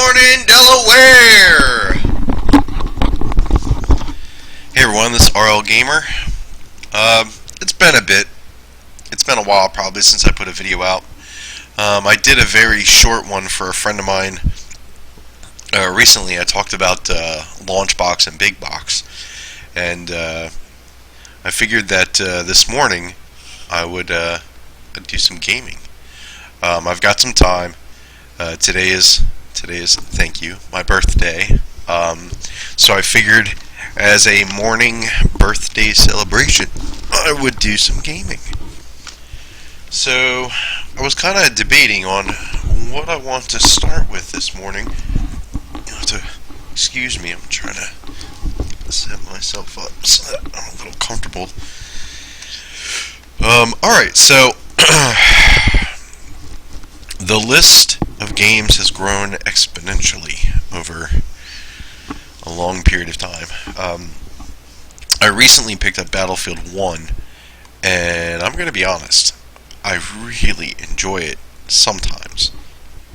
morning, Delaware! Hey everyone, this is RLGamer. It's been a bit. It's been a while probably since I put a video out. I did a very short one for a friend of mine. Recently I talked about launch box and big box. And I figured that this morning I would do some gaming. I've got some time. Today is thank you, my birthday. So I figured as a morning birthday celebration I would do some gaming. So I was kind of debating on what I want to start with this morning. You'll have to excuse me, I'm trying to set myself up so that I'm a little comfortable. Alright, so the list of games has grown exponentially over a long period of time. I recently picked up Battlefield 1, and I'm going to be honest, I really enjoy it sometimes,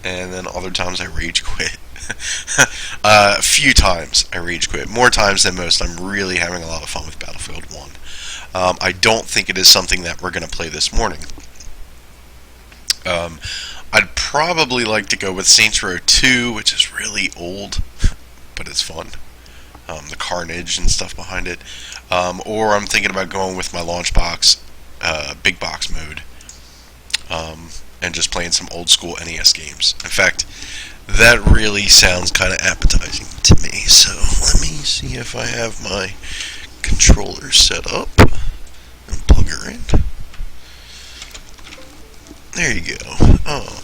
and then other times I rage quit. A few times I rage quit, more times than most. I'm really having a lot of fun with Battlefield 1. I don't think it is something that we're going to play this morning. I'd probably like to go with Saints Row 2, which is really old, but it's fun. The carnage and stuff behind it. Or I'm thinking about going with my launch box, big box mode, and just playing some old school NES games. In fact, that really sounds kind of appetizing to me. So let me see if I have my controller set up and plug her in. There you go. Oh,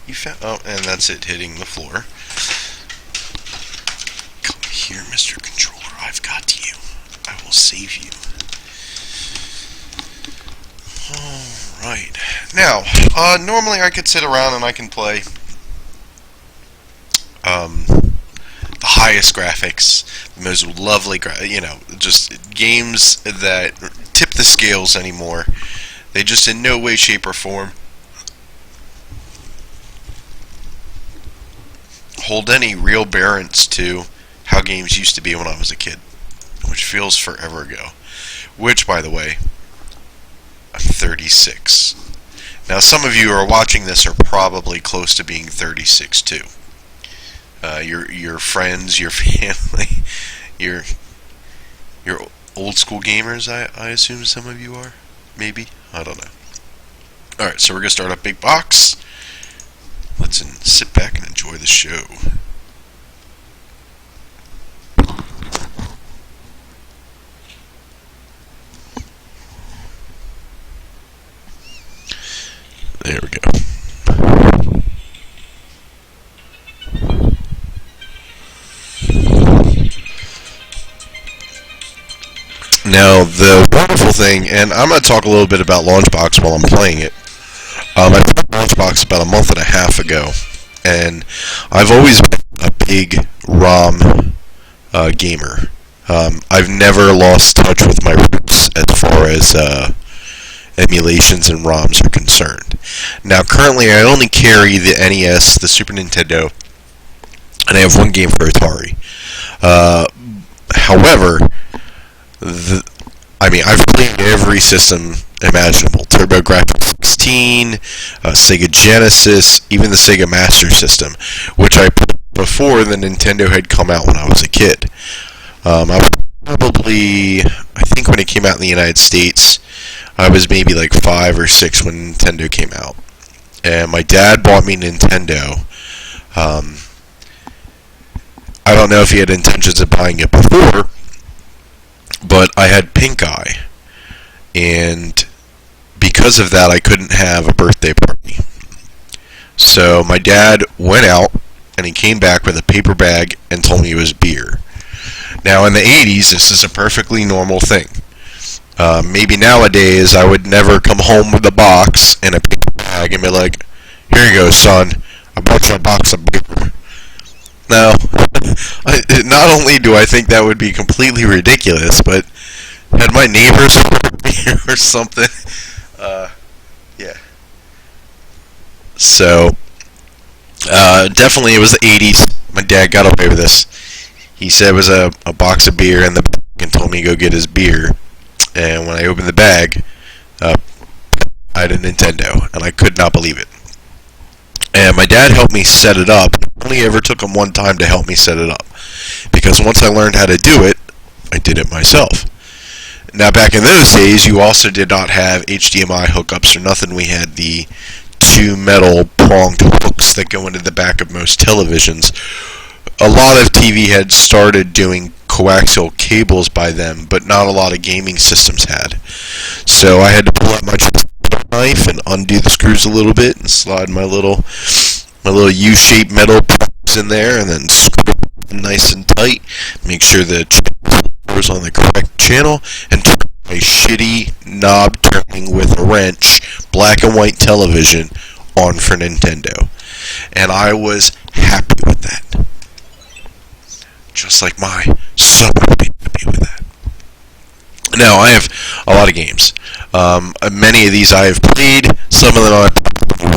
you found. Oh, and that's it hitting the floor. Come here, Mr. Controller. I've got you. I will save you. Alright. Now, normally I could sit around and I can play the highest graphics, the most lovely, just games that tip the scales anymore. They just in no way, shape, or form hold any real bearance to how games used to be when I was a kid, which feels forever ago. Which, by the way, I'm 36. Now, some of you who are watching this are probably close to being 36 too. Your friends, your family, your old school gamers. I assume some of you are. Maybe, I don't know. All right, so we're gonna start up big box. Let's sit back and enjoy the show. There we go. Now, the wonderful thing, and I'm going to talk a little bit about Launchbox while I'm playing it. I played Launchbox about a month and a half ago, and I've always been a big ROM gamer. I've never lost touch with my roots as far as emulations and ROMs are concerned. Now, currently, I only carry the NES, the Super Nintendo, and I have one game for Atari. However, I've played every system imaginable. TurboGrafx-16, Sega Genesis, even the Sega Master System, which I played before the Nintendo had come out when I was a kid. I was probably, I think when it came out in the United States, I was maybe like 5 or 6 when Nintendo came out. And my dad bought me Nintendo. I don't know if he had intentions of buying it before, but I had pink eye, and because of that I couldn't have a birthday party. So my dad went out and he came back with a paper bag and told me it was beer. Now in the 80s this is a perfectly normal thing. Maybe nowadays I would never come home with a box and a paper bag and be like, here you go son, I bought you a box of beer. Now, not only do I think that would be completely ridiculous, but had my neighbors ordered beer or something, yeah. So, Definitely it was the 80s. My dad got away with this. He said it was a box of beer in the bag and told me to go get his beer. And when I opened the bag, I had a Nintendo, and I could not believe it. And my dad helped me set it up. It only ever took him one time to help me set it up, because once I learned how to do it, I did it myself. Now, back in those days, you also did not have HDMI hookups or nothing. We had the two metal pronged hooks that go into the back of most televisions. A lot of TV had started doing coaxial cables by then, but not a lot of gaming systems had. So I had to pull out my knife and undo the screws a little bit and slide my little U-shaped metal prongs in there, and then screw it nice and tight. Make sure the channel was on the correct channel, and turn my shitty knob turning with a wrench black and white television on for Nintendo. And I was happy with that. Just like my son would be happy with that. Now, I have a lot of games. Many of these I have played. Some of them I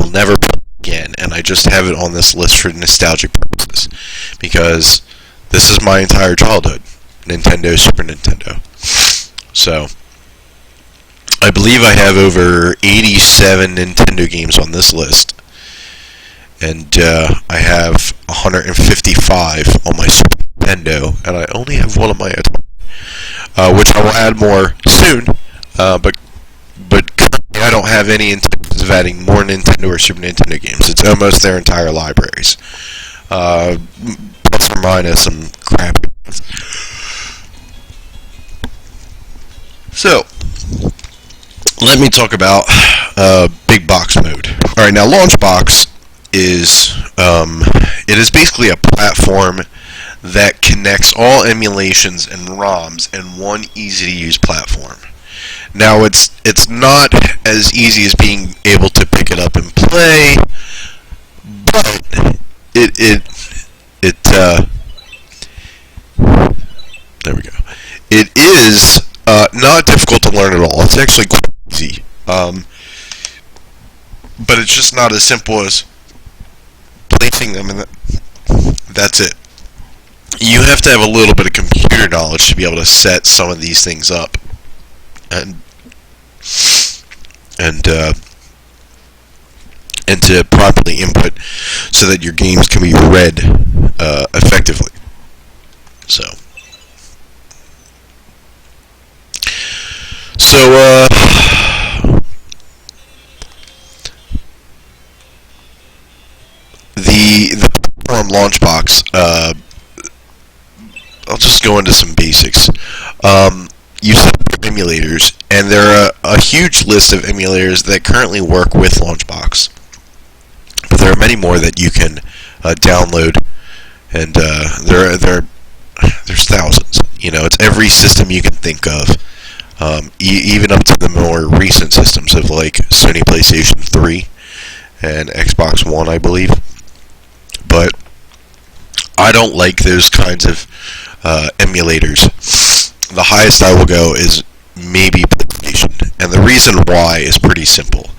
will never play again. And I just have it on this list for nostalgic purposes, because this is my entire childhood. Nintendo, Super Nintendo. So, I believe I have over 87 Nintendo games on this list. And I have 155 on my Super Nintendo, and I only have one on my Atari, which I will add more soon. But currently I don't have any intentions of adding more Nintendo or Super Nintendo games. It's almost their entire libraries, plus or minus some crap. So, let me talk about big box mode. All right, now Launchbox is it is basically a platform that connects all emulations and ROMs in one easy-to-use platform. Now, it's not as easy as being able to pick it up and play, but there we go. It is not difficult to learn at all. It's actually quite easy, but it's just not as simple as placing them in that's it. You have to have a little bit of computer knowledge to be able to set some of these things up, and to properly input so that your games can be read effectively. So the platform Launchbox, I'll just go into some basics. You set up your emulators, and there are a huge list of emulators that currently work with Launchbox, but there are many more that you can download, and there's thousands. You know, it's every system you can think of, even up to the more recent systems of like Sony PlayStation 3 and Xbox One, I believe. But I don't like those kinds of emulators. The highest I will go is maybe PlayStation, and the reason why is pretty simple.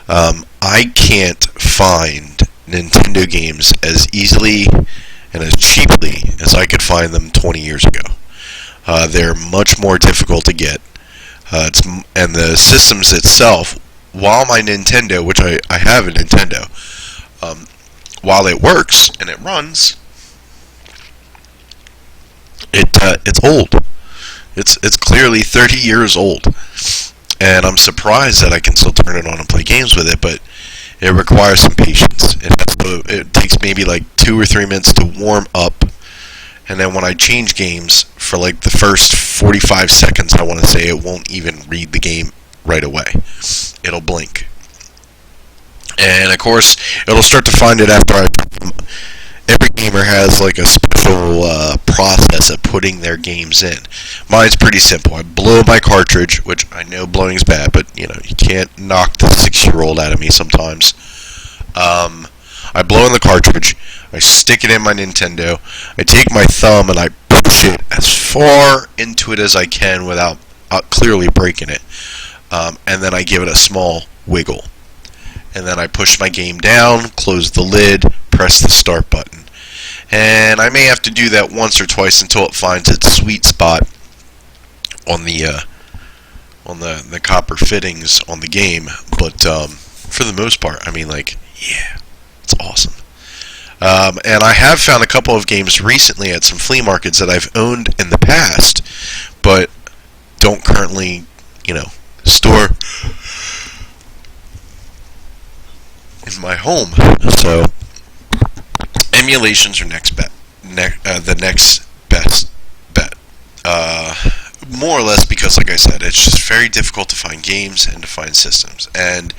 I can't find Nintendo games as easily and as cheaply as I could find them 20 years ago. They're much more difficult to get, and the systems itself, while my Nintendo, which I have a Nintendo, while it works and it runs, it's old. It's clearly 30 years old, and I'm surprised that I can still turn it on and play games with it. But it requires some patience. It takes maybe like 2 or 3 minutes to warm up, and then when I change games for like the first 45 seconds, I want to say, it won't even read the game right away. It'll blink. And of course, it'll start to find it after I put them. Every gamer has like a special process of putting their games in. Mine's pretty simple. I blow my cartridge, which I know blowing's bad, but you know, you can't knock the 6-year-old out of me sometimes. I blow in the cartridge, I stick it in my Nintendo, I take my thumb and I push it as far into it as I can without clearly breaking it, and then I give it a small wiggle. And then I push my game down, close the lid, press the start button. And I may have to do that once or twice until it finds its sweet spot on the copper fittings on the game. But for the most part, I mean, like, yeah, it's awesome. And I have found a couple of games recently at some flea markets that I've owned in the past, but don't currently, store in my home. So emulations are the next best bet. More or less because, like I said, it's just very difficult to find games and to find systems. And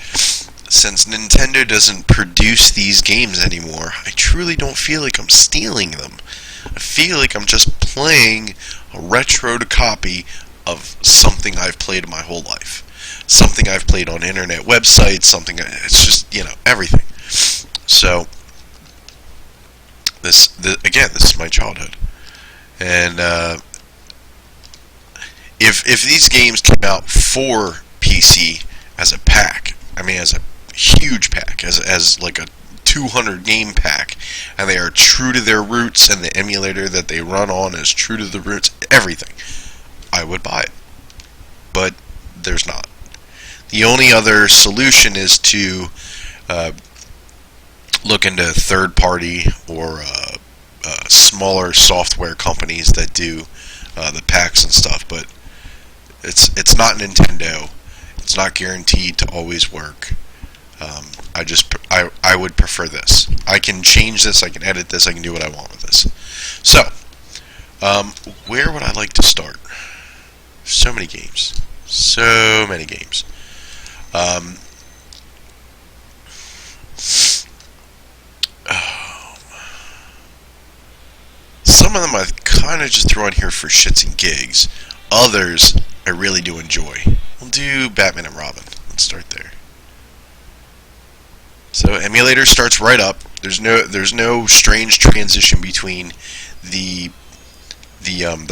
since Nintendo doesn't produce these games anymore, I truly don't feel like I'm stealing them. I feel like I'm just playing a retro copy of something I've played my whole life. Something I've played on internet websites, it's just, everything. So, this is my childhood. And, if these games came out for PC as a pack, as a huge pack, as like a 200 game pack, and they are true to their roots, and the emulator that they run on is true to the roots, everything, I would buy it. But there's not. The only other solution is to look into third-party or smaller software companies that do the packs and stuff, but it's not Nintendo. It's not guaranteed to always work. I would prefer this. I can change this, I can edit this, I can do what I want with this. So, where would I like to start? So many games. So many games. Some of them I kind of just throw in here for shits and gigs. Others I really do enjoy. We'll do Batman and Robin. Let's start there. So emulator starts right up. There's no strange transition between the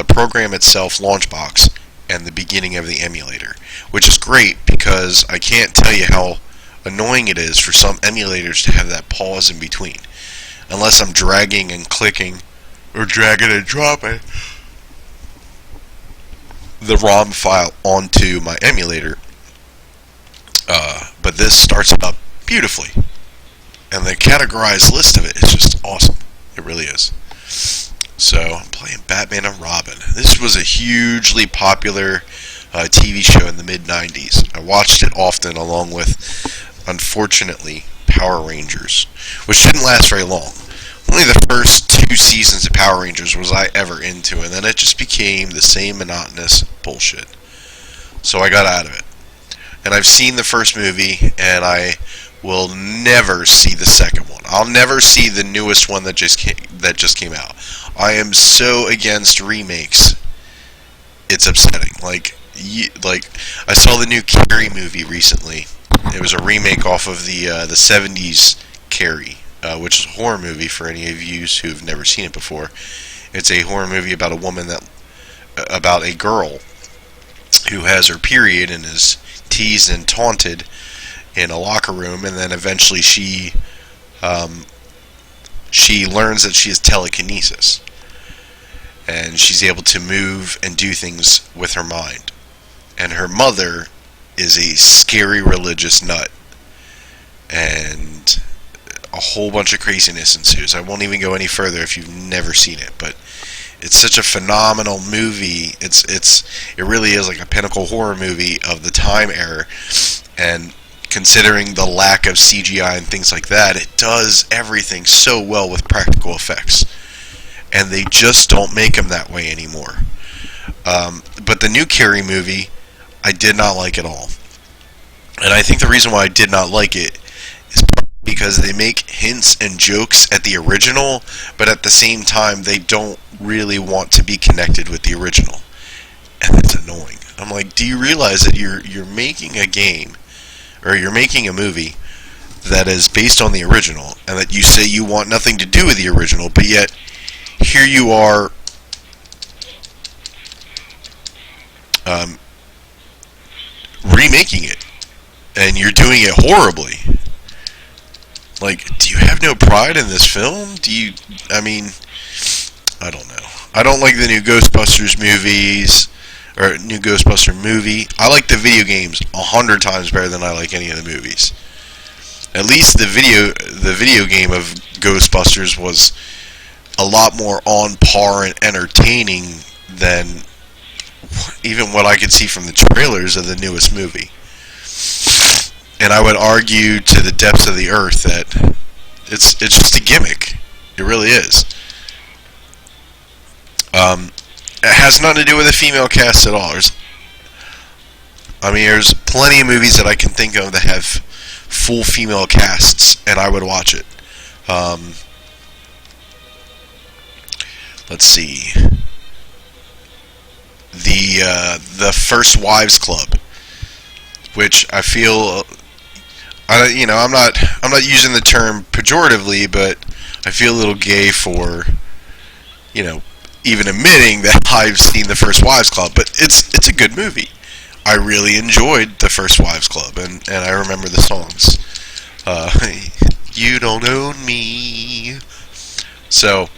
program itself, Launchbox, and the beginning of the emulator, which is great because I can't tell you how annoying it is for some emulators to have that pause in between, unless I'm dragging and clicking or dragging and dropping the ROM file onto my emulator. But this starts up beautifully. And the categorized list of it is just awesome. It really is. So, I'm playing Batman and Robin. This was a hugely popular TV show in the mid-90s. I watched it often along with, unfortunately, Power Rangers, which didn't last very long. Only the first 2 seasons of Power Rangers was I ever into, and then it just became the same monotonous bullshit. So I got out of it. And I've seen the first movie, and I will never see the second one. I'll never see the newest one that just came out. I am so against remakes. It's upsetting. Like I saw the new Carrie movie recently. It was a remake off of the 70s Carrie, which is a horror movie for any of you who have never seen it before. It's a horror movie about about a girl who has her period and is teased and taunted in a locker room, and then eventually she learns that she has telekinesis, and she's able to move and do things with her mind. And her mother is a scary religious nut, and a whole bunch of craziness ensues. I won't even go any further if you've never seen it, but it's such a phenomenal movie. It really is like a pinnacle horror movie of the time era, and considering the lack of CGI and things like that, it does everything so well with practical effects. And they just don't make them that way anymore. But the new Carrie movie, I did not like at all. And I think the reason why I did not like it is because they make hints and jokes at the original, but at the same time, they don't really want to be connected with the original. And it's annoying. I'm like, do you realize that you're making a game, or you're making a movie that is based on the original, and that you say you want nothing to do with the original, but yet here you are remaking it, and you're doing it horribly. Like, do you have no pride in this film? I mean, I don't know. I don't like the new Ghostbusters movies, or new Ghostbuster movie. I like the video games 100 times better than I like any of the movies. At least the video game of Ghostbusters was a lot more on par and entertaining than even what I could see from the trailers of the newest movie. And I would argue to the depths of the earth that it's just a gimmick. It really is. It has nothing to do with the female cast at all. There's plenty of movies that I can think of that have full female casts, and I would watch it. Let's see. The First Wives Club, which I feel, I'm not using the term pejoratively, but I feel a little gay for, even admitting that I've seen The First Wives Club, but it's a good movie. I really enjoyed The First Wives Club, and I remember the songs. You don't own me. So,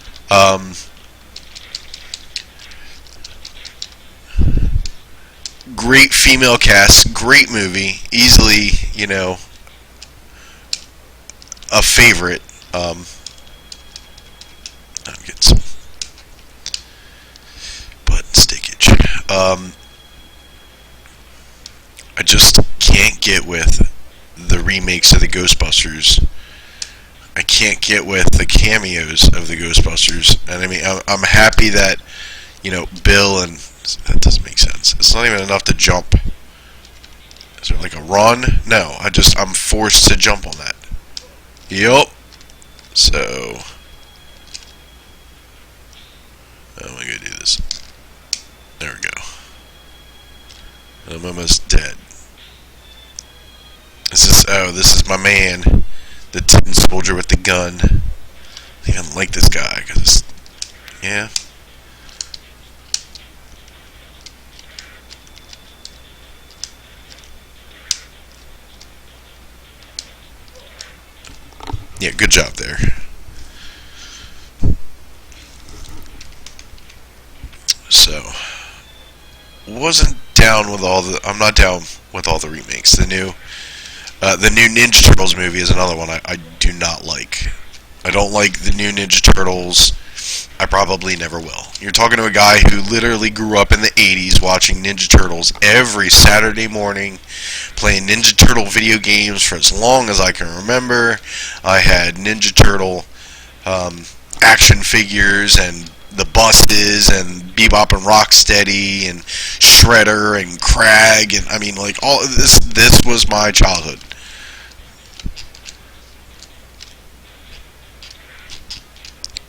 great female cast, great movie, easily, a favorite. I'm getting some button stickage. I just can't get with the remakes of the Ghostbusters. I can't get with the cameos of the Ghostbusters. And I'm happy that, Bill and... That doesn't make sense. It's not even enough to jump. Is there like a run? No, I'm forced to jump on that. Yup. So... How am I going to do this? There we go. I'm almost dead. This is my man, the tin soldier with the gun. I think I like this guy, because yeah. Yeah, good job there. So, wasn't down with all the. I'm not down with all the remakes. The new Ninja Turtles movie is another one I do not like. I don't like the new Ninja Turtles. I probably never will. You're talking to a guy who literally grew up in the 80s watching Ninja Turtles every Saturday morning, playing Ninja Turtle video games for as long as I can remember. I had Ninja Turtle action figures and the buses and Bebop and Rocksteady and Shredder and Krag and all this was my childhood.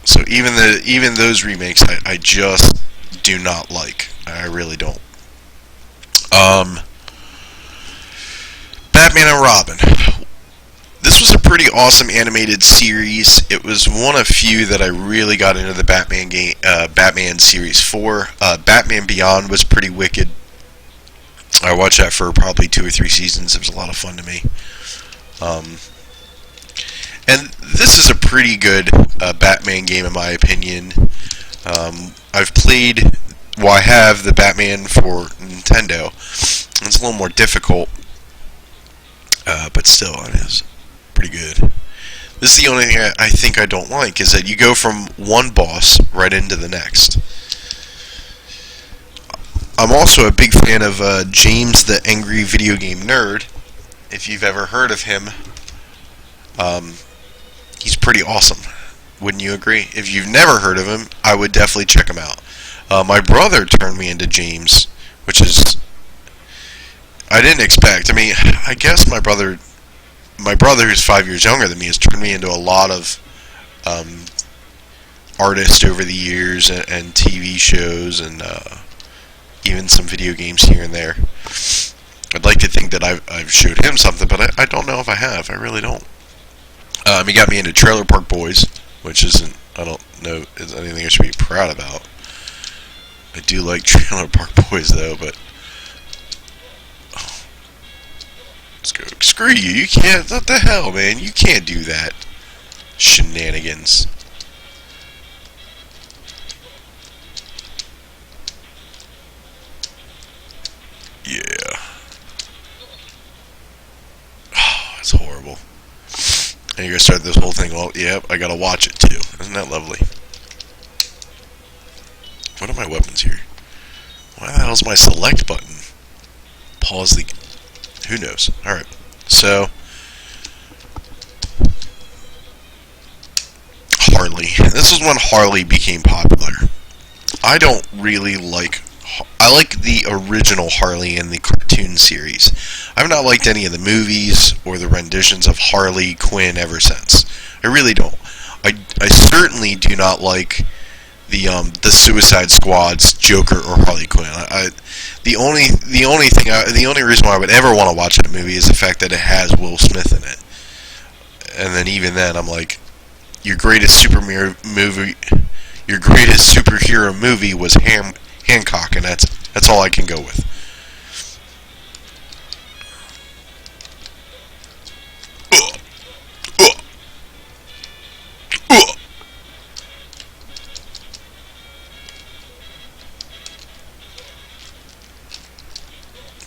So even those remakes I just do not like. I really don't. Batman and Robin. This was a pretty awesome animated series. It was one of few that I really got into the Batman game, Batman Series 4. Batman Beyond was pretty wicked. I watched that for probably 2 or 3 seasons. It was a lot of fun to me. And this is a pretty good Batman game in my opinion. I have the Batman for Nintendo. It's a little more difficult, but still, it's pretty good. This is the only thing I think I don't like, is that you go from one boss right into the next. I'm also a big fan of James the Angry Video Game Nerd. If you've ever heard of him, he's pretty awesome. Wouldn't you agree? If you've never heard of him, I would definitely check him out. My brother turned me into James, which is... I didn't expect. I guess my brother who's 5 years younger than me has turned me into a lot of artists over the years and TV shows and even some video games here and there. I'd like to think that I've showed him something, but I don't know if I have. I really don't. He got me into Trailer Park Boys, which isn't, I don't know, is anything I should be proud about. I do like Trailer Park Boys, though, but... Oh. Let's go. Screw you. You can't... What the hell, man? You can't do that. shenanigans. Yeah. Oh, it's horrible. And you're gonna start this whole thing. Well, yep, I gotta watch it too. Isn't that lovely? What are my weapons here? Why the hell's my select button? Pause the... Who knows? Alright. So... Harley. This is when Harley became popular. I don't really like... I like the original Harley in the cartoon series. I've not liked any of the movies or the renditions of Harley Quinn ever since. I really don't. I certainly do not like the Suicide Squad's Joker or Harley Quinn. The only reason why I would ever want to watch that movie is the fact that it has Will Smith in it. And then even then, I'm like, your greatest superhero movie was Hancock, and that's all I can go with.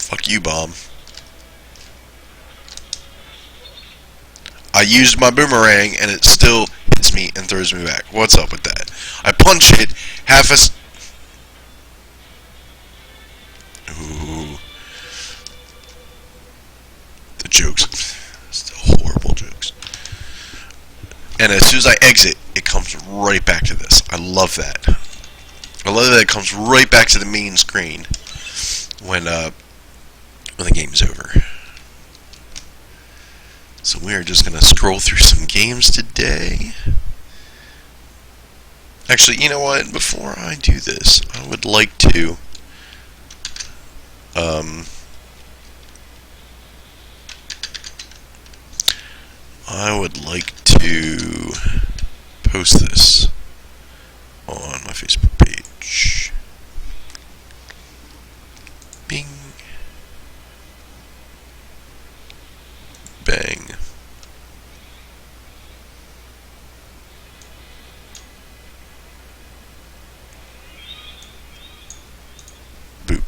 Fuck you, bomb. I used my boomerang and it still hits me and throws me back. What's up with that? I punch it half as... Ooh. The jokes. Still horrible jokes. And as soon as I exit, it comes right back to this. I love that. I love that it comes right back to the main screen when the game's over. So we are just going to scroll through some games today. Actually, you know what? Before I do this, I would like to post this on my Facebook page. Bing. Bang. Boop.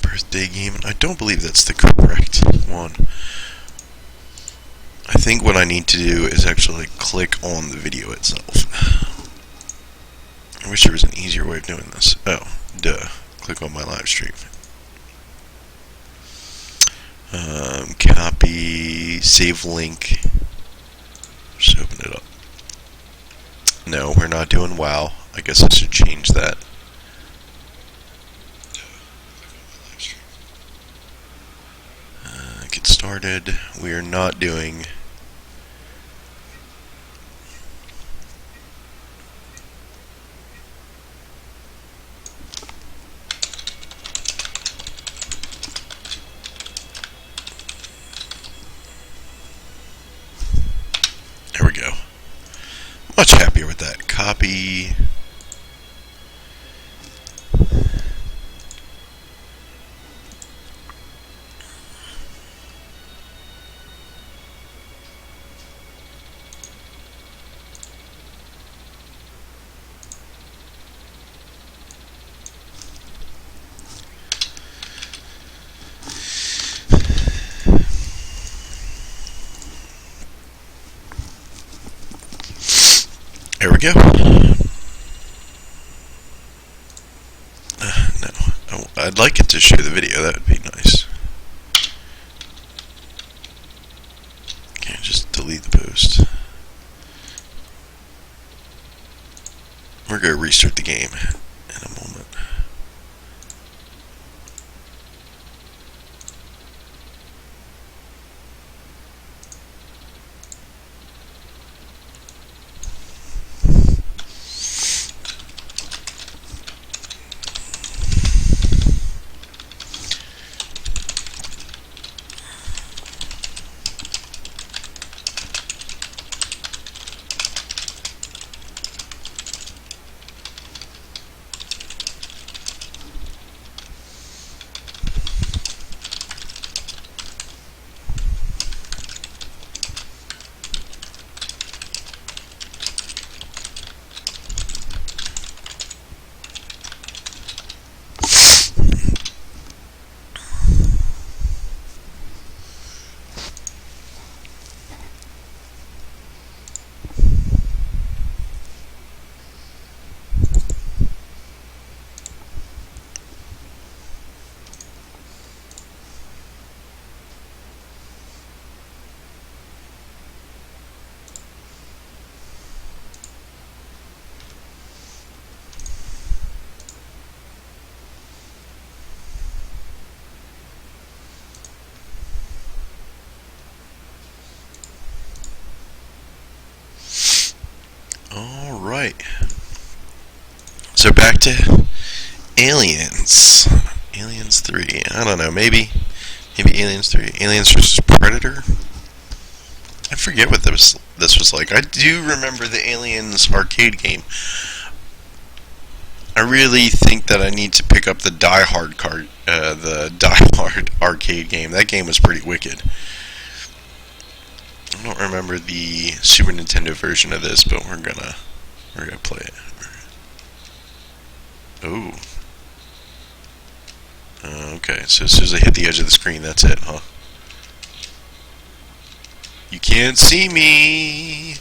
Birthday game, and I don't believe that's the correct one. I think what I need to do is actually click on the video itself. I wish there was an easier way of doing this. Oh, duh. Click on my live stream. Copy, save link. Just open it up. No, we're not doing WoW. I guess I should change that. Get started. We are not doing... There we go. Much happier with that. Copy. There we go. No. I'd like it to show the video. That would be nice. Can't just delete the post. We're going to restart the game in a moment. Alright. So back to Aliens. Aliens 3. I don't know, maybe Aliens 3. Aliens vs. Predator? I forget what this was like. I do remember the Aliens arcade game. I really think that I need to pick up the Die Hard arcade game. That game was pretty wicked. I don't remember the Super Nintendo version of this, but we're gonna play it. Ooh. Okay, so as soon as I hit the edge of the screen, that's it, huh? You can't see me.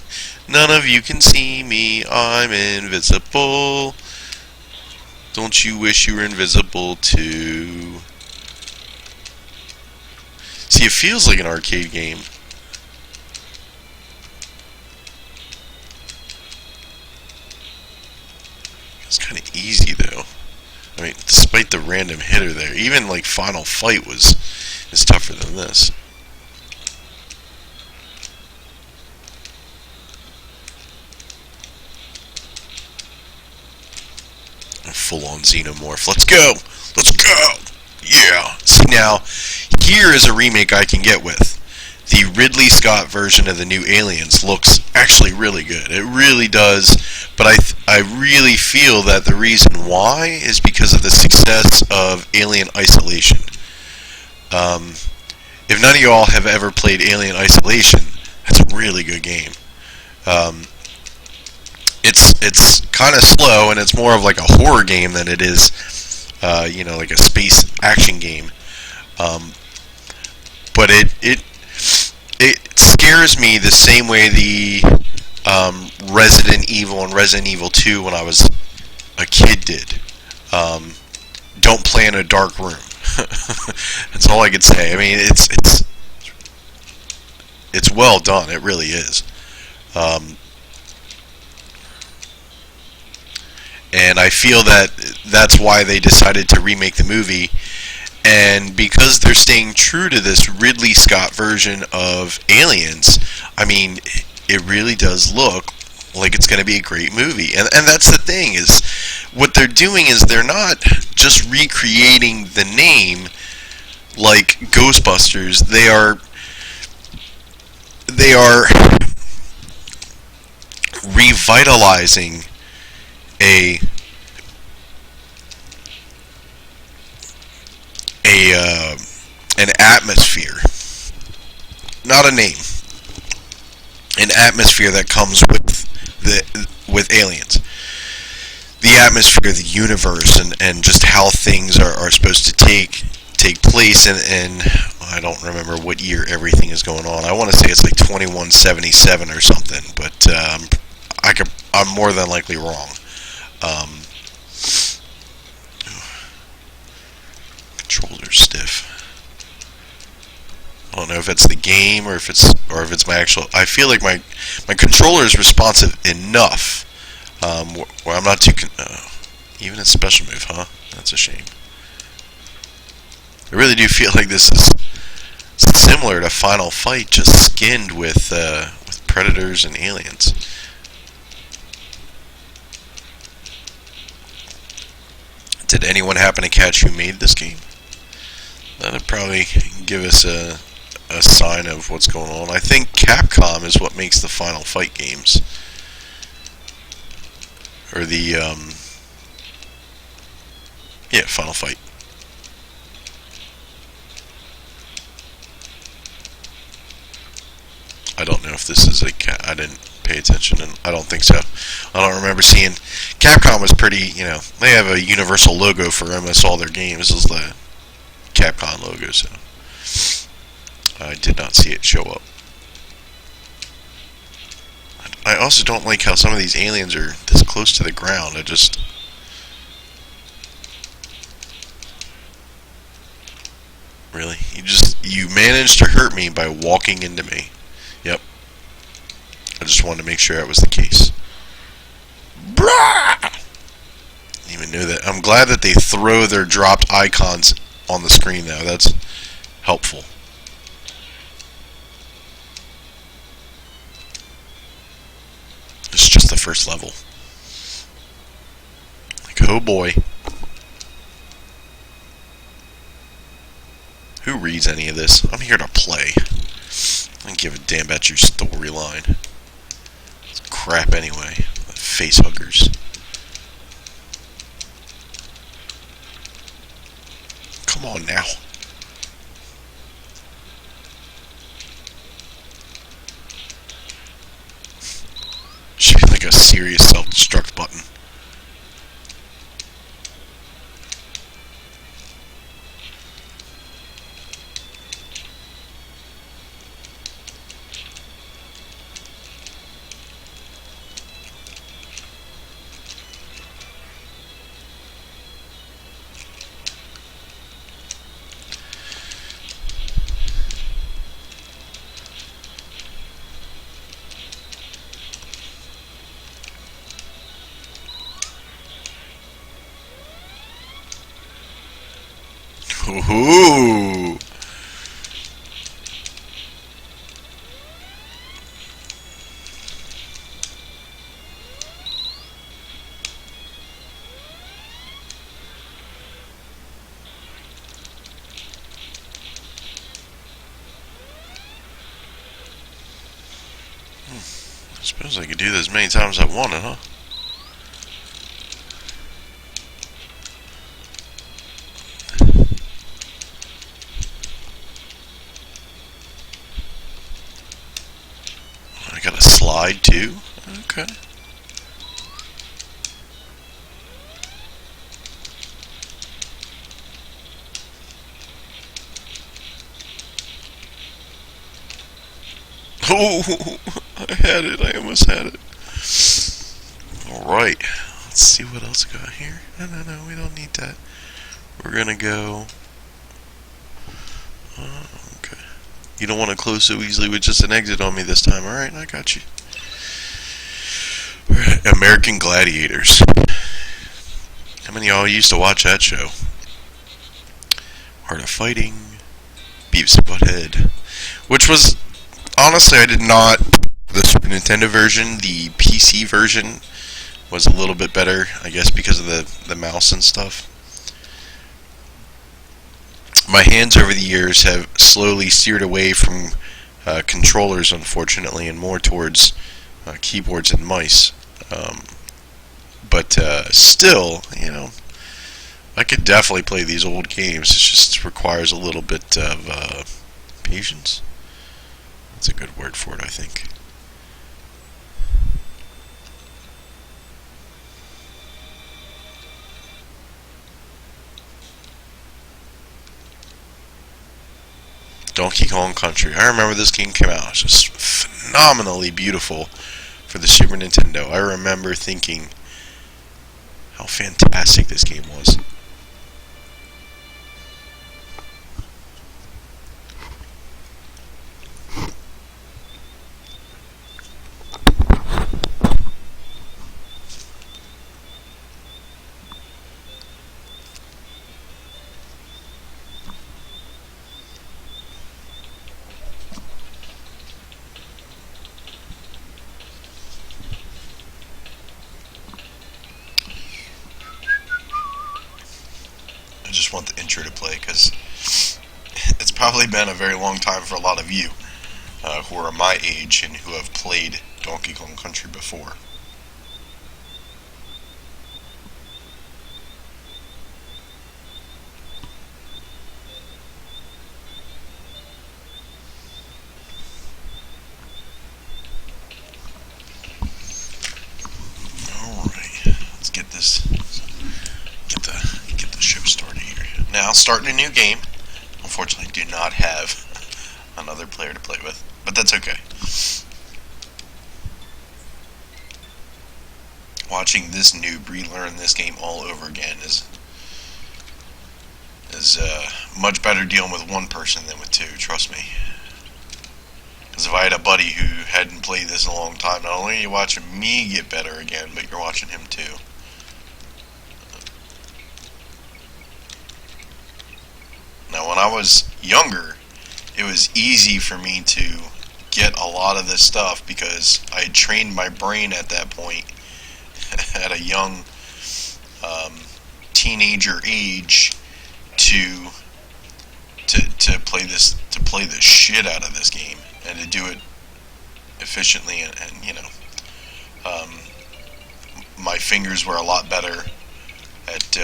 None of you can see me. I'm invisible. Don't you wish you were invisible too? See, it feels like an arcade game. It's kind of easy though. I mean, despite the random hitter there, even like Final Fight is tougher than this. Full-on xenomorph. Let's go! Let's go! Yeah! See, now, here is a remake I can get with. The Ridley Scott version of the new Aliens looks actually really good. It really does, but I really feel that the reason why is because of the success of Alien Isolation. If none of y'all have ever played Alien Isolation, that's a really good game. It's kind of slow, and it's more of like a horror game than it is, like a space action game. But it scares me the same way the Resident Evil and Resident Evil 2 when I was a kid did. Don't play in a dark room. That's all I could say. I mean, it's well done. It really is. And I feel that that's why they decided to remake the movie. And because they're staying true to this Ridley Scott version of Aliens, I mean, it really does look like it's going to be a great movie. And that's the thing, is what they're doing is they're not just recreating the name like Ghostbusters. They are revitalizing an atmosphere, not a name, an atmosphere that comes with Aliens. The atmosphere of the universe and just how things are supposed to take place, and I don't remember what year everything is going on. I want to say it's like 2177 or something, but I'm more than likely wrong. Controller stiff. I don't know if it's the game or if it's my actual. I feel like my controller is responsive enough where I'm not too. Even a special move, huh? That's a shame. I really do feel like this is similar to Final Fight, just skinned with predators and aliens. Did anyone happen to catch who made this game? That'd probably give us a sign of what's going on. I think Capcom is what makes the Final Fight games. Or the, Final Fight. I don't know if this is I didn't pay attention, and I don't think so. I don't remember seeing. Capcom was pretty, they have a universal logo for almost all their games. This is the Capcom logo, so I did not see it show up. I also don't like how some of these aliens are this close to the ground. Really? You managed to hurt me by walking into me. Yep. I just wanted to make sure that was the case. Brah! Didn't even know that. I'm glad that they throw their dropped icons on the screen, though. That's helpful. It's just the first level. Like, oh boy. Who reads any of this? I'm here to play. I don't give a damn about your storyline. It's crap anyway. Face huggers. Come on now. Should be like a serious self-destruct button. Ooh. I suppose I could do this as many times as I wanted, huh? I got a slide too? Okay. Oh, I had it. I almost had it. Alright. Let's see what else we got here. No, we don't need that. We're gonna go... okay. You don't want to close so easily with just an exit on me this time. Alright, I got you. Alright, American Gladiators. How many of y'all used to watch that show? Art of Fighting, Beavis and Butthead, which was, honestly, I did not, the Super Nintendo version, the PC version was a little bit better, I guess because of the mouse and stuff. My hands over the years have slowly steered away from controllers, unfortunately, and more towards keyboards and mice. But still, you know, I could definitely play these old games. It just requires a little bit of patience. That's a good word for it, I think. Donkey Kong Country. I remember this game came out. It was just phenomenally beautiful for the Super Nintendo. I remember thinking how fantastic this game was. I just want the intro to play because it's probably been a very long time for a lot of you who are my age and who have played Donkey Kong Country before. Alright, let's get this, get the show started here. Now, starting a new game. Unfortunately, do not have another player to play with, but that's okay. Watching this noob relearn this game all over again is much better dealing with one person than with two, trust me. Because if I had a buddy who hadn't played this in a long time, not only are you watching me get better again, but you're watching him too. Now, when I was younger, it was easy for me to get a lot of this stuff because I had trained my brain at that point at a young teenager age to play the shit out of this game and to do it efficiently, and you know, um, my fingers were a lot better at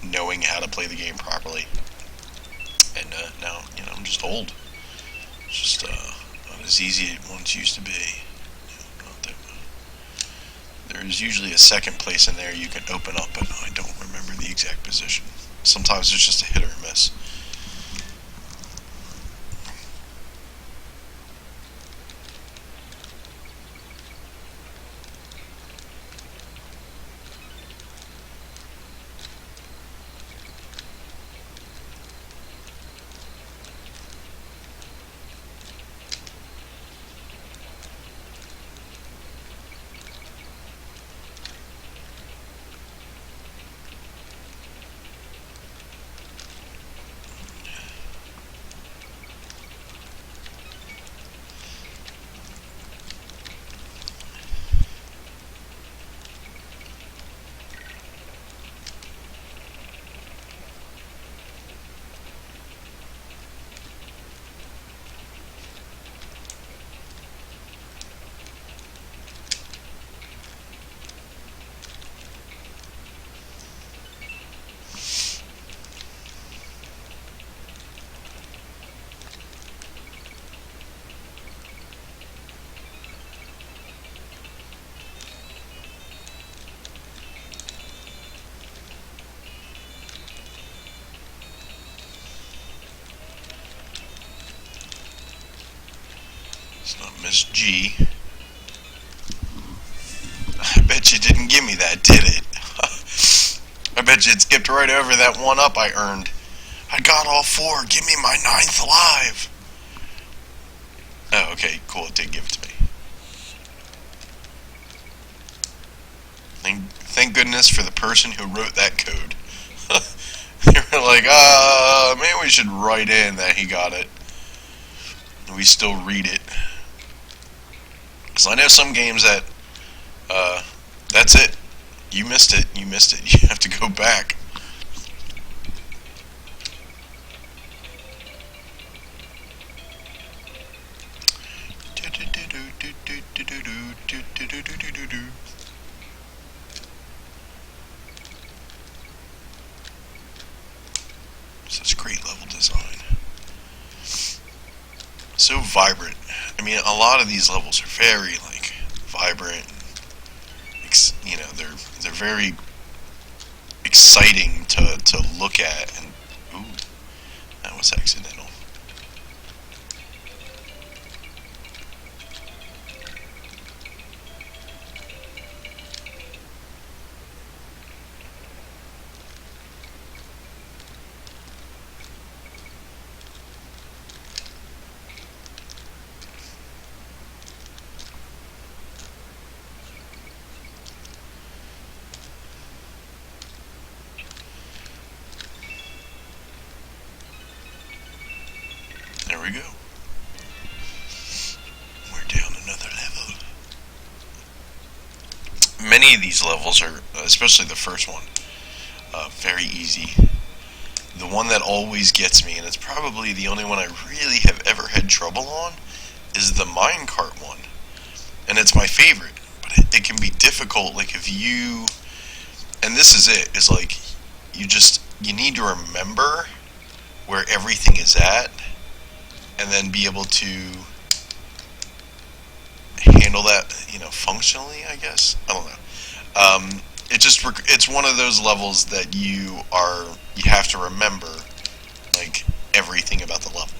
knowing how to play the game properly, and now, you know, I'm just old. It's just not as easy as it once used to be. There's usually a second place in there you can open up, but I don't remember the exact position. Sometimes it's just a hit or miss. It's not Miss G. I bet you didn't give me that, did it? I bet you it skipped right over that one up I earned. I got all four. Give me my 9th alive. Oh, okay, cool. It did give it to me. Thank goodness for the person who wrote that code. They were like, maybe we should write in that he got it. We still read it. Because I know some games that, that's it. You missed it. You missed it. You have to go back. Such great level design. So vibrant. I mean, a lot of these levels are very, like, vibrant. You know, they're very exciting to look at. And ooh, that was accidental. There we go. We're down another level. Many of these levels are, especially the first one, very easy. The one that always gets me, and it's probably the only one I really have ever had trouble on, is the minecart one. And it's my favorite, but it can be difficult, like if you, and this is it, is like, you need to remember where everything is at, and then be able to handle that, you know, functionally, I guess. I don't know. It's one of those levels that you have to remember, like, everything about the level,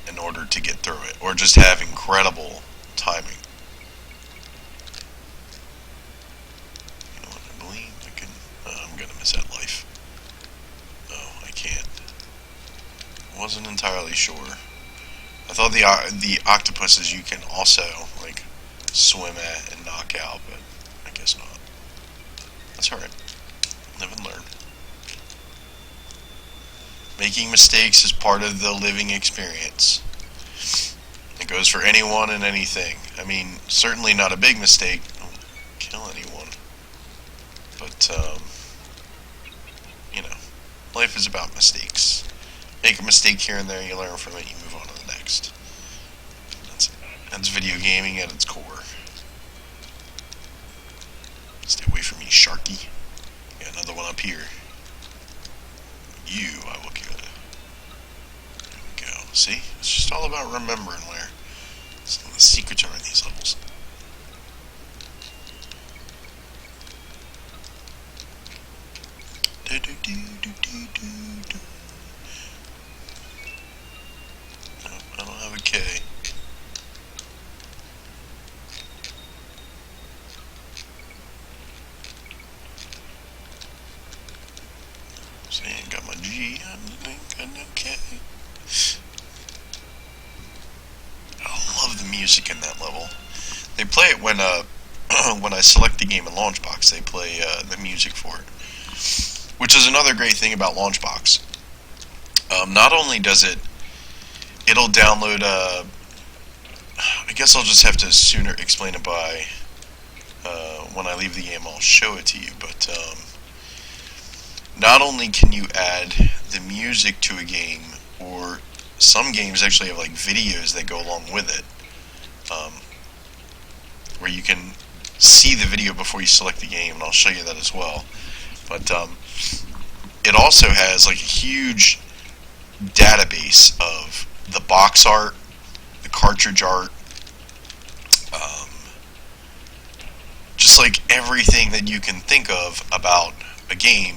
in order to get through it, or just have incredible timing. You know what, I believe I can, I'm gonna miss that life. Oh, I can't. Wasn't entirely sure. I thought the octopuses you can also, like, swim at and knock out, but I guess not. That's alright. Live and learn. Making mistakes is part of the living experience. It goes for anyone and anything. I mean, certainly not a big mistake. Don't kill anyone. But, you know, life is about mistakes. Make a mistake here and there, you learn from it, you move on to the next. That's video gaming at its core. Stay away from me, Sharky. Got another one up here. You, I will kill. There we go. See? It's just all about remembering where some of the secrets are in these levels. Do do do do do do do. No, I don't have a K. See, I ain't got my G. I ain't got no K. I love the music in that level. They play it when when I select the game in Launchbox. They play the music for it, which is another great thing about Launchbox. Not only does it'll download. I guess I'll just have to sooner explain it by when I leave the game. I'll show it to you, but not only can you add the music to a game, or some games actually have like videos that go along with it, where you can see the video before you select the game, and I'll show you that as well. But it also has like a huge database of the box art, the cartridge art, just like everything that you can think of about a game.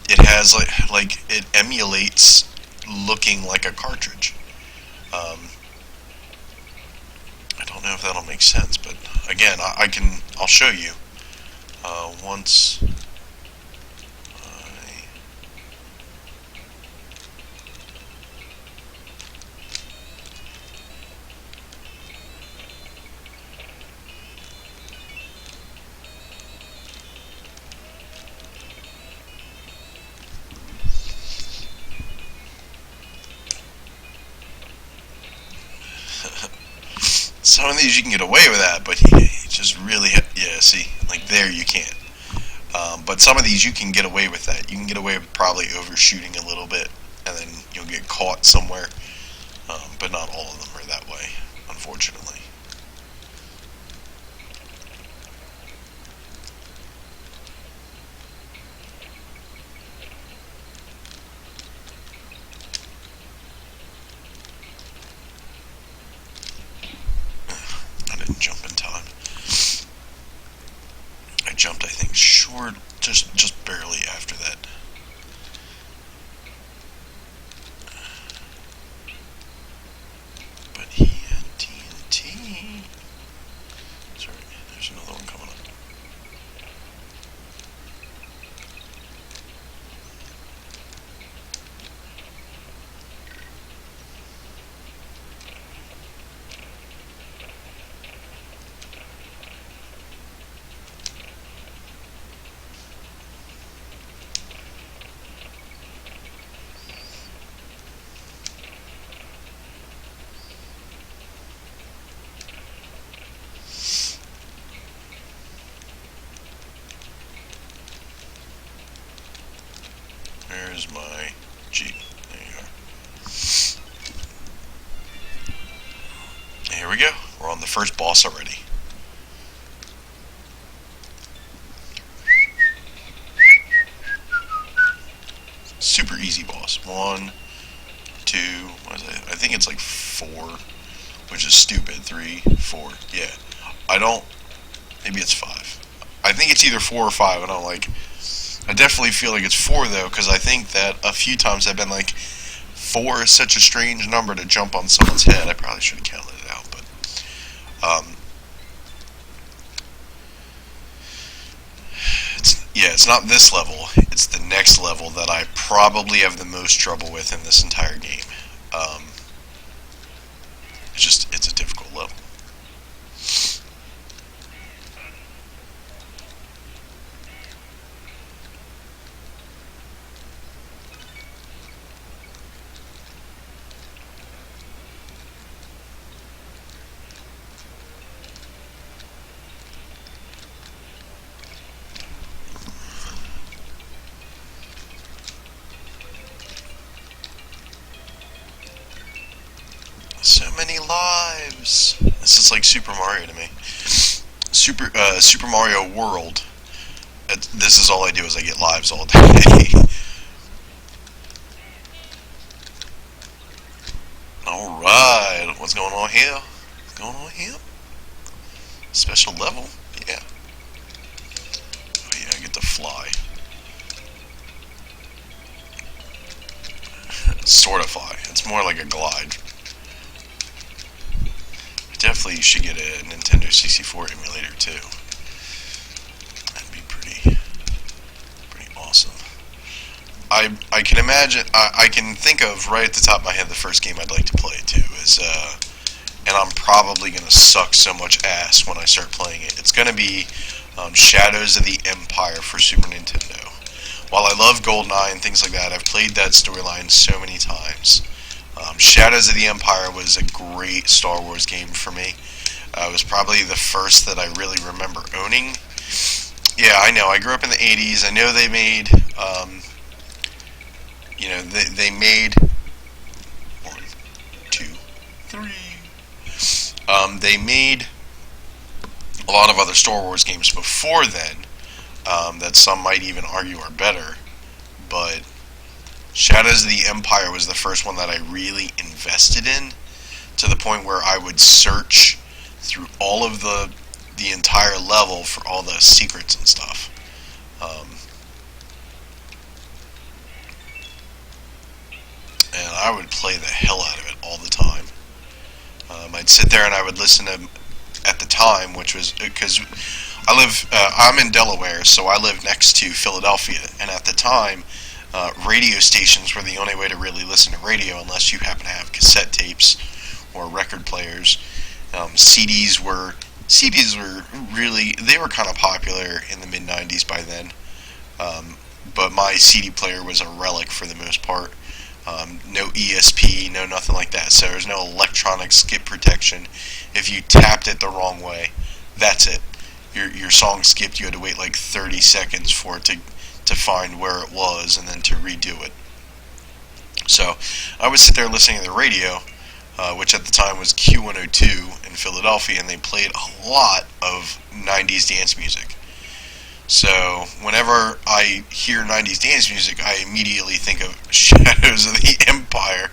It has like it emulates looking like a cartridge. I don't know if that'll make sense, but again, I'll show you once some of these you can get away with that, but you just really yeah, see, like there you can't. But some of these you can get away with that. You can get away with probably overshooting a little bit, and then you'll get caught somewhere. But not all of them are that way, unfortunately. I didn't jump in time. I jumped, I think, short, just barely after that. But he had TNT. Sorry, there's another one coming up. There's my G. There you are. Here we go. We're on the first boss already. Super easy boss. 1, 2, what is it? I think it's like 4, which is stupid. 3, 4. Yeah. Maybe it's 5. I think it's either 4 or 5. I definitely feel like it's 4 though, because I think that a few times I've been like, 4 is such a strange number to jump on someone's head. I probably should have counted it out, but it's not this level. It's the next level that I probably have the most trouble with in this entire game. It's a difficult level. many lives. This is like Super Mario to me. Super Mario World. This is all I do is I get lives all day. Alright, what's going on here? What's going on here? Special level? Yeah. Oh yeah, I get to fly. Sort of fly. It's more like a glide. Definitely you should get a Nintendo 64 emulator too. That'd be pretty awesome. I can imagine, I can think of right at the top of my head the first game I'd like to play too is, and I'm probably going to suck so much ass when I start playing it. It's going to be Shadows of the Empire for Super Nintendo. While I love GoldenEye and things like that, I've played that storyline so many times. Shadows of the Empire was a great Star Wars game for me. It was probably the first that I really remember owning. Yeah, I know. I grew up in the 80s. I know they made, they made 1, 2, 3. They made a lot of other Star Wars games before then that some might even argue are better, but Shadows of the Empire was the first one that I really invested in, to the point where I would search through all of the entire level for all the secrets and stuff. And I would play the hell out of it all the time. I'd sit there and I would listen to, at the time, which was, because I'm in Delaware, so I live next to Philadelphia, and at the time, radio stations were the only way to really listen to radio unless you happen to have cassette tapes or record players. CDs were really, they were kind of popular in the mid-90s by then, but my CD player was a relic for the most part. No ESP, no nothing like that, so there's no electronic skip protection. If you tapped it the wrong way, that's it. Your song skipped. You had to wait like 30 seconds for it to find where it was and then to redo it. So I would sit there listening to the radio, which at the time was Q102 in Philadelphia, and they played a lot of 90s dance music. So whenever I hear 90s dance music, I immediately think of Shadows of the Empire,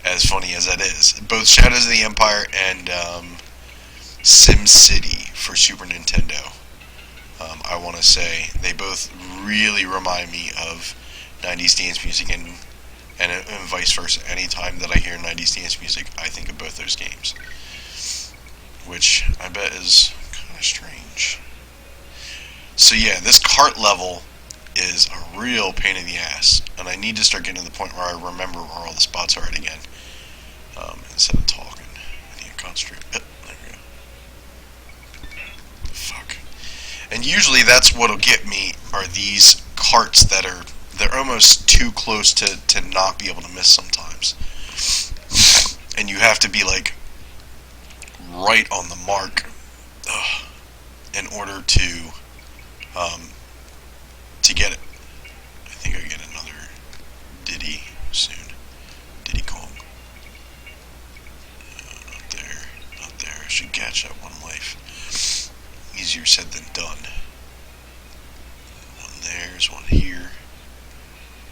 as funny as that is. Both Shadows of the Empire and SimCity for Super Nintendo. I want to say they both really remind me of 90s dance music, and vice versa. Anytime that I hear 90s dance music, I think of both those games, which I bet is kind of strange. So yeah, this cart level is a real pain in the ass, and I need to start getting to the point where I remember where all the spots are at again, instead of talking. I need to concentrate. There we go. Fuck. And usually that's what'll get me, are these carts that they're almost too close to not be able to miss sometimes. And you have to be like right on the mark in order to get it. I think I get another Diddy soon. Diddy Kong. Not there. Not there. I should catch that one life. Easier said than done. One there's one here.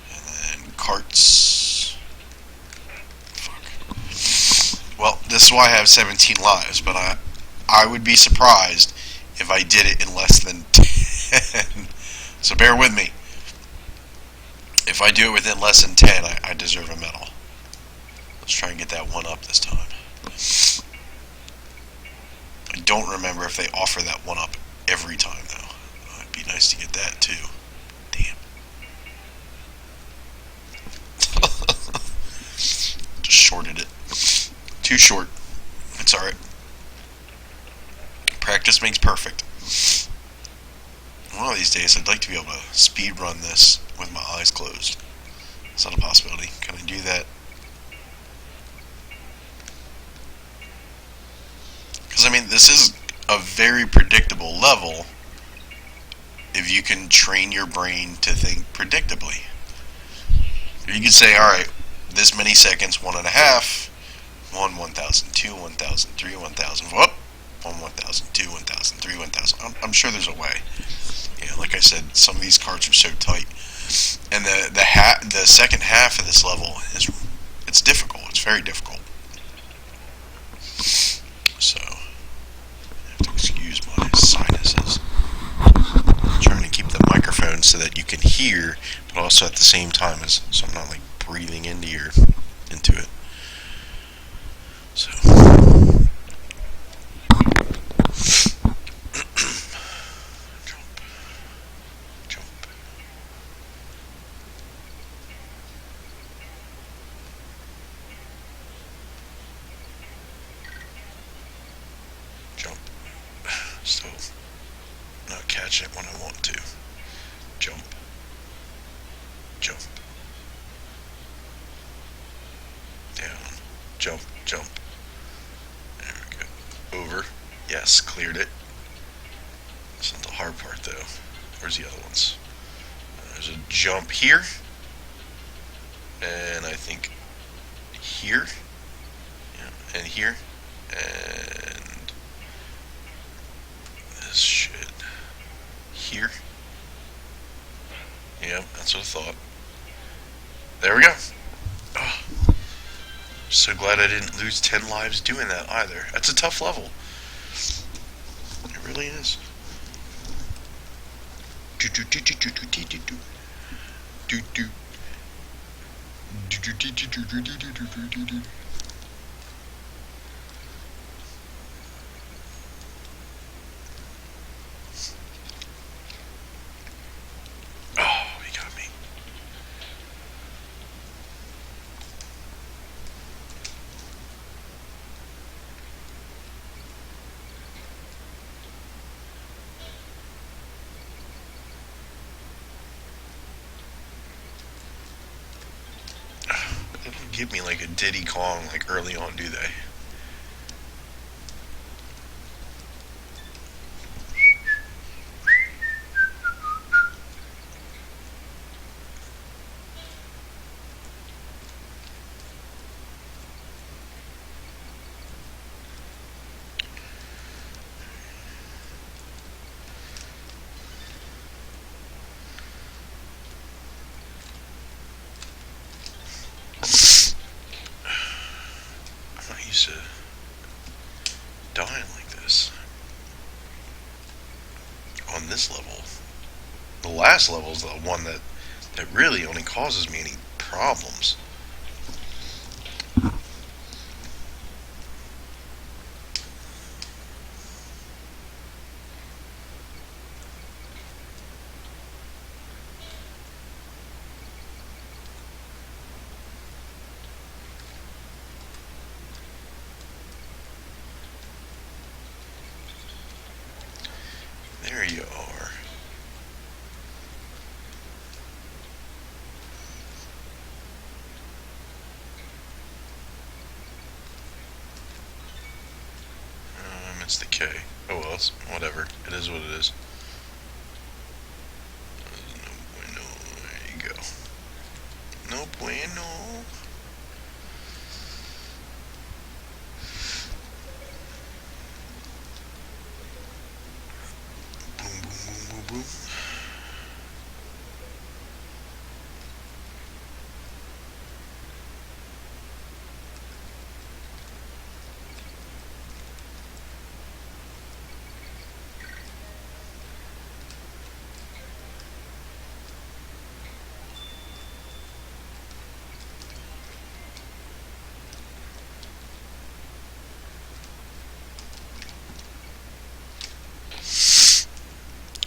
And then carts. Fuck. Well, this is why I have 17 lives, but I would be surprised if I did it in less than 10. So bear with me. If I do it within less than 10, I deserve a medal. Let's try and get that one up this time. I don't remember if they offer that one up every time, though. It'd be nice to get that, too. Damn. Just shorted it. Too short. It's alright. Practice makes perfect. One of these days, I'd like to be able to speed run this with my eyes closed. Is that a possibility? Can I do that? Because, I mean, this is a very predictable level if you can train your brain to think predictably. You could say, alright, this many seconds, 1.5, 1, 1000, 2, 1000, 3, 1000. Whoop! 1, 1000, 2, 1000, 3, 1000. I'm sure there's a way. Like I said, some of these cards are so tight. And the second half of this level it's difficult. It's very difficult. So, I have to excuse my sinuses. I'm trying to keep the microphone so that you can hear, but also at the same time so I'm not like breathing into it. So. Still not catching it when I want to. Jump. Jump. Down. Jump. Jump. There we go. Over. Yes, cleared it. That's not the hard part though. Where's the other ones? There's a jump here. And I think here. Yeah, and here. And this shit here. Yep, that's what I thought. There we go. Oh, so glad I didn't lose 10 lives doing that either. That's a tough level. It really is. They don't give me like a Diddy Kong like early on, do they? To dying like this on this level. The last level is the one that really only causes me any problems. There you are. It's the K. Oh well, it's whatever. It is what it is. No bueno. There you go. No bueno. Boom, boom, boom, boom, boom.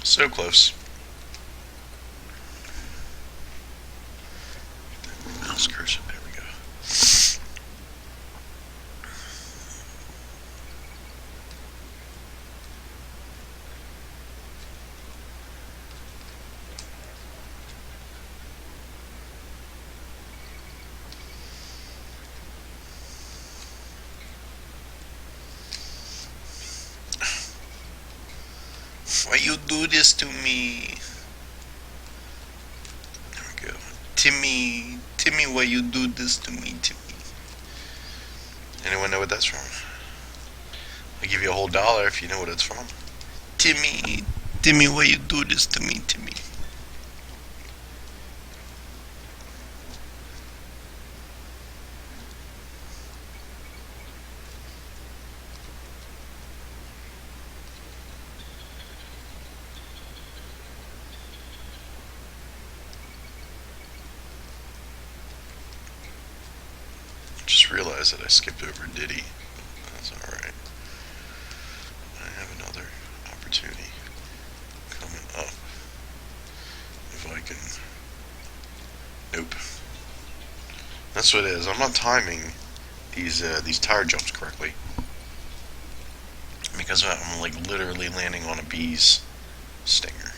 So close. Mouse cursor, there we go. Why you do this to me? There we go. Timmy, why you do this to me, Timmy? Anyone know what that's from? I'll give you a whole $1 if you know what it's from. Timmy, Timmy, why you do this to me, Timmy? Just realized that I skipped over Diddy. That's alright. I have another opportunity coming up. If I can... Nope. That's what it is. I'm not timing these tire jumps correctly. Because I'm like literally landing on a bee's stinger.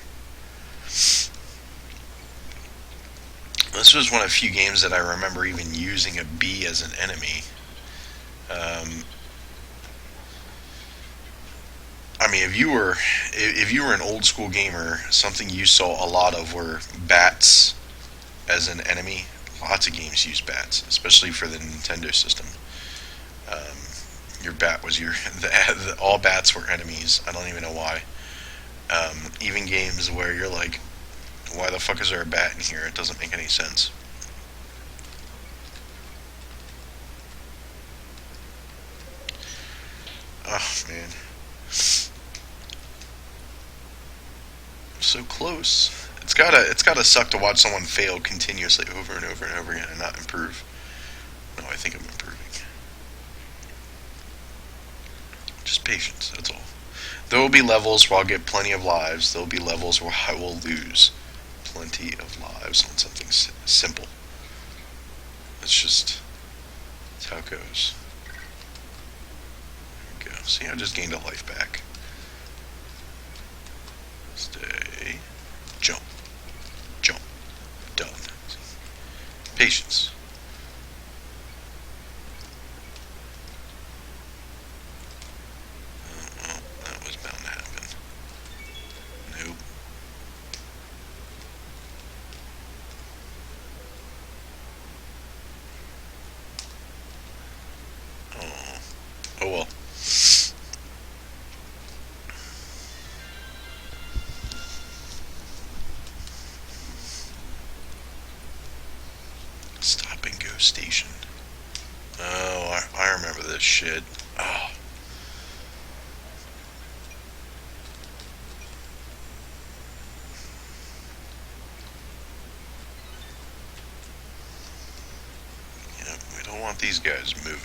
This was one of the few games that I remember even using a bee as an enemy. I mean, if you were an old school gamer, something you saw a lot of were bats as an enemy. Lots of games use bats, especially for the Nintendo system. Your bat was all bats were enemies. I don't even know why. Even games where you're like, why the fuck is there a bat in here? It doesn't make any sense. Oh man, so close. It's gotta suck to watch someone fail continuously over and over and over again and not improve. No, I think I'm improving. Just patience, that's all. There will be levels where I'll get plenty of lives. There will be levels where I will lose plenty of lives on something simple. That's how it goes. There we go. See, I just gained a life back. Stay. Jump. Jump. Done. Patience. Well, that was bound to happen. Nope. Oh. Oh well. Stop and go station. Oh, I remember this shit. Oh. Yeah, we don't want these guys moving.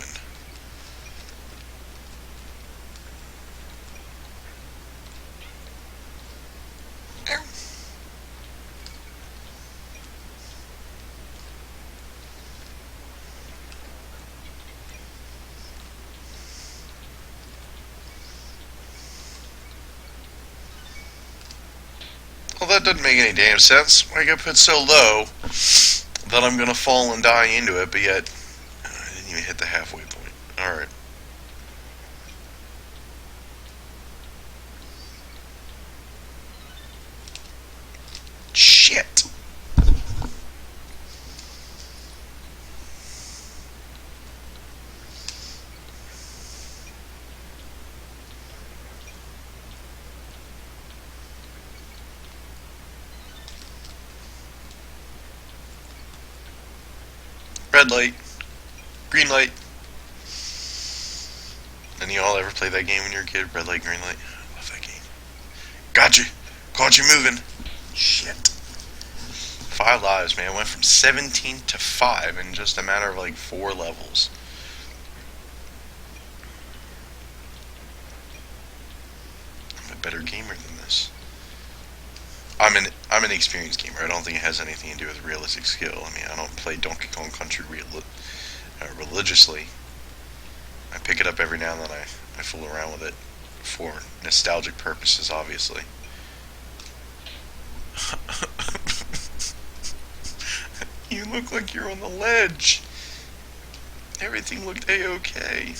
Well, that doesn't make any damn sense. Why you gotta put so low that I'm gonna fall and die into it, but yet I didn't even hit the halfway point. Alright. Shit! Red light. Green light. And you all ever play that game when you were a kid? Red light, green light? I love that game. Got you! Caught you moving! Shit. 5 lives, man. Went from 17 to 5 in just a matter of like 4 levels. I'm a better gamer than this. I'm an experienced gamer. I don't think it has anything to do with realistic skill. I mean, I don't play Donkey Kong Country religiously. I pick it up every now and then. I fool around with it for nostalgic purposes, obviously. You look like you're on the ledge. Everything looked A-okay.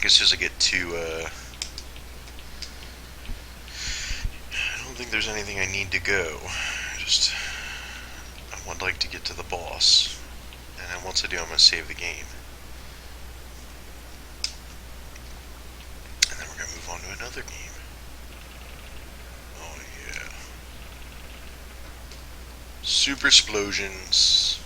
as soon as I get to, I don't think there's anything I need to go. I would like to get to the boss. And then once I do, I'm going to save the game. And then we're going to move on to another game. Oh yeah. Super Explosions.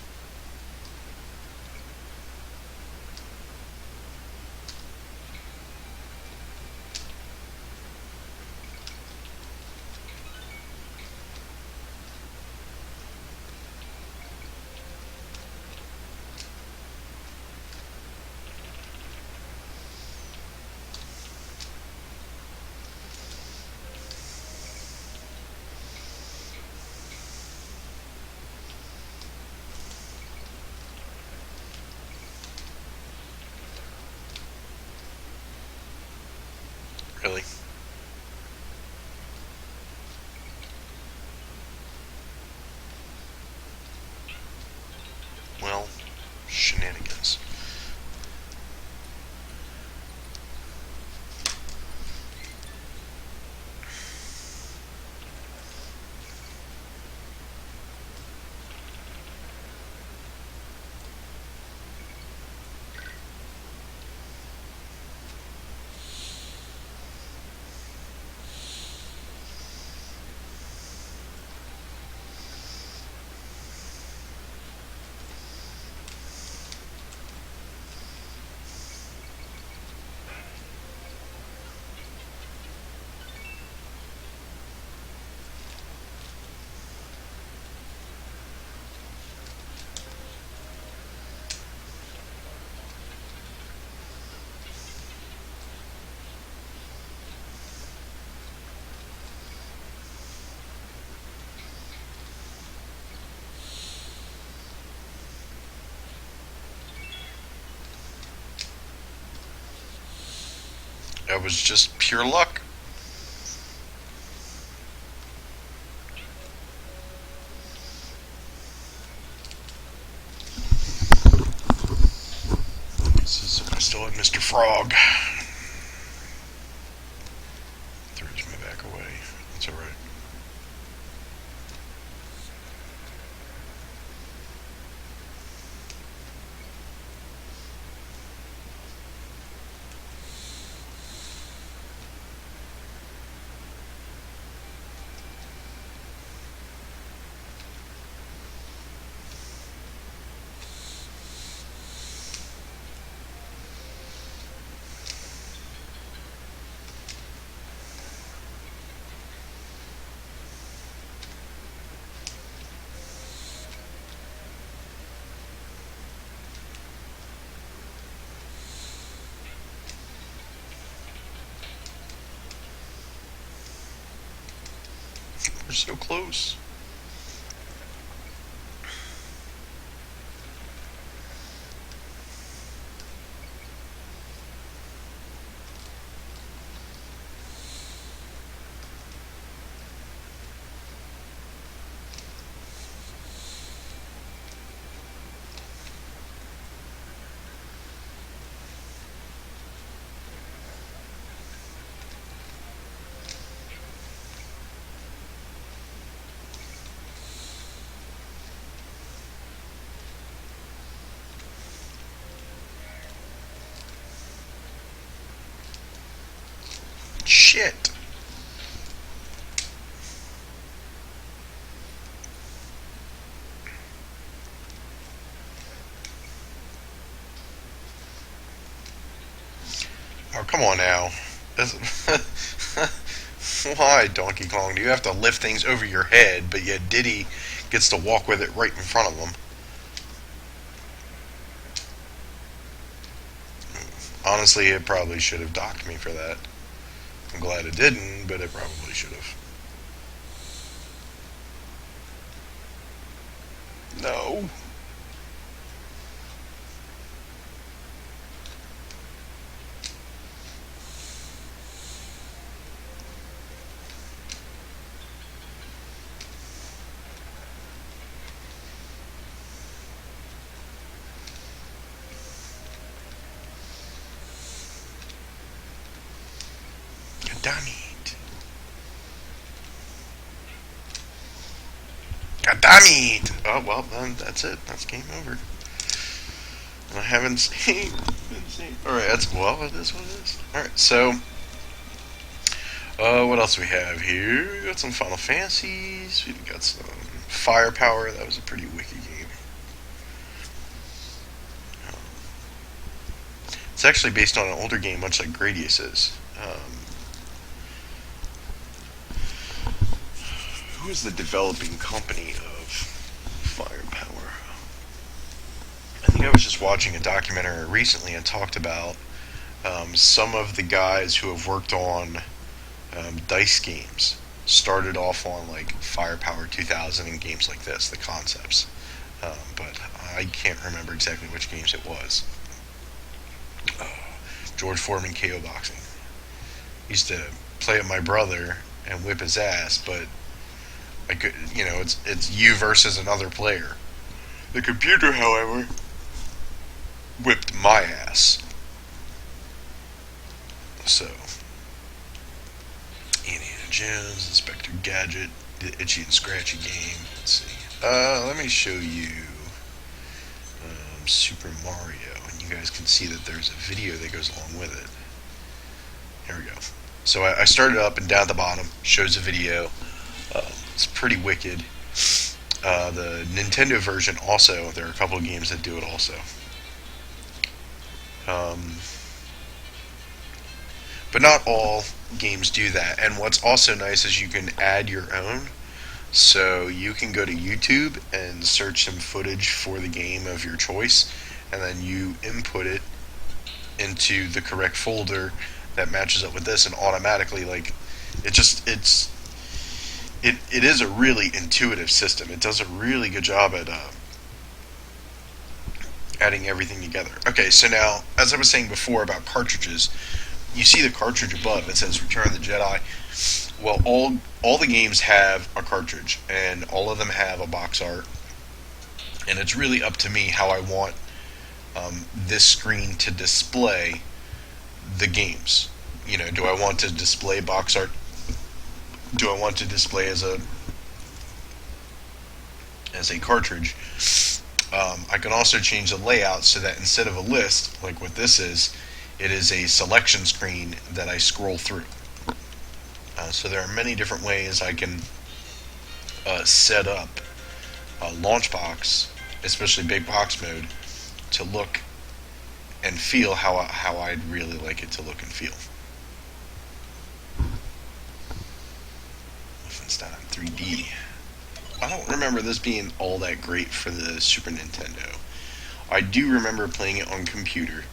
Really? Well, shenanigans. That was just pure luck. I still have Mr. Frog. Throws me back away. That's alright. We're so close. Shit. Oh, come on now. Why, Donkey Kong? Do you have to lift things over your head, but yet Diddy gets to walk with it right in front of him? Honestly, it probably should have docked me for that. I'm glad it didn't, but it probably should have. No. Damn it. God damn it. Oh, well, then that's it. That's game over. And I haven't seen. Alright, that's, well, it is what it is. Alright, so, what else we have here? We got some Final Fantasies. We've got some Firepower. That was a pretty wicked game. It's actually based on an older game, much like Gradius is. Who is the developing company of Firepower? I think I was just watching a documentary recently and talked about some of the guys who have worked on dice games started off on like Firepower 2000 and games like this, the concepts. But I can't remember exactly which games it was. George Foreman KO boxing. Used to play with my brother and whip his ass, but I could, it's you versus another player. The computer, however, whipped my ass. So, Indiana Jones, Inspector Gadget, the Itchy and Scratchy game. Let's see. Let me show you Super Mario, and you guys can see that there's a video that goes along with it. Here we go. So I started up, and down at the bottom shows a video. It's pretty wicked. The Nintendo version also, there are a couple of games that do it also. But not all games do that. And what's also nice is you can add your own. So you can go to YouTube and search some footage for the game of your choice, and then you input it into the correct folder that matches up with this, and automatically, like, it is a really intuitive system. It does a really good job at adding everything together. Okay, so now, as I was saying before about cartridges, you see the cartridge above. It says Return of the Jedi. Well, all the games have a cartridge, and all of them have a box art. And it's really up to me how I want this screen to display the games. Do I want to display box art? Do I want to display as a cartridge? I can also change the layout so that instead of a list, like what this is, it is a selection screen that I scroll through. So there are many different ways I can set up Launchbox, especially big box mode, to look and feel how I'd really like it to look and feel. Wolfenstein 3D. I don't remember this being all that great for the Super Nintendo. I do remember playing it on computer.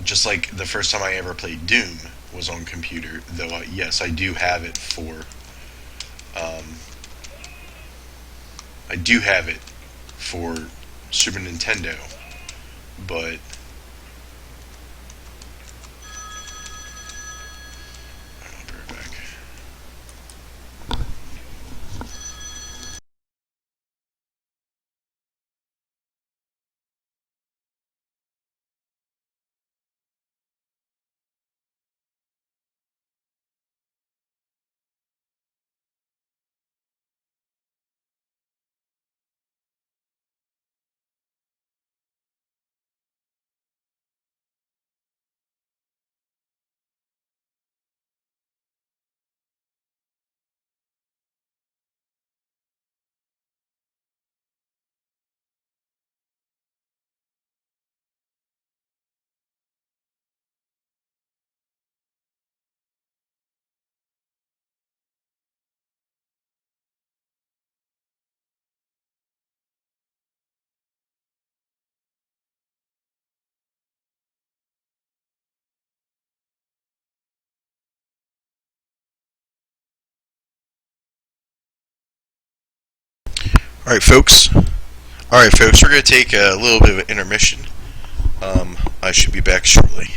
Just like the first time I ever played Doom was on computer, though yes, I do have it for Super Nintendo, but I'll be right back. Alright, folks. We're going to take a little bit of an intermission. I should be back shortly.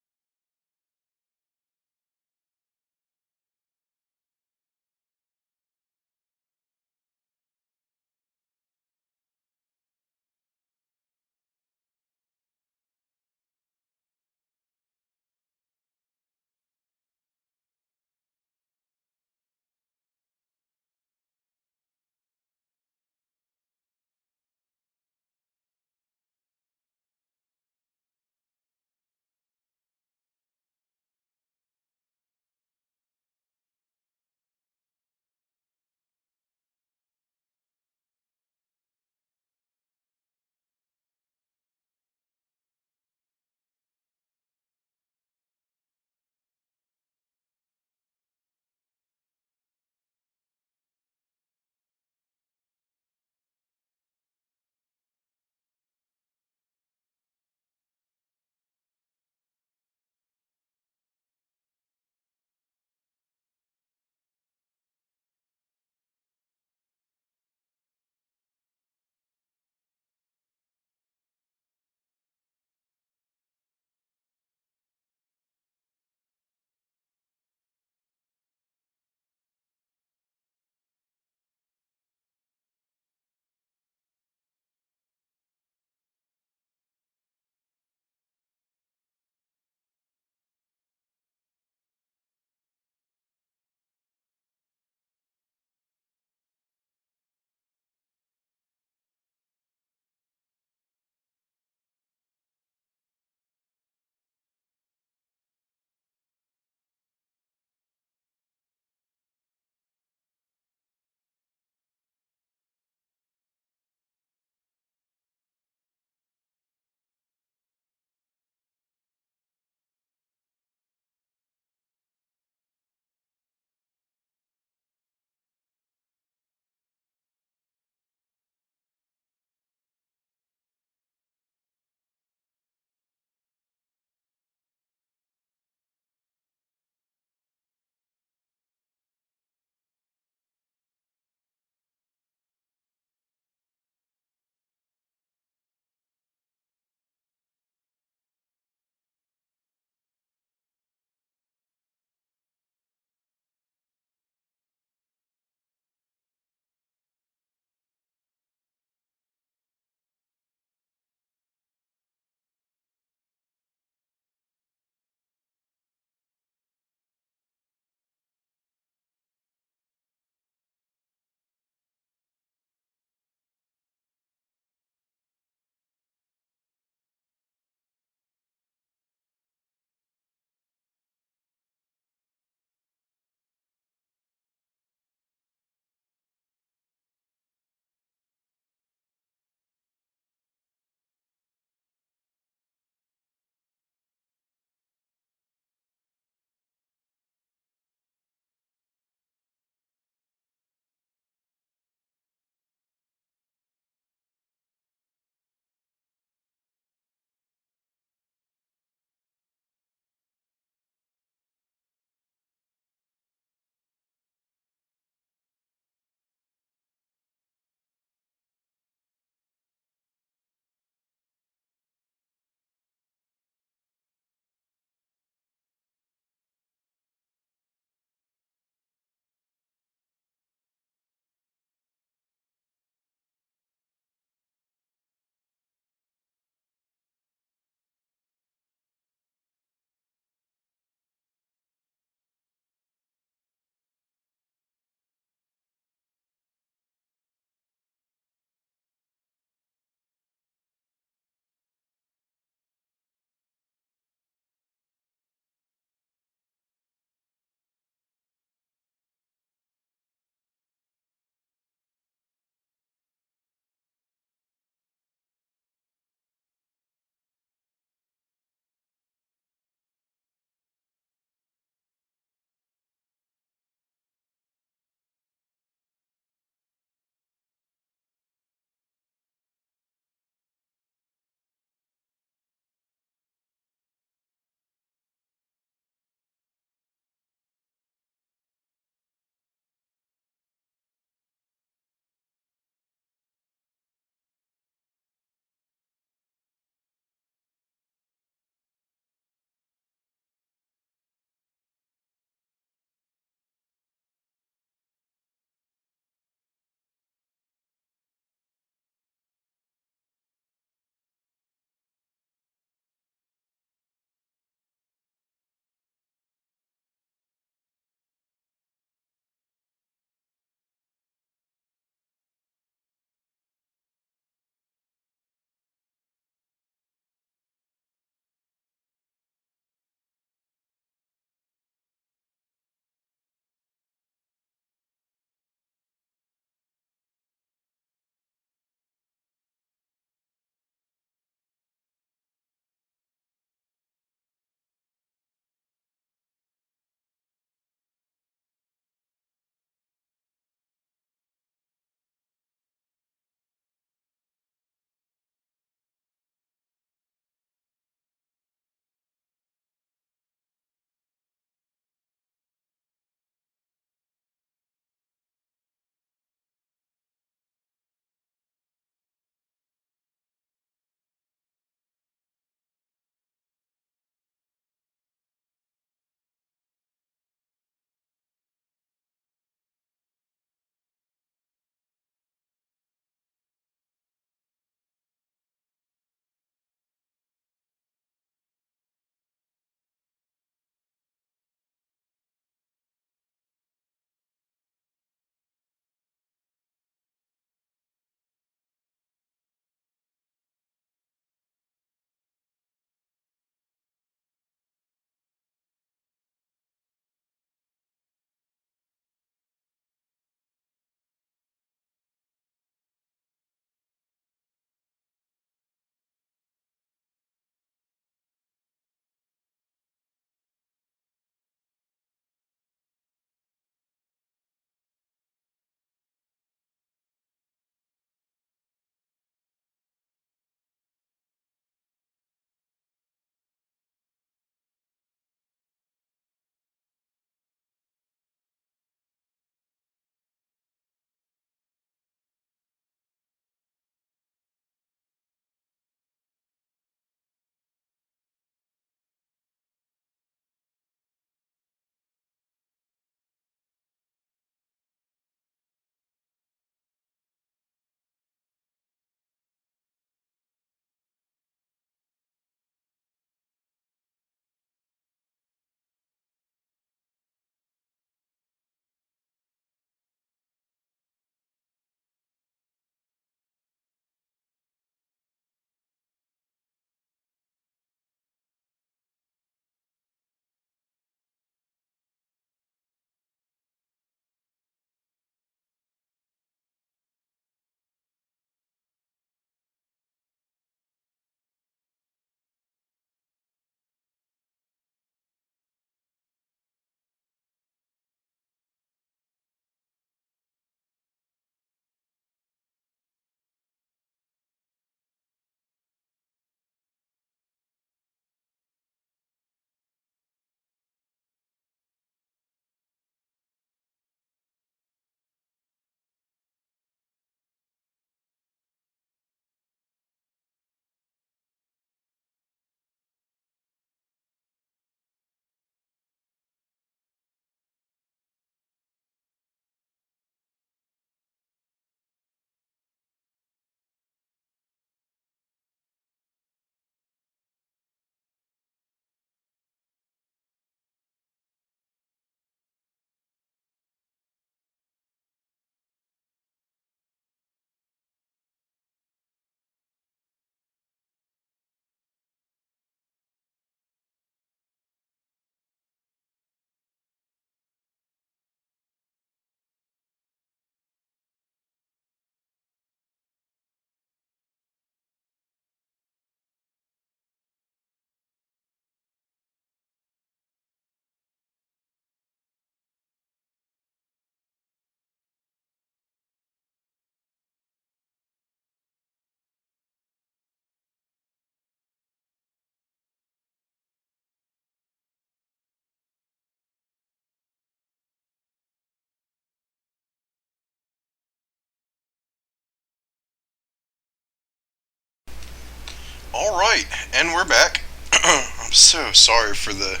All right, and we're back. I'm so sorry for the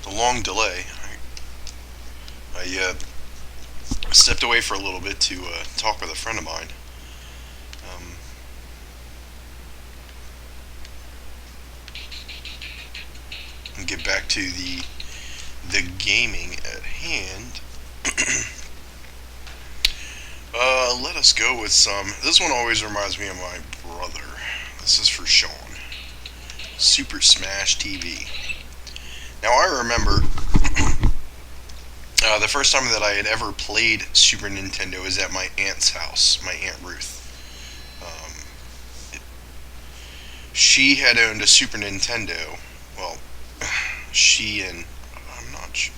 long delay. I stepped away for a little bit to talk with a friend of mine. Um, and get back to the gaming at hand. Let us go with some. This one always reminds me of my brother. This is for Sean. Super Smash TV. Now I remember the first time that I had ever played Super Nintendo was at my aunt's house, my Aunt Ruth. She had owned a Super Nintendo. Well, she and I'm not sure.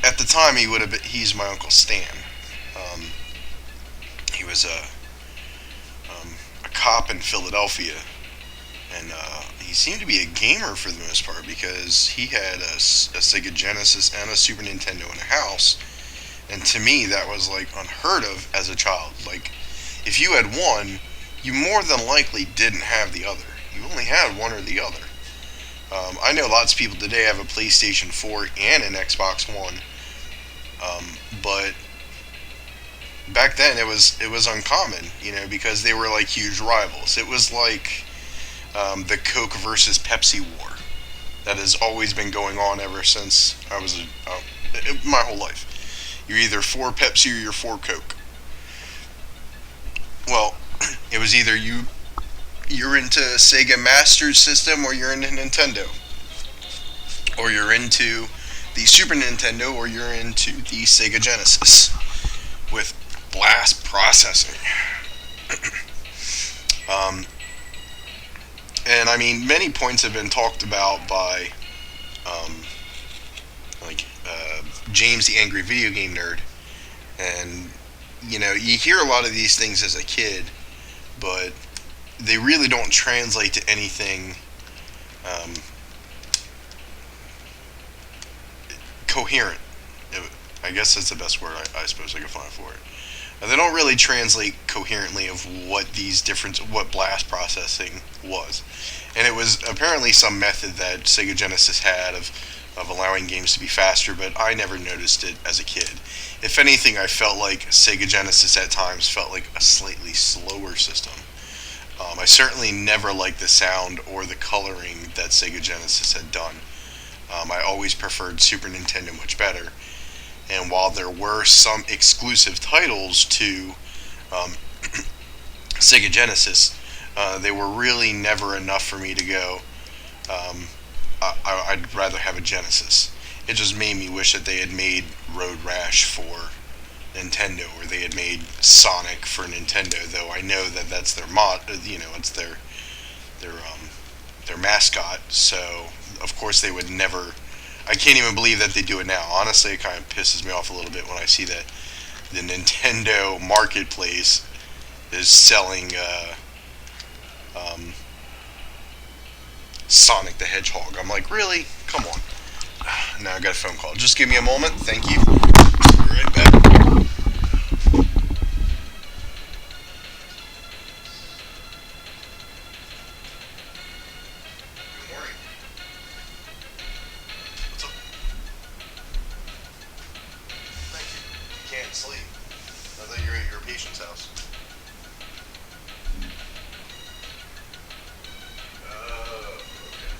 At the time, he would have been. He's my uncle Stan. Um, he was a cop in Philadelphia, and he seemed to be a gamer for the most part because he had a Sega Genesis and a Super Nintendo in a house. And to me, that was like unheard of as a child. Like, if you had one, you more than likely didn't have the other. You only had one or the other. I know lots of people today have a PlayStation 4 and an Xbox One, but back then it was uncommon, because they were like huge rivals. It was like the Coke versus Pepsi war that has always been going on ever since I was my whole life. You're either for Pepsi or you're for Coke. Well, it was either you're into Sega Master System or you're into Nintendo, or you're into the Super Nintendo or you're into the Sega Genesis with blast processing. Um, and I mean, many points have been talked about by um, like James the Angry Video Game Nerd, and you hear a lot of these things as a kid, but they really don't translate to anything um, coherent. I guess that's the best word I suppose I could find for it. They don't really translate coherently of what blast processing was, and it was apparently some method that Sega Genesis had of allowing games to be faster, but I never noticed it as a kid. If anything, I felt like Sega Genesis at times felt like a slightly slower system. I certainly never liked the sound or the coloring that Sega Genesis had done. I always preferred Super Nintendo much better. And while there were some exclusive titles to um, Sega Genesis, they were really never enough for me to go. Um, I'd rather have a Genesis. It just made me wish that they had made Road Rash for Nintendo, or they had made Sonic for Nintendo. Though I know that that's their it's their their mascot. So of course they would never. I can't even believe that they do it now. Honestly, it kind of pisses me off a little bit when I see that the Nintendo marketplace is selling um, Sonic the Hedgehog. I'm like, really? Come on. Now I got a phone call. Just give me a moment. Thank you. Be right back. Good morning. What's up? Thank you. You can't sleep. I thought you were at your patient's house. Okay.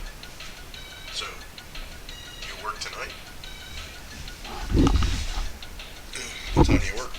So, you work tonight? What time do you work?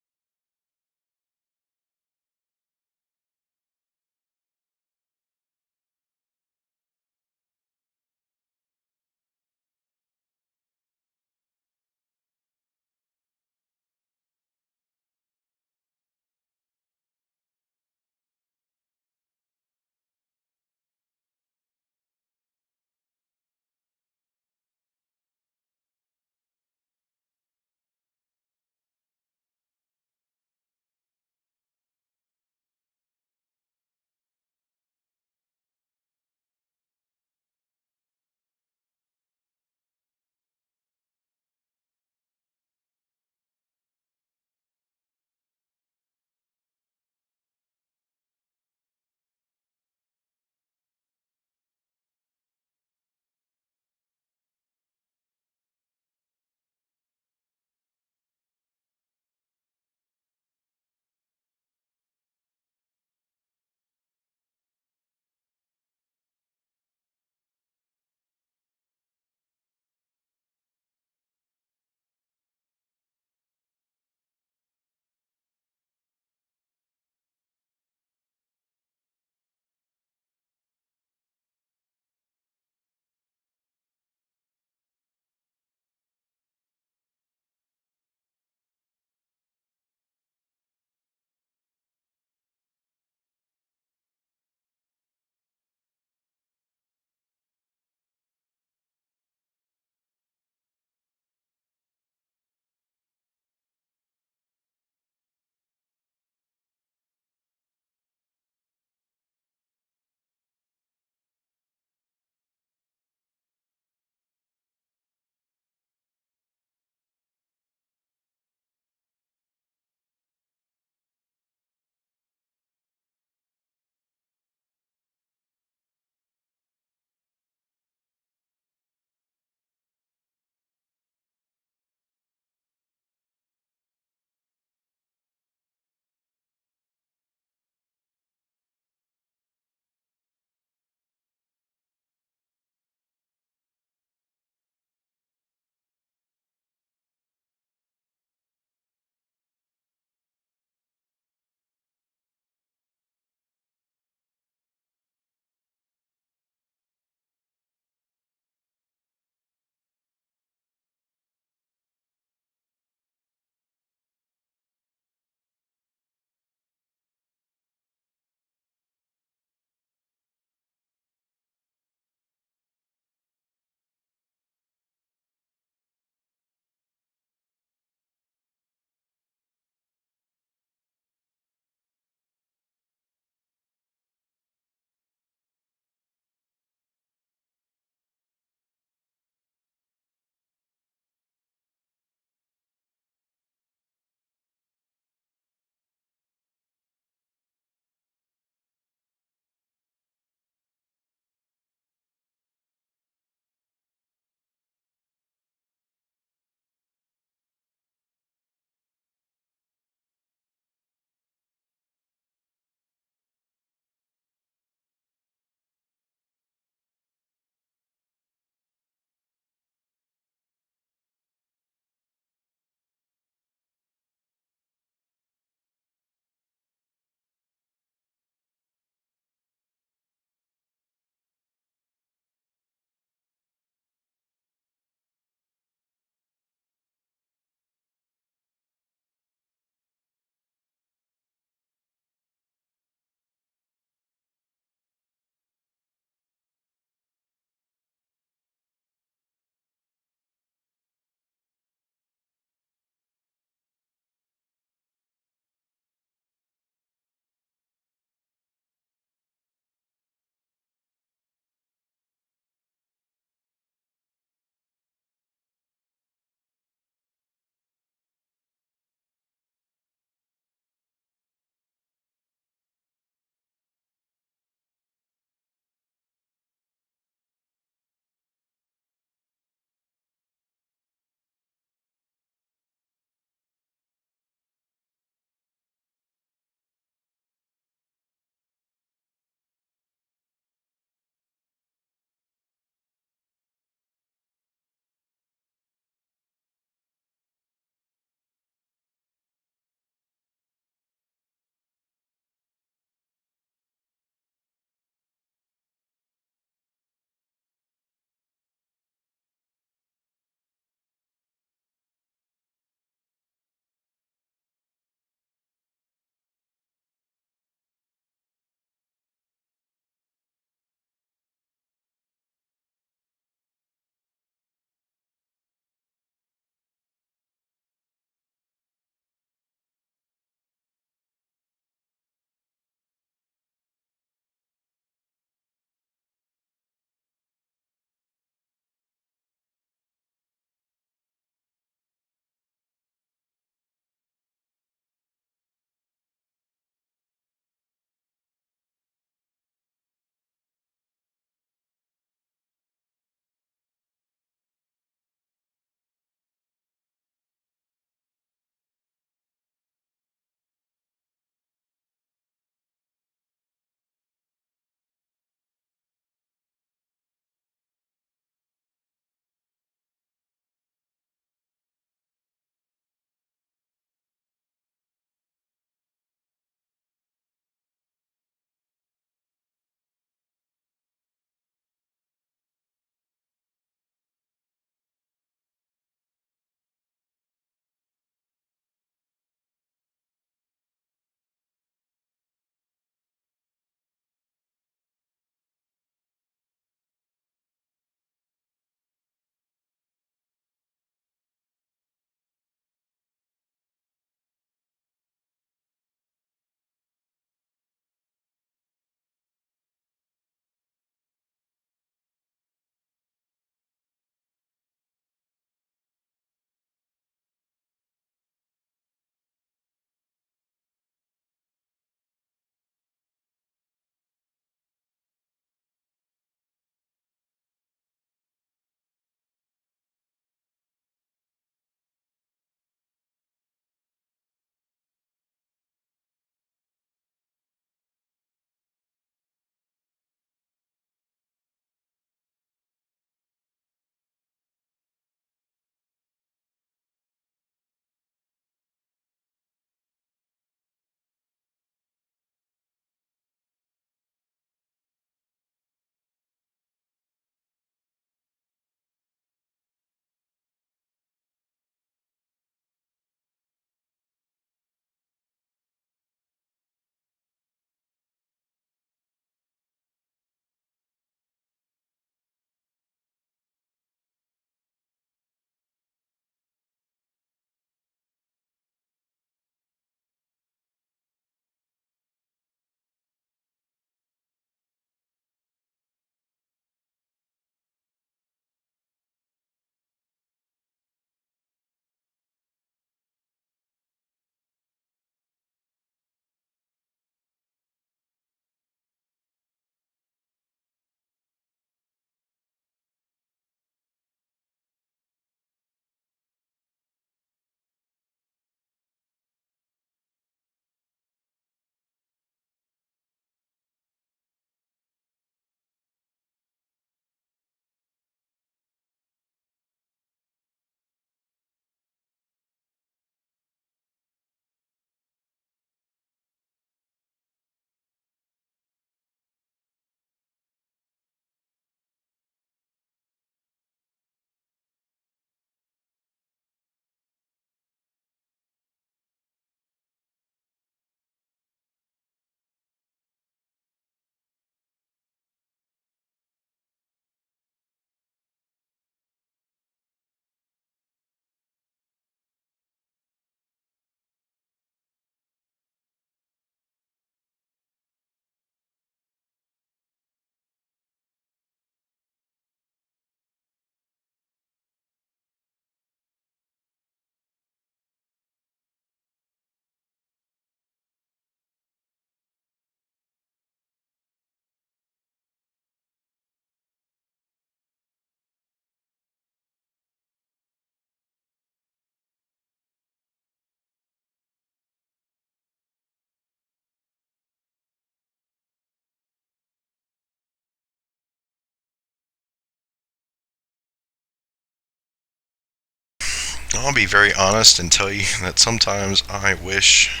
I'll be very honest and tell you that sometimes I wish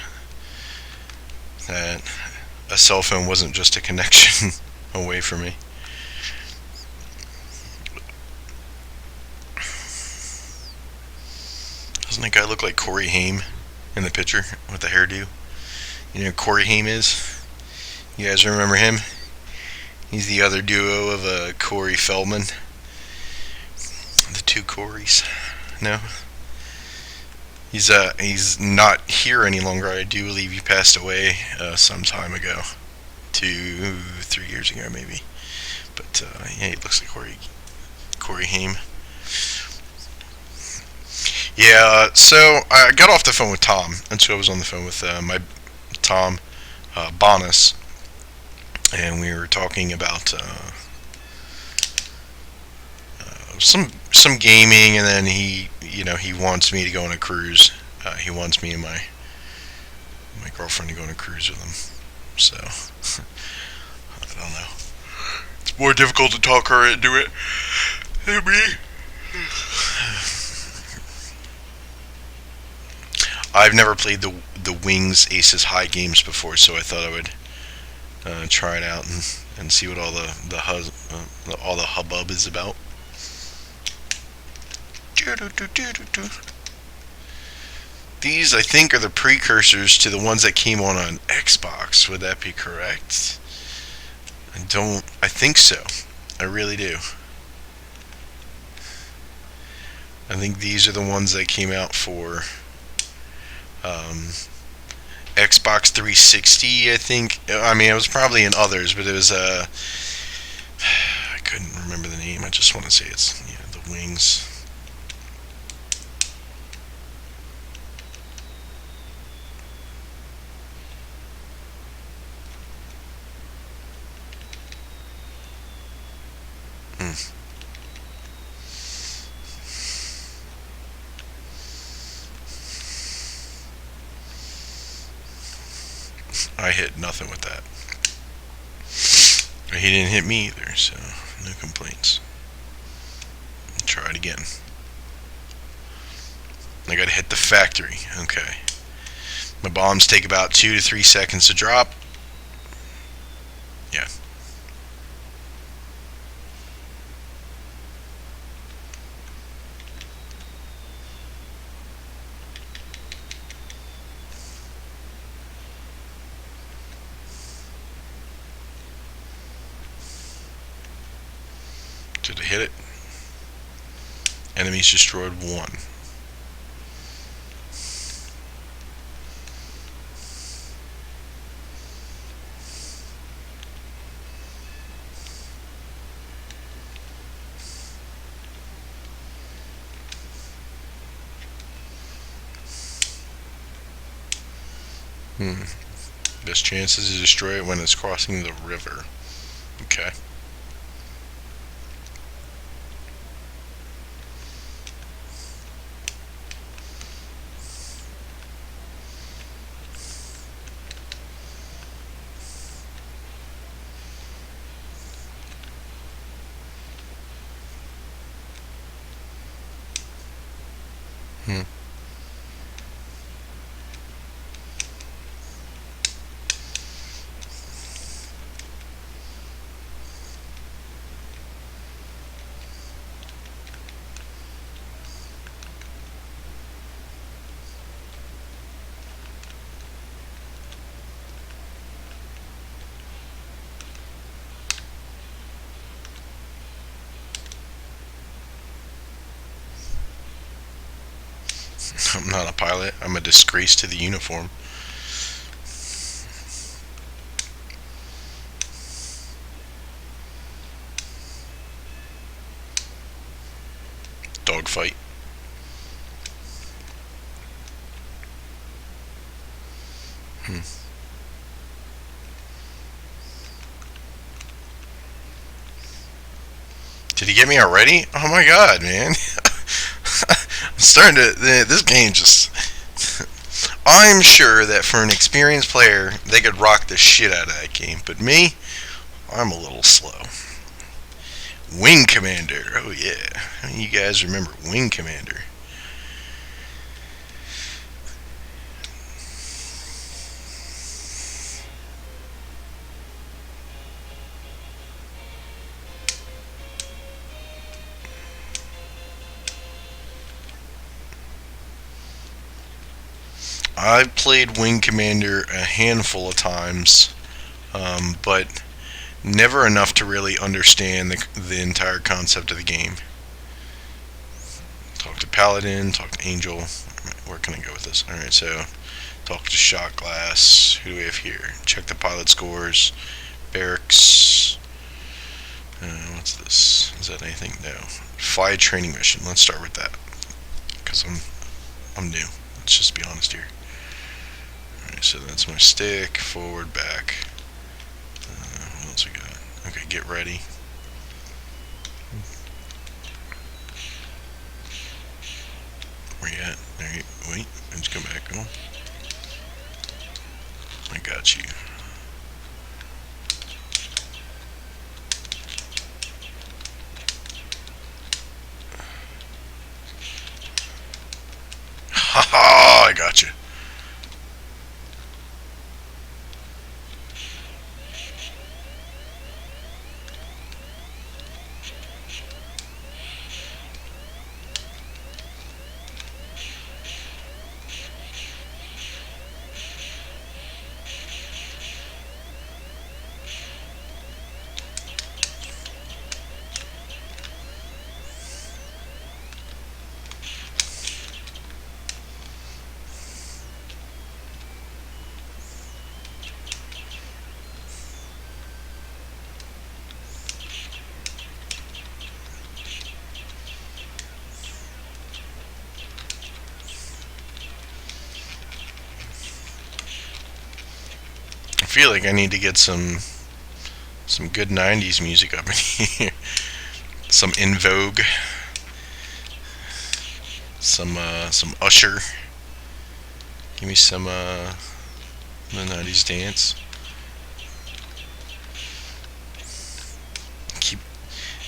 that a cell phone wasn't just a connection away from me. Doesn't that guy look like Corey Haim in the picture with the hairdo? You know who Corey Haim is? You guys remember him? He's the other duo of Corey Feldman. The two Coreys. No? He's not here any longer. I do believe he passed away some time ago. 2-3 years ago maybe. But yeah, he looks like Corey Haim. Yeah, so I got off the phone with Tom, and so I was on the phone with my Tom Bonas, and we were talking about some gaming, and then he wants me to go on a cruise. He wants me and my girlfriend to go on a cruise with him. So I don't know. It's more difficult to talk her into it than me. I've never played the Wings Aces High games before, so I thought I would try it out and see what all the hubbub is about. These, I think, are the precursors to the ones that came on Xbox. Would that be correct? I think so. I really do. I think these are the ones that came out for Xbox 360, I think. I mean, it was probably in others, but it was I couldn't remember the name. I just want to say it's the Wings. I hit nothing with that. He didn't hit me either, so no complaints. Try it again. I gotta hit the factory. Okay. My bombs take about 2 to 3 seconds to drop. Yeah. Did I hit it? Enemies destroyed 1. Best chances to destroy it when it's crossing the river. Okay. I'm not a pilot. I'm a disgrace to the uniform. Dogfight. Did he get me already? Oh my god, man. I'm starting to... This game just... I'm sure that for an experienced player, they could rock the shit out of that game. But me, I'm a little slow. Wing Commander. Oh yeah. You guys remember Wing Commander? I've played Wing Commander a handful of times, but never enough to really understand the entire concept of the game. Talk to Paladin, talk to Angel. Where can I go with this? Alright, so talk to Shot Glass. Who do we have here? Check the pilot scores. Barracks. What's this? Is that anything? No. Fly a training mission. Let's start with that. Because I'm new. Let's just be honest here. Alright, so that's my stick. Forward, back. What else we got? Okay, get ready. Where you at? There you, wait, let's go back. Oh. I got you. Haha, I got you. I feel like I need to get some good 90s music up in here. Some In Vogue. Some Usher. Give me some the 90s dance.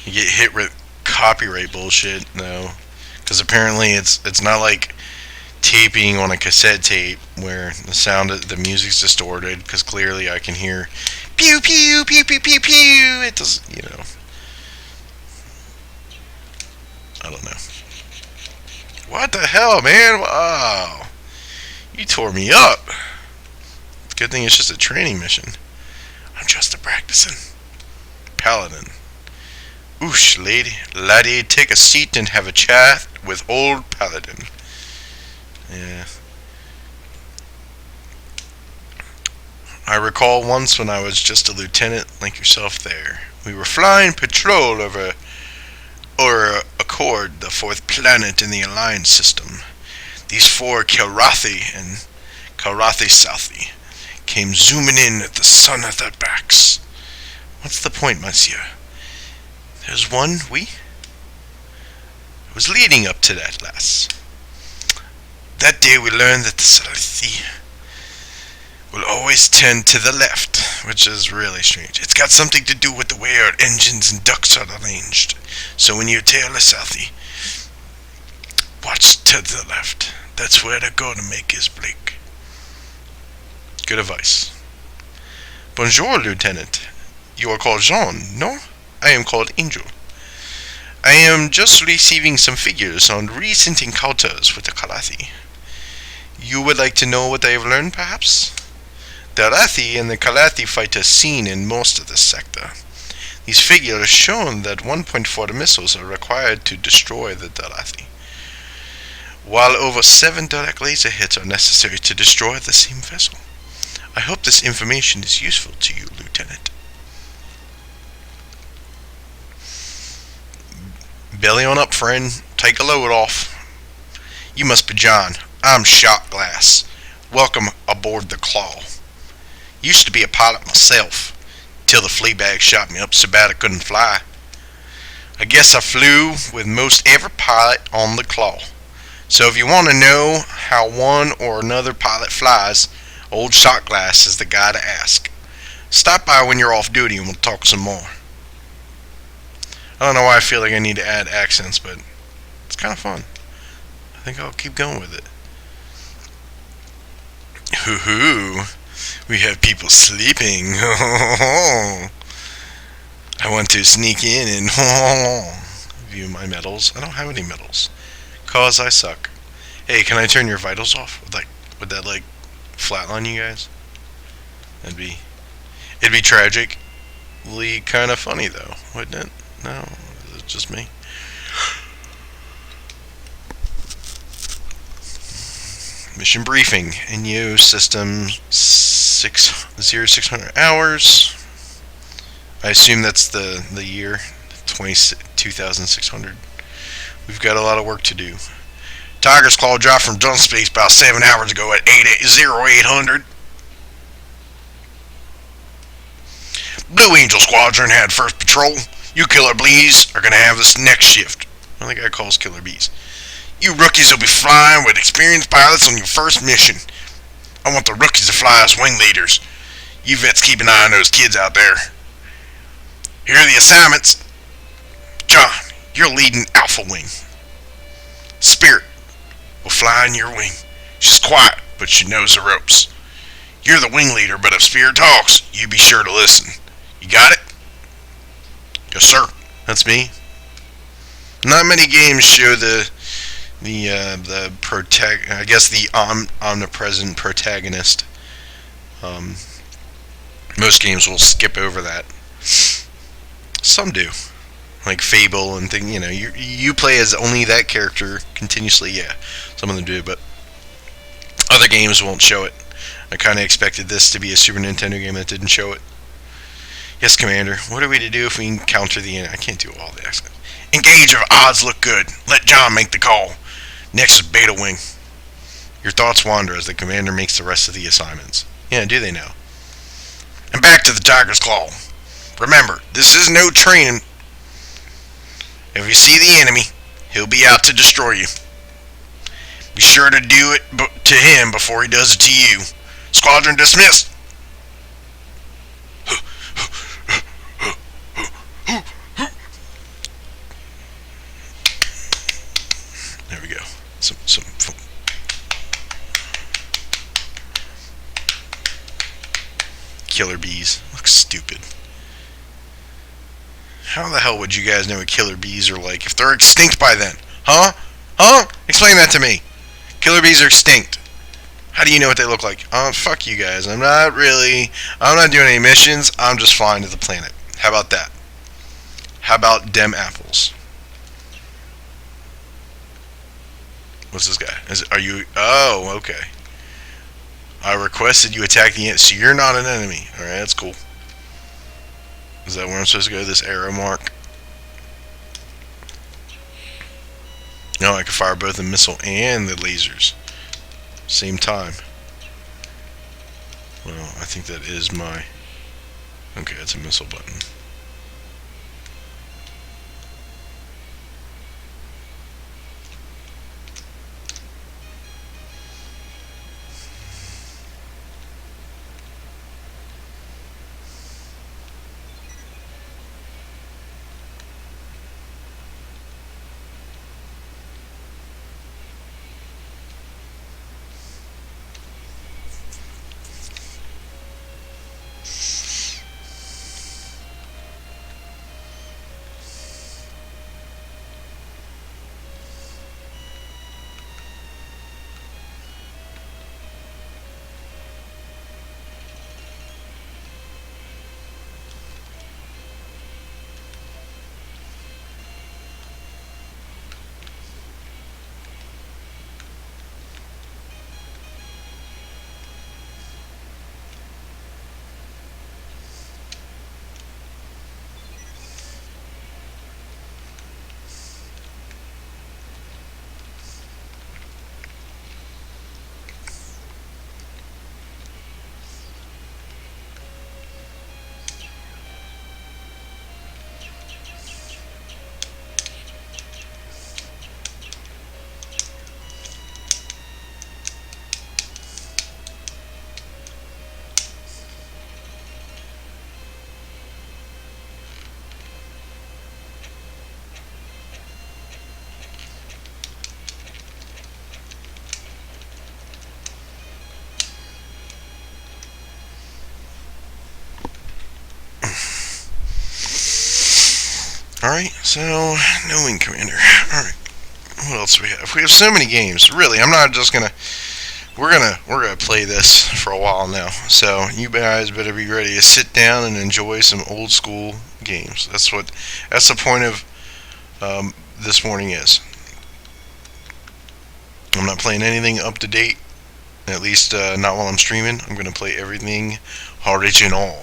You get hit with copyright bullshit though, because apparently it's not like taping on a cassette tape where the music's distorted, because clearly I can hear pew pew pew pew pew pew. It does, you know. I don't know. What the hell, man? Wow, you tore me up. Good thing it's just a training mission. I'm just a practicing Paladin. Oosh, laddie, take a seat and have a chat with old Paladin. Yeah. I recall once when I was just a lieutenant like yourself there. We were flying patrol over Accord, the fourth planet in the Alliance system. These four Kilrathi and Kilrathi Southie came zooming in at the sun at their backs. What's the point, monsieur? There's one, I was leading up to that, lass. That day we learned that the Salathi will always tend to the left, which is really strange. It's got something to do with the way our engines and ducts are arranged. So when you tail a Southie, watch to the left. That's where to go to make his break. Good advice. Bonjour, Lieutenant. You are called Jean, no? I am called Angel. I am just receiving some figures on recent encounters with the Kilrathi. You would like to know what I have learned, perhaps? The Kilrathi and the Kilrathi fighters seen in most of this sector. These figures show that 1.4 missiles are required to destroy the Kilrathi, while over 7 direct laser hits are necessary to destroy the same vessel. I hope this information is useful to you, Lieutenant. Belly on up, friend. Take a load off. You must be John. I'm Shot Glass. Welcome aboard the Claw. Used to be a pilot myself, till the flea bag shot me up so bad I couldn't fly. I guess I flew with most every pilot on the Claw. So if you want to know how one or another pilot flies, old Shot Glass is the guy to ask. Stop by when you're off duty and we'll talk some more. I don't know why I feel like I need to add accents, but it's kind of fun. I think I'll keep going with it. Hoo-hoo, we have people sleeping. I want to sneak in and view my medals. I don't have any medals, 'cause I suck. Hey, can I turn your vitals off? Like, Would that like flatline you guys? It'd be tragically kind of funny though, wouldn't it? No, is it just me? Mission briefing. NEO system 0600 hours. I assume that's the year 2600. We've got a lot of work to do. Tiger's Claw dropped from Dun Space about 7 hours ago at 0800. Blue Angel Squadron had first patrol. You killer bees are going to have this next shift. I think I calls killer bees. You rookies will be flying with experienced pilots on your first mission. I want the rookies to fly as wing leaders. You vets keep an eye on those kids out there. Here are the assignments. John, you're leading Alpha Wing. Spirit will fly in your wing. She's quiet, but she knows the ropes. You're the wing leader, but if Spirit talks, you be sure to listen. You got it? Yes, sir. That's me. Not many games show the omnipresent protagonist. Most games will skip over that. Some do, like Fable and thing. You know, you play as only that character continuously. Yeah, some of them do, but other games won't show it. I kind of expected this to be a Super Nintendo game that didn't show it. Yes, Commander. What are we to do if we encounter the enemy? I can't do all the accents. Engage if odds look good. Let John make the call. Next is Beta Wing. Your thoughts wander as the commander makes the rest of the assignments. Yeah, do they know? And back to the Tiger's Claw. Remember, this is no training. If you see the enemy, he'll be out to destroy you. Be sure to do it to him before he does it to you. Squadron dismissed. There we go. Some killer bees. Looks stupid. How the hell would you guys know what killer bees are like if they're extinct by then? Huh? Explain that to me. Killer bees are extinct. How do you know what they look like? Fuck you guys. I'm not doing any missions. I'm just flying to the planet. How about that? How about dem apples? What's this guy? Are you... Oh, okay. I requested you attack the enemy. So you're not an enemy. Alright, that's cool. Is that where I'm supposed to go? This arrow mark? No, I can fire both the missile and the lasers. Same time. Well, I think that is my... Okay, that's a missile button. Alright, so, no Wing Commander. Alright, what else do we have? We have so many games. Really, I'm not just gonna we're gonna play this for a while now. So you guys better be ready to sit down and enjoy some old school games. That's the point of this morning is. I'm not playing anything up to date, at least not while I'm streaming. I'm gonna play everything original.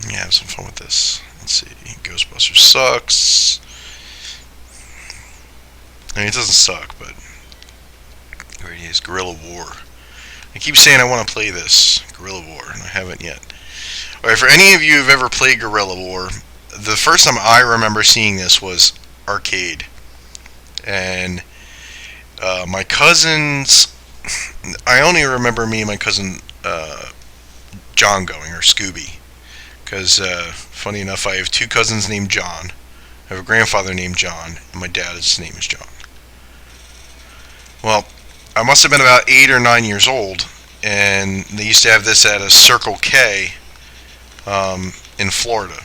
Yeah, have some fun with this. Let's see. Ghostbusters sucks. I mean, it doesn't suck, but here it is. Guerrilla War. I keep saying I want to play this Guerrilla War, and I haven't yet. Alright, for any of you who've ever played Guerrilla War, the first time I remember seeing this was arcade. And my cousins, I only remember me and my cousin John going, or Scooby. Because, funny enough, I have two cousins named John. I have a grandfather named John, and my dad's name is John. Well, I must have been about 8 or 9 years old, and they used to have this at a Circle K in Florida.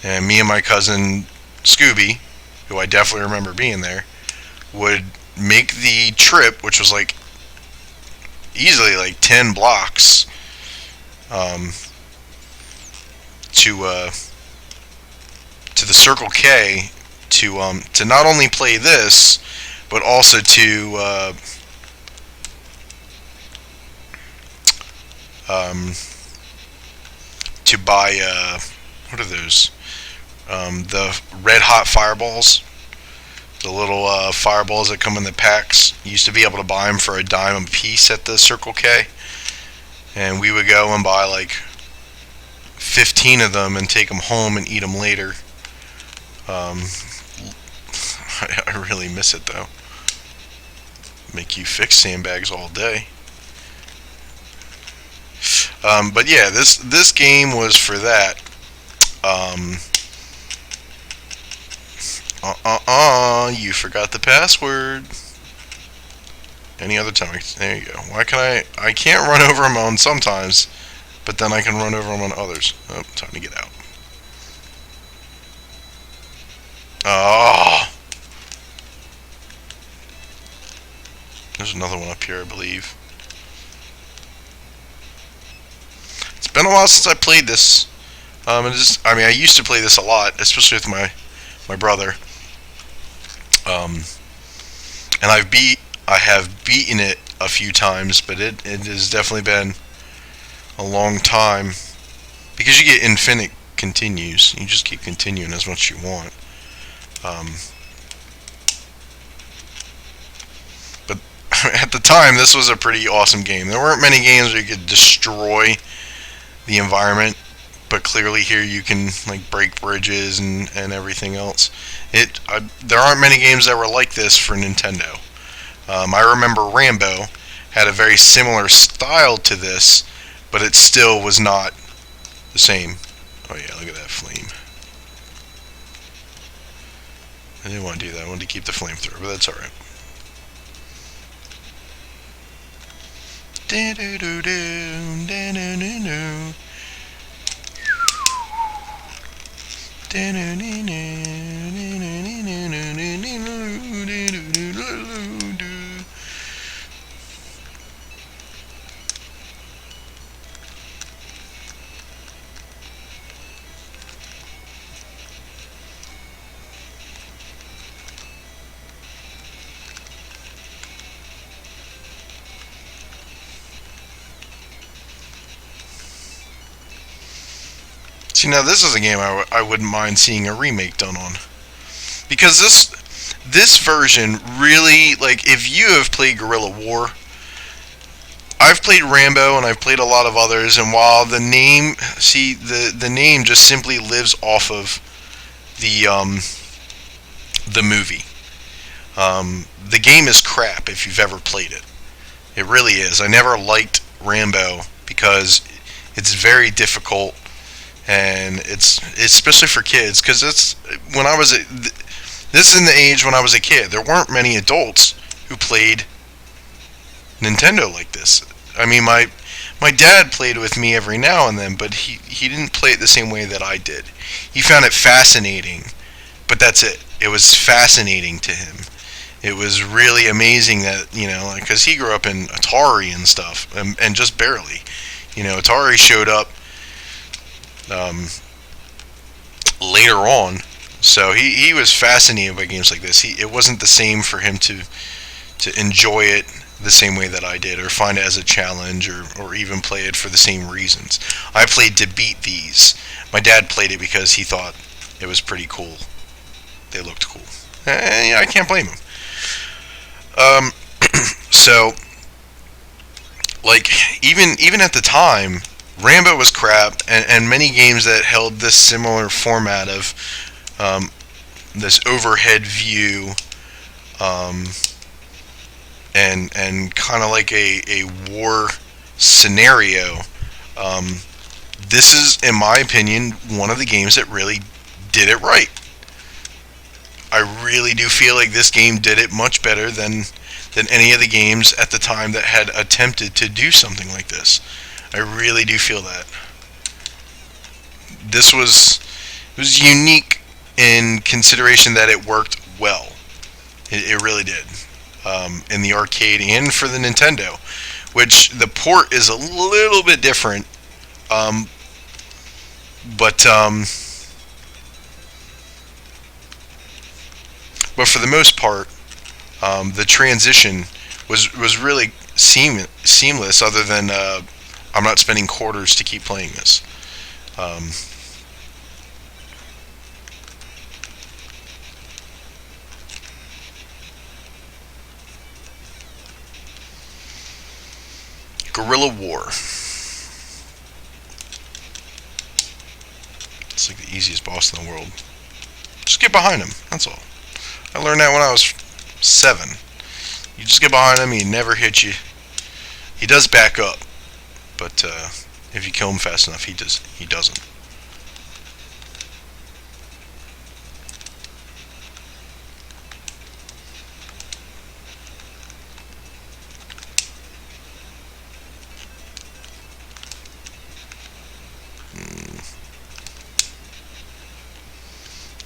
And me and my cousin Scooby, who I definitely remember being there, would make the trip, which was like easily like 10 blocks, to the Circle K to not only play this, but also to buy what are those? The red hot fireballs, the little fireballs that come in the packs. You used to be able to buy them for $0.10 a piece at the Circle K, and we would go and buy like 15 of them and take them home and eat them later. I really miss it though. Make you fix sandbags all day. But yeah, this game was for that. You forgot the password. Any other time? There you go. Why can I can't run over them on sometimes, but then I can run over them on others. Oh, time to get out. Oh. There's another one up here, I believe. It's been a while since I played this. I used to play this a lot, especially with my brother. And I have beaten it a few times, but it has definitely been a long time, because you get infinite continues. You just keep continuing as much as you want. But at the time, this was a pretty awesome game. There weren't many games where you could destroy the environment, but clearly here you can like break bridges and everything else. There aren't many games that were like this for Nintendo. I remember Rambo had a very similar style to this, but it still was not the same. Oh yeah, look at that flame. I didn't want to do that. I wanted to keep the flamethrower, but that's alright. See, now this is a game I wouldn't mind seeing a remake done on, because this version really, like, if you have played Guerrilla War, I've played Rambo and I've played a lot of others, and while the name, the name just simply lives off of the movie. The game is crap if you've ever played it. It really is. I never liked Rambo because it's very difficult. And it's especially for kids, because this is in the age when I was a kid. There weren't many adults who played Nintendo like this. I mean, my dad played with me every now and then, but he didn't play it the same way that I did. He found it fascinating, but that's it. It was fascinating to him. it was really amazing that, because he grew up in Atari and stuff, and just barely. Atari showed up um, later on, so he was fascinated by games like this. It wasn't the same for him to enjoy it the same way that I did, or find it as a challenge, or even play it for the same reasons. I played to beat these. My dad played it because he thought it was pretty cool. They looked cool. Yeah, I can't blame him. Um, so, like, even at the time, Rambo was crap, and many games that held this similar format of this overhead view, um, and kind of like a war scenario. Um, this is, in my opinion, one of the games that really did it right. I really do feel like this game did it much better than any of the games at the time that had attempted to do something like this. I really do feel that. This was unique in consideration that it worked well. It really did. In the arcade and for the Nintendo, which the port is a little bit different, but for the most part, the transition was really seamless. Other than I'm not spending quarters to keep playing this. Um, Guerrilla War. It's like the easiest boss in the world. Just get behind him. That's all. I learned that when I was 7. You just get behind him. He never hits you. He does back up, but if you kill him fast enough, he doesn't.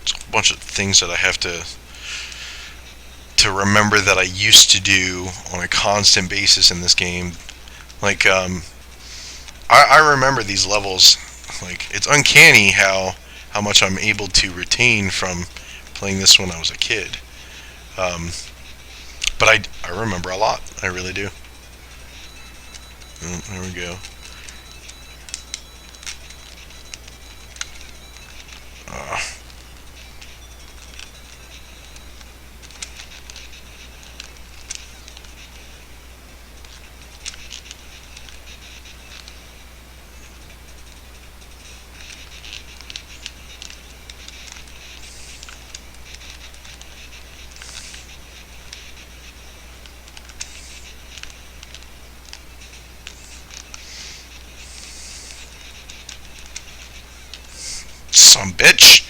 It's a bunch of things that I have to remember that I used to do on a constant basis in this game. Like, I remember these levels. Like, it's uncanny how much I'm able to retain from playing this when I was a kid. But I remember a lot. I really do. There we go. Uh, some bitch.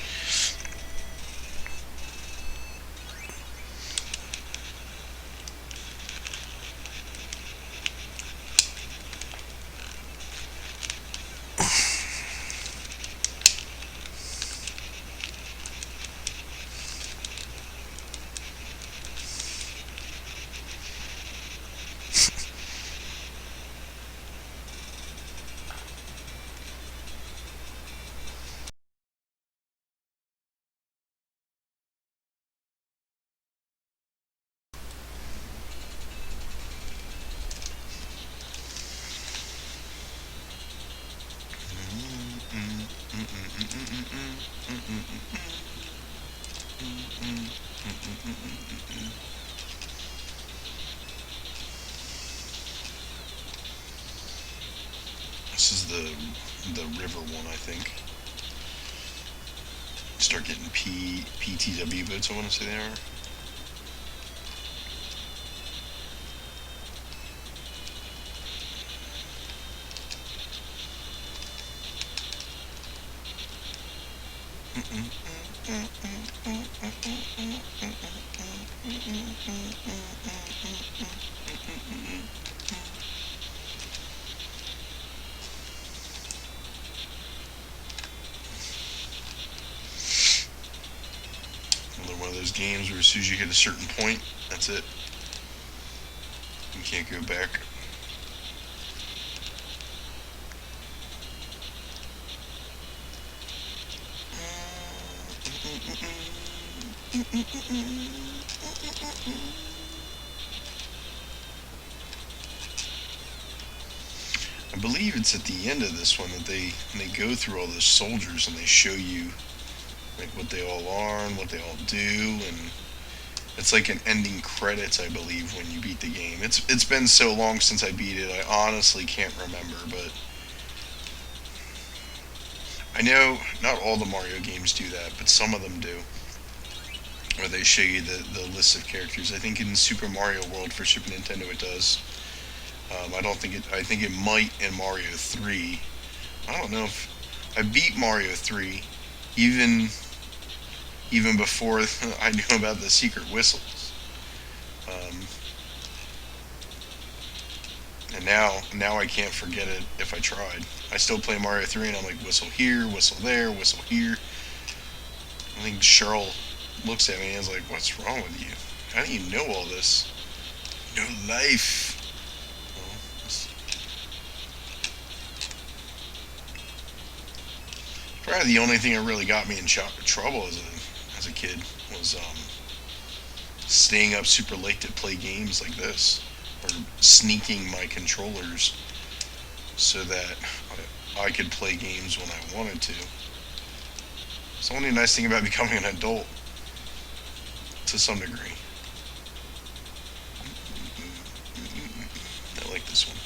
This is the river one, I think. Start getting PTW boats, I want to say they are. those games where as soon as you hit a certain point, that's it. You can't go back. I believe it's at the end of this one that they go through all those soldiers and they show you like what they all are and what they all do, and it's like an ending credits, I believe, when you beat the game. It's been so long since I beat it, I honestly can't remember, but I know not all the Mario games do that, but some of them do. Where they show you the list of characters. I think in Super Mario World for Super Nintendo it does. I don't think it. I think it might in Mario 3. I don't know if I beat Mario 3, even before I knew about the secret whistles. Um, and now I can't forget it if I tried. I still play Mario 3 and I'm like, whistle here, whistle there, whistle here. I think Cheryl looks at me and is like, what's wrong with you? How do you know all this? No life. Well, probably the only thing that really got me in trouble as a kid was staying up super late to play games like this, or sneaking my controllers so that I could play games when I wanted to. It's the only nice thing about becoming an adult, to some degree. I like this one.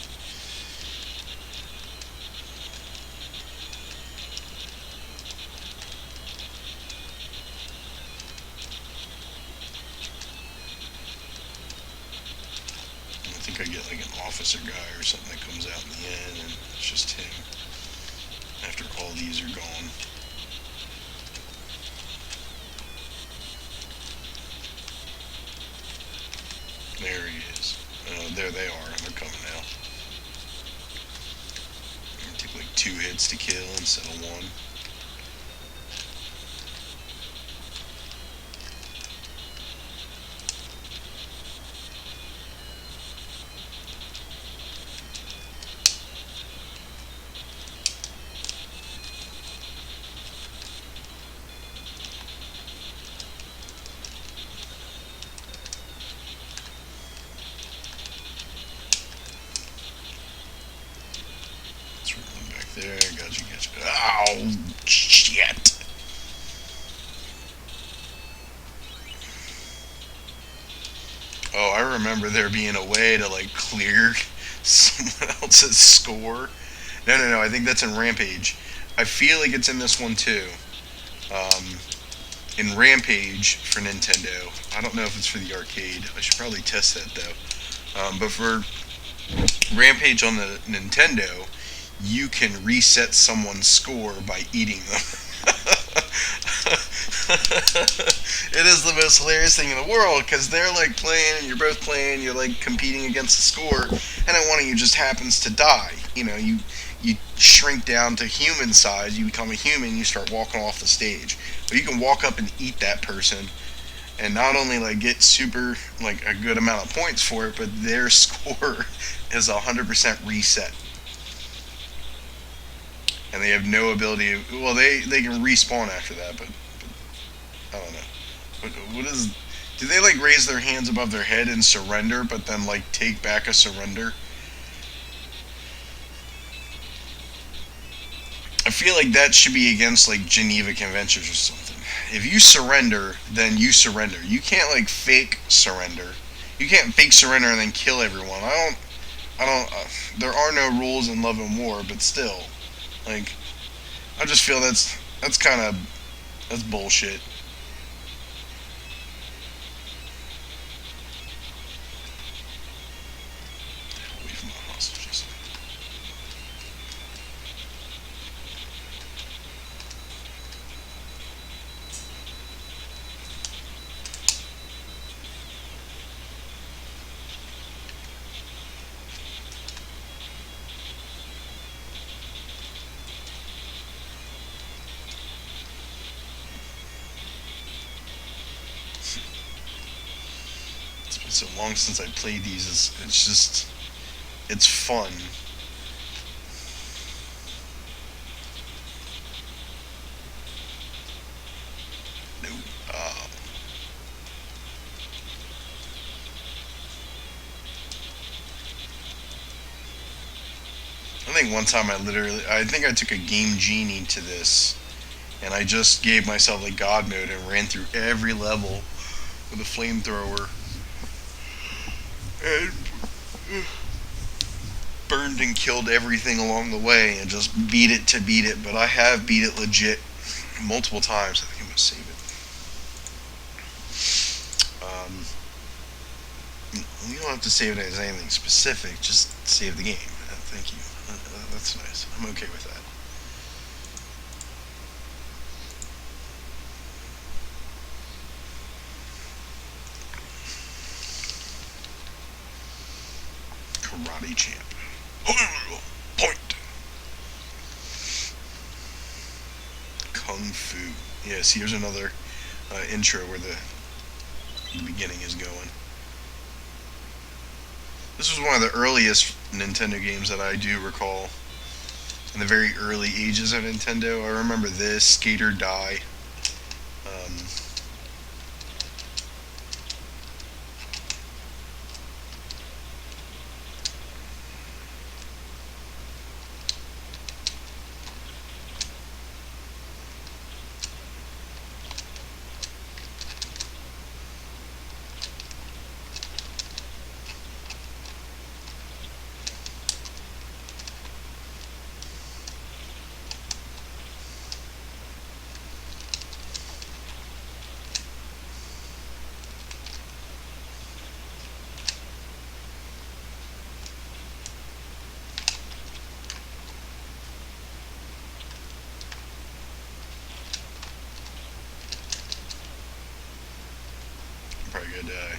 I think I get like an officer guy or something that comes out in the end, and it's just him after all these are gone. There he is. There they are. They're coming now. It took like 2 hits to kill instead of 1. Let's run back there. Gotcha. Oh, shit. Oh, I remember there being a way to like clear someone else's score. No. I think that's in Rampage. I feel like it's in this one too. Um, in Rampage for Nintendo. I don't know if it's for the arcade. I should probably test that though. But for Rampage on the Nintendo, you can reset someone's score by eating them. It is the most hilarious thing in the world because they're like playing and you're both playing, you're like competing against the score, and then one of you just happens to die. You shrink down to human size, you become a human, you start walking off the stage. But you can walk up and eat that person and not only like get super like a good amount of points for it, but their score is 100% reset. And they have no ability. Well, they can respawn after that, but I don't know. What is? Do they like raise their hands above their head and surrender, but then like take back a surrender? I feel like that should be against like Geneva Conventions or something. If you surrender, then you surrender. You can't like fake surrender. You can't fake surrender and then kill everyone. I don't. There are no rules in Love and War, but still, like, I just feel that's kind of that's bullshit. Away from my hostages. so long since I played these. It's just, it's fun. No. I think one time I think I took a Game Genie to this, and I just gave myself like God mode and ran through every level with a flamethrower, and burned and killed everything along the way, and just beat it to beat it. But I have beat it legit multiple times. I think I'm gonna save it. You don't have to save it as anything specific. Just save the game. Thank you. That's nice. I'm okay with that. Karate champ. Point. Kung fu. Yes, here's another intro where the beginning is going. This was one of the earliest Nintendo games that I do recall. In the very early ages of Nintendo, I remember this, Skate or Die. Um, I'm probably gonna die.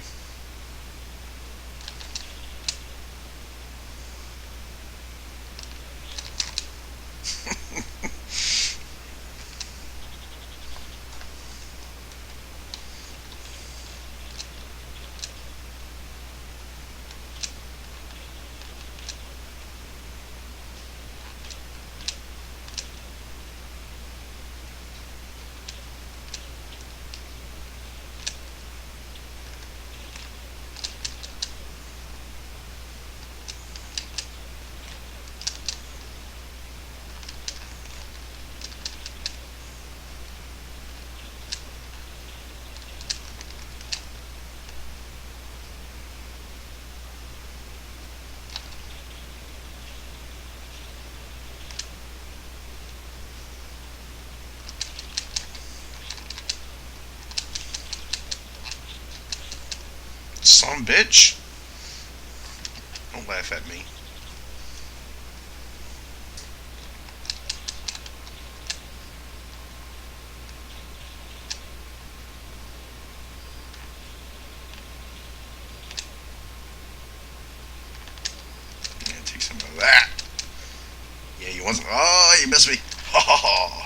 Son bitch! Don't laugh at me. I'm gonna take some of that. Yeah, you want some? Oh, you missed me. Ha ha ha.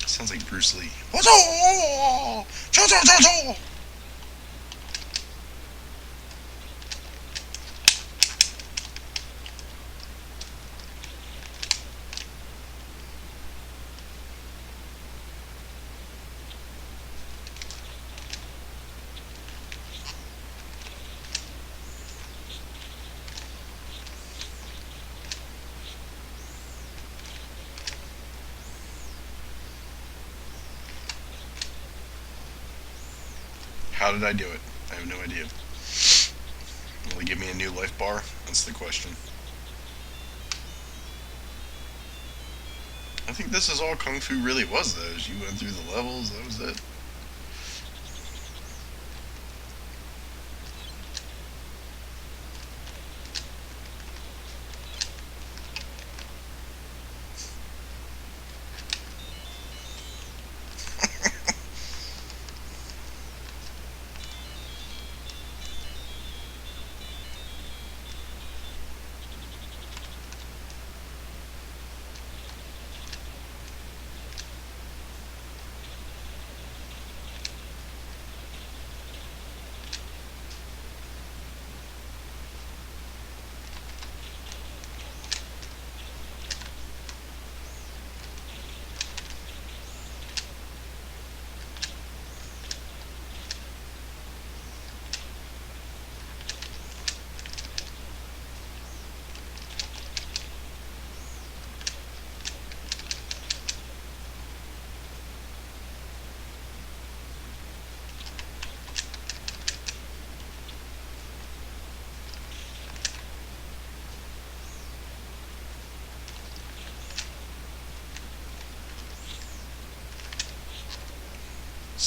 Sounds like Bruce Lee. How did I do it? I have no idea. Will he give me a new life bar? That's the question. I think this is all Kung Fu really was, though. You went through the levels, that was it.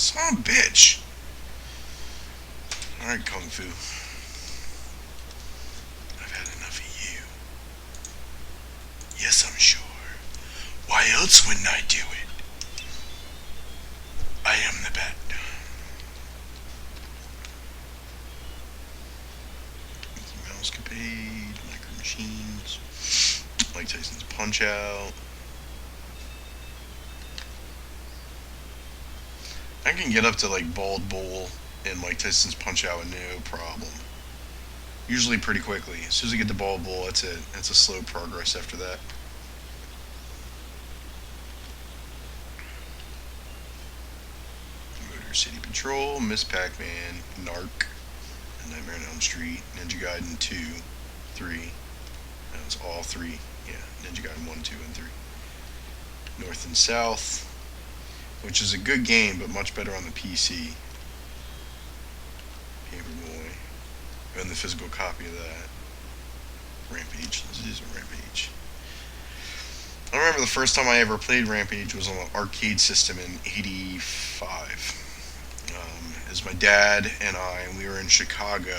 Son of a bitch. Alright, Kung Fu. I've had enough of you. Yes, I'm sure. Why else wouldn't I do it? I am the bat. Mousecapade, Micro Machines, Mike Tyson's Punch Out. I can get up to like Bald Bull and Mike Tyson's Punch Out with no problem. Usually pretty quickly. As soon as I get to Bald Bull, that's it. That's a slow progress after that. Motor City Patrol, Miss Pac-Man, Narc, Nightmare on Elm Street, Ninja Gaiden 2, 3. That was all 3. Yeah, Ninja Gaiden 1, 2, and 3. North and South, which is a good game, but much better on the PC. Paperboy. And the physical copy of that. Rampage. Let's do some Rampage. I remember the first time I ever played Rampage was on an arcade system in '85. It was my dad and I, and we were in Chicago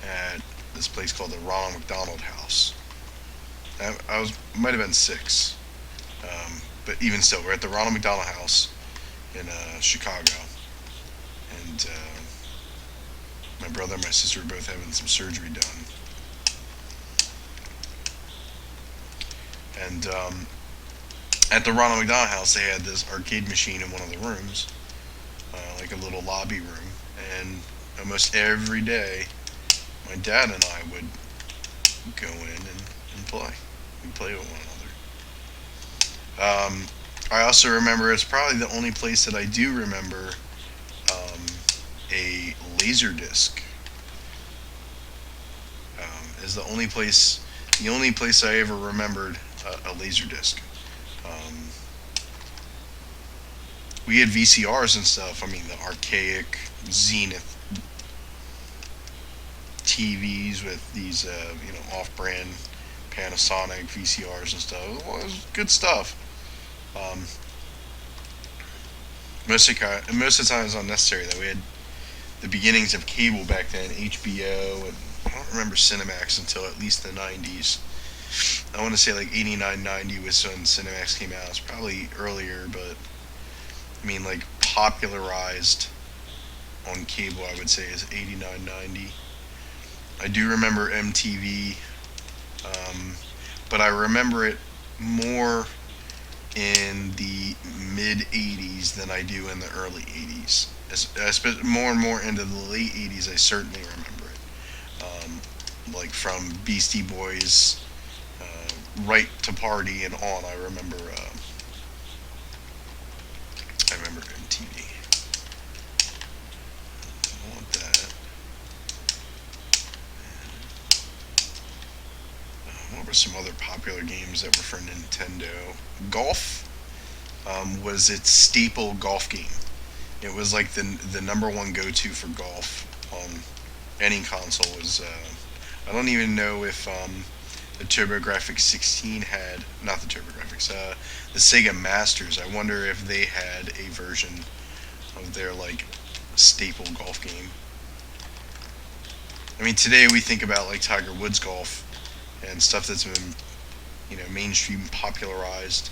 at this place called the Ronald McDonald House. Might have been 6. But even still, we're at the Ronald McDonald House in Chicago. And my brother and my sister were both having some surgery done. And at the Ronald McDonald House, they had this arcade machine in one of the rooms, like a little lobby room. And almost every day, my dad and I would go in and play. We'd play with one another. I also remember, it's probably the only place that I do remember a laser disc. Is the only place I ever remembered a laser disc. We had VCRs and stuff. I mean, the archaic Zenith TVs with these, off-brand Panasonic VCRs and stuff. It was good stuff. Most of the time it was unnecessary, though. We had the beginnings of cable back then, HBO, and I don't remember Cinemax until at least the 90s. I want to say like 89, 90 was when Cinemax came out. It's probably earlier, but I mean, like, popularized on cable, I would say, is 89, 90. I do remember MTV, but I remember it more in the mid-'80s than I do in the early '80s. More and more into the late '80s, I certainly remember it. Like from Beastie Boys, Right to Party and on, I remember MTV. I want that. What were some other popular games that were for Nintendo? Golf was its staple golf game. It was like the number one go-to for golf on any console. Was I don't even know if the TurboGrafx 16 had, not the TurboGrafx, the Sega Masters. I wonder if they had a version of their like staple golf game. I mean, today we think about like Tiger Woods golf and stuff that's been, mainstream popularized.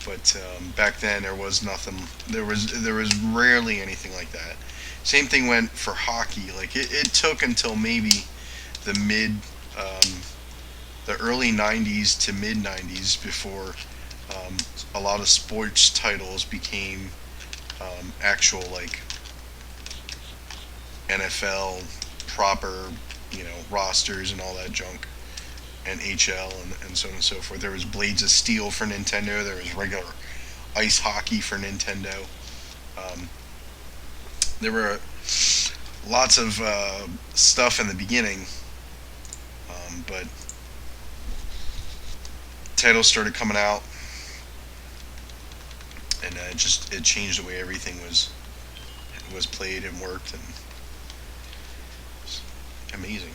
But back then there was nothing. There was rarely anything like that. Same thing went for hockey. Like it took until maybe the the early '90s to mid '90s before a lot of sports titles became actual like NFL proper, rosters and all that junk. NHL and so on and so forth. There was Blades of Steel for Nintendo. There was regular ice hockey for Nintendo. There were lots of stuff in the beginning, but titles started coming out, and it changed the way everything was played and worked, and it's amazing.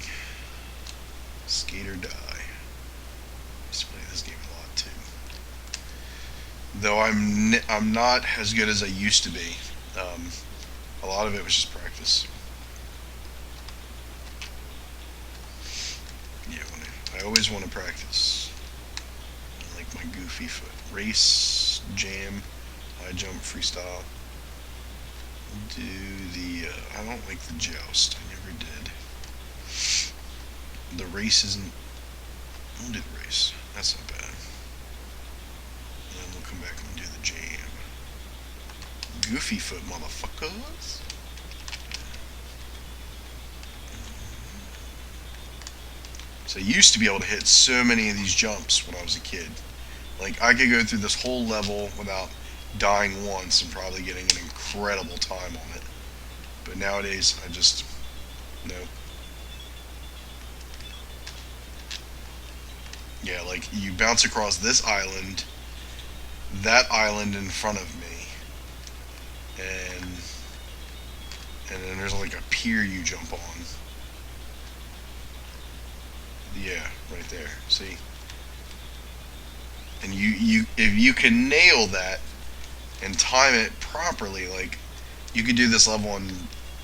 Skate or Die. I used to play this game a lot too. Though I'm not as good as I used to be. A lot of it was just practice. Yeah, I always want to practice. I like my goofy foot. Race, jam, high jump, freestyle. Do the, I don't like the joust. I never did. The race isn't, I'll do the race. That's not bad. And then we'll come back and do the jam. Goofy foot, motherfuckers. So I used to be able to hit so many of these jumps when I was a kid. Like, I could go through this whole level without dying once and probably getting an incredible time on it. But nowadays, I just, no. Yeah, like, you bounce across this island, that island in front of me, and then there's like a pier you jump on. Yeah, right there. See? And you if you can nail that and time it properly, like, you could do this level in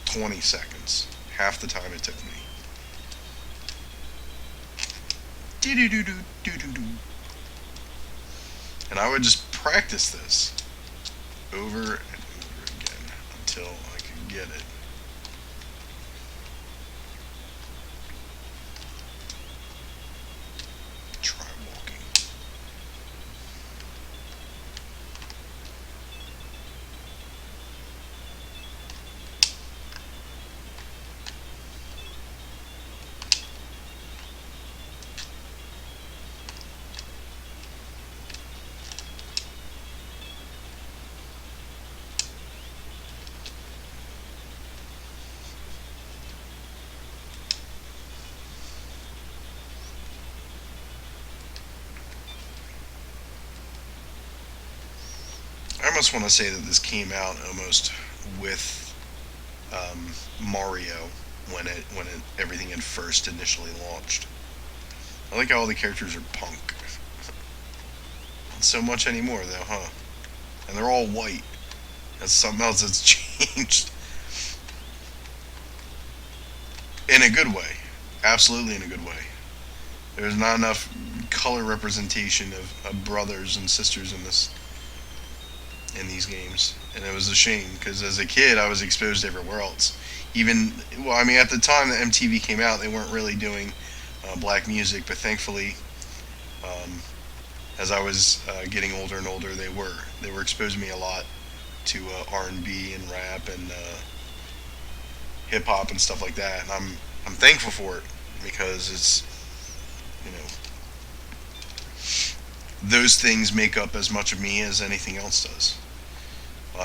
20 seconds. Half the time it took me. And I would just practice this over and over again until I could get it. Try walking. I almost want to say that this came out almost with Mario when everything had first initially launched. I like how all the characters are punk. Not so much anymore though, huh? And they're all white. That's something else that's changed. In a good way. Absolutely in a good way. There's not enough color representation of brothers and sisters in these games, and it was a shame because as a kid I was exposed to everywhere else. Even, well, I mean, at the time that MTV came out, they weren't really doing black music, but thankfully, as I was getting older and older, they were exposing me a lot to R&B and rap and hip hop and stuff like that, and I'm thankful for it because it's, you know, those things make up as much of me as anything else does.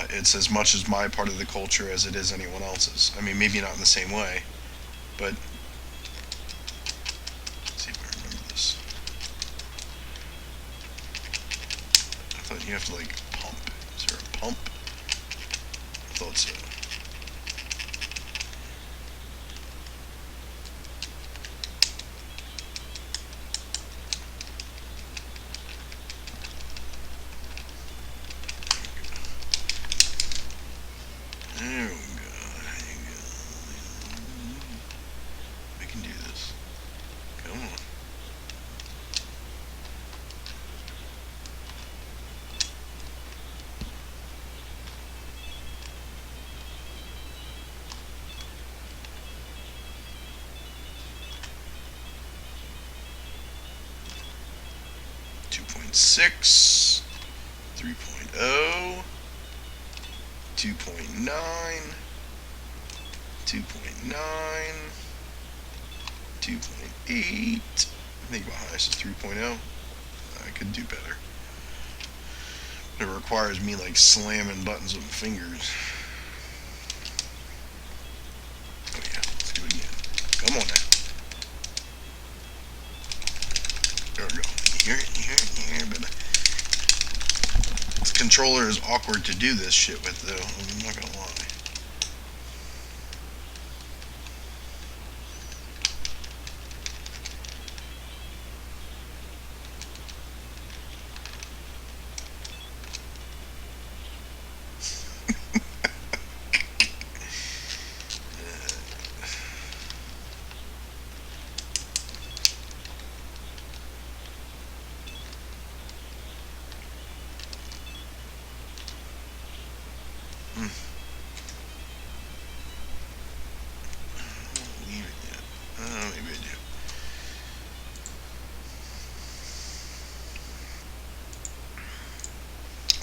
It's as much as my part of the culture as it is anyone else's. I mean, maybe not in the same way, but let's see if I remember this. I thought you have to like pump. Is there a pump? I thought so. 2.6, 3.0, 2.9, 2.9, 2.8. I think my highest is 3.0. I could do better. It requires me like slamming buttons with my fingers. Oh yeah, let's do it again. Come on now. There we go. Here, but this controller is awkward to do this shit with, though. I'm not gonna lie.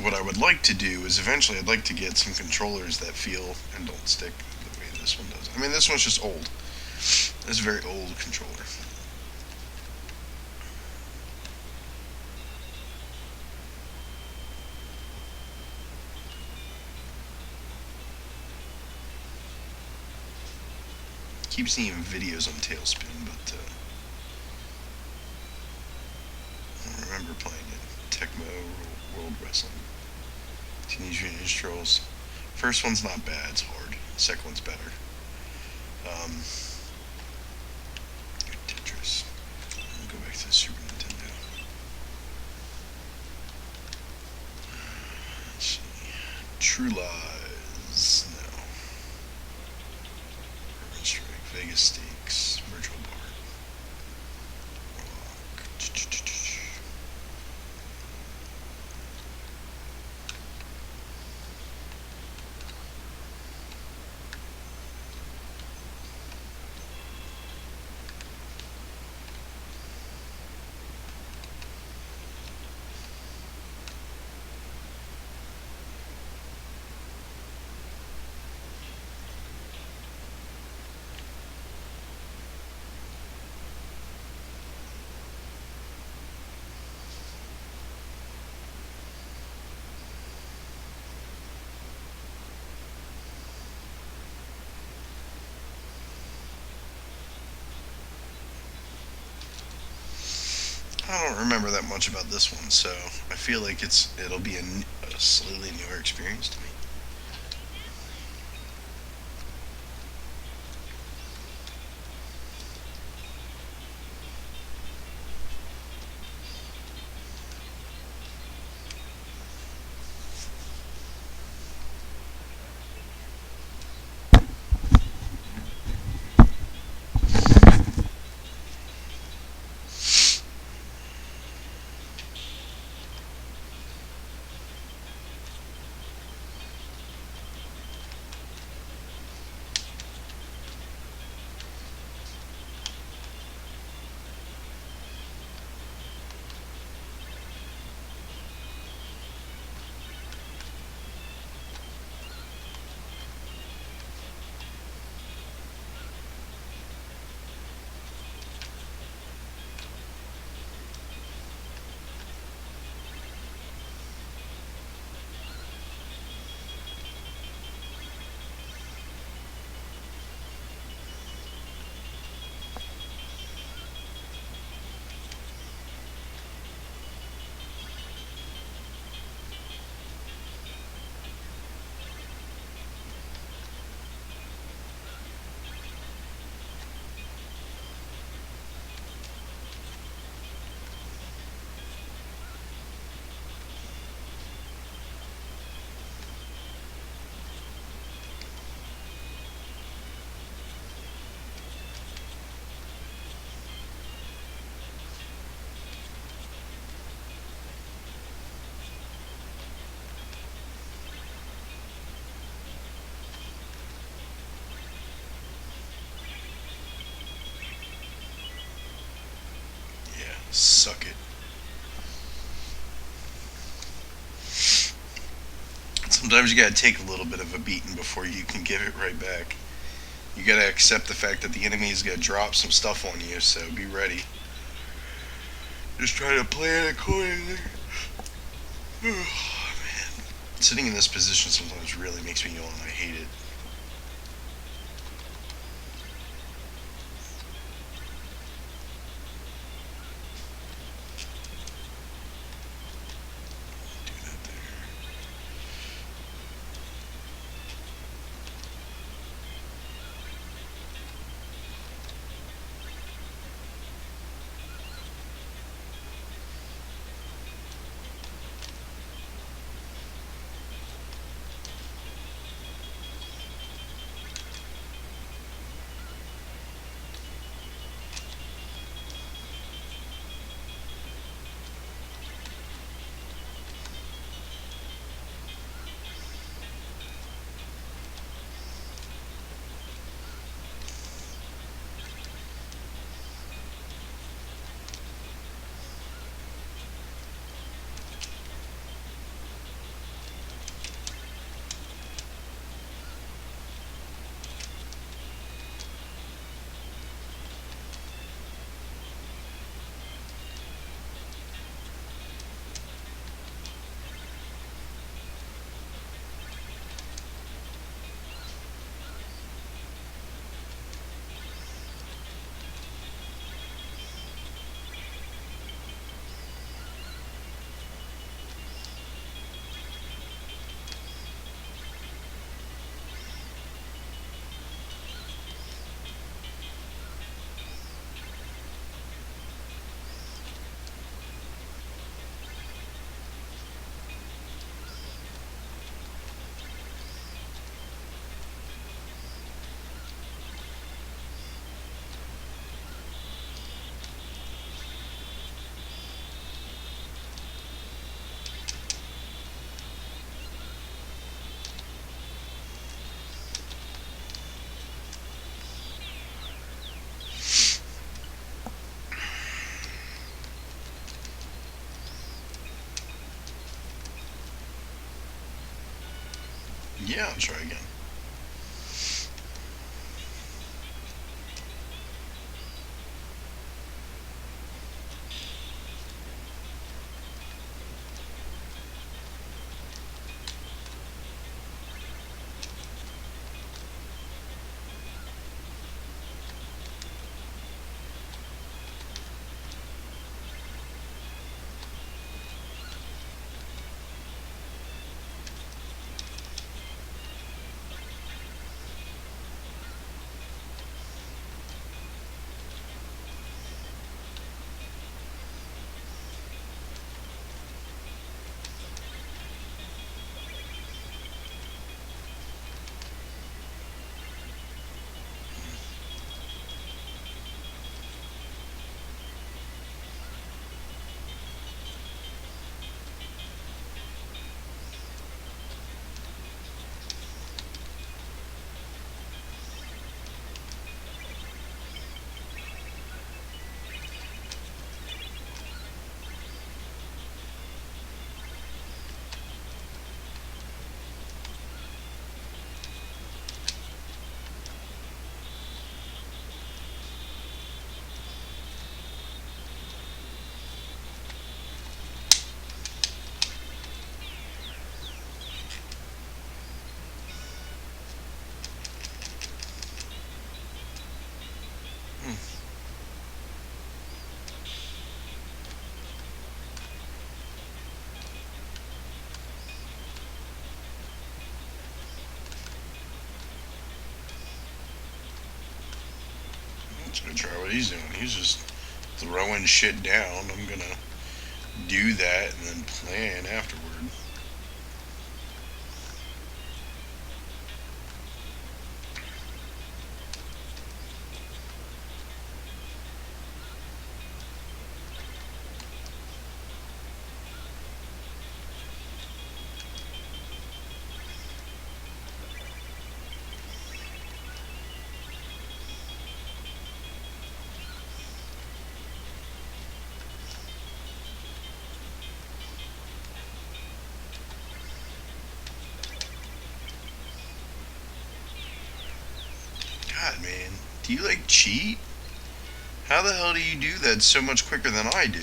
what I would like to do is eventually I'd like to get some controllers that feel and don't stick the way this one does. I mean, this one's just old. This is a very old controller. Keep seeing videos on Tailspin, but I don't remember playing it. Tecmo World Wrestling. Teenage Mutant Ninja Turtles. First one's not bad, it's hard. Second one's better. Tetris. Go back to the Super Nintendo. Let's see. True Lies. No. Urban Strike. Vegas Stakes. Virtual Bar. Warlock. I don't remember that much about this one, so I feel like it'll be a slightly newer experience to me. Yeah, suck it. Sometimes you gotta take a little bit of a beating before you can give it right back. You gotta accept the fact that the enemy is gonna drop some stuff on you, so be ready. Just try to plan accordingly. Oh, man. Sitting in this position sometimes really makes me yawn. I hate it. Do that there. Yeah, I'll try again. I'm just gonna try what he's doing. He's just throwing shit down. I'm gonna do that and then plan afterward. God, man, do you like cheat? How the hell do you do that so much quicker than I do?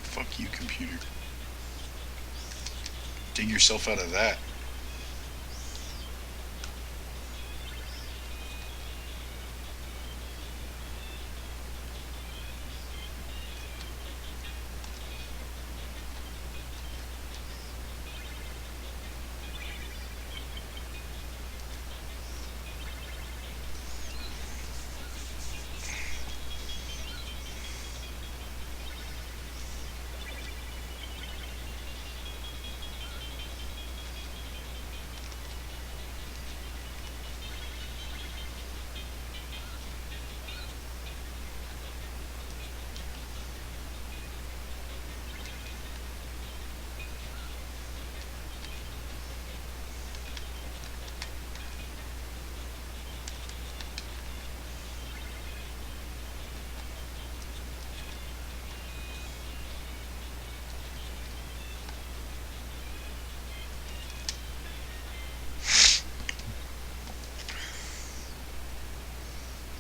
Fuck you, computer. Dig yourself out of that.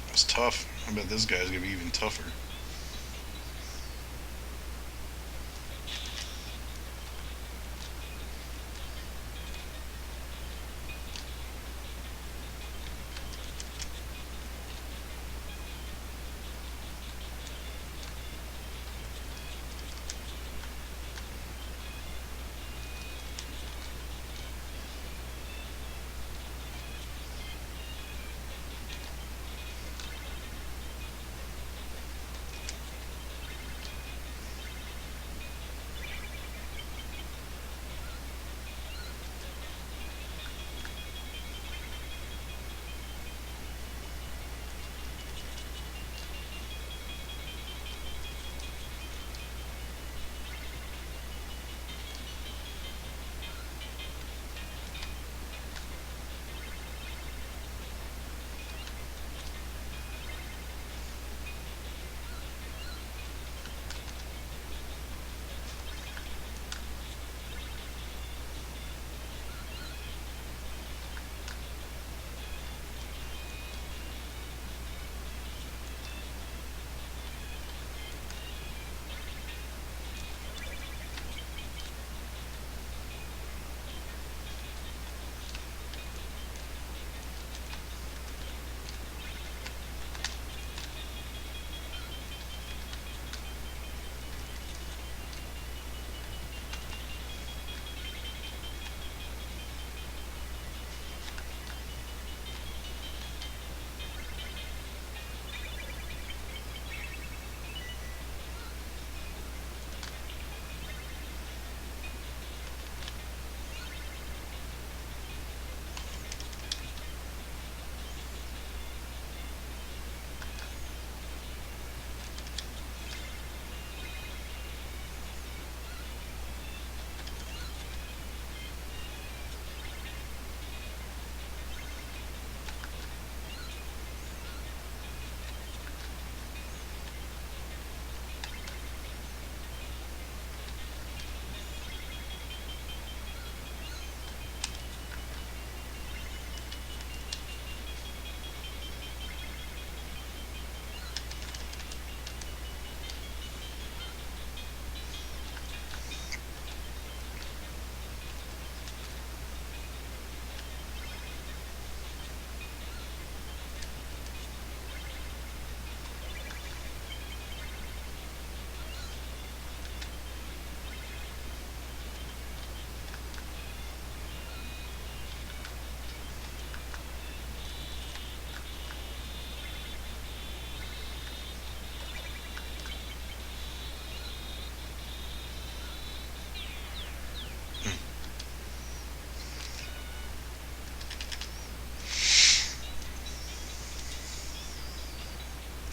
That's tough. I bet this guy's gonna be even tougher.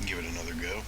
Give it another go.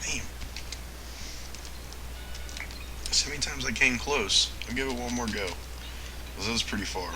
Damn. That's how many times I came close. I'll give it one more go. Because that was pretty far.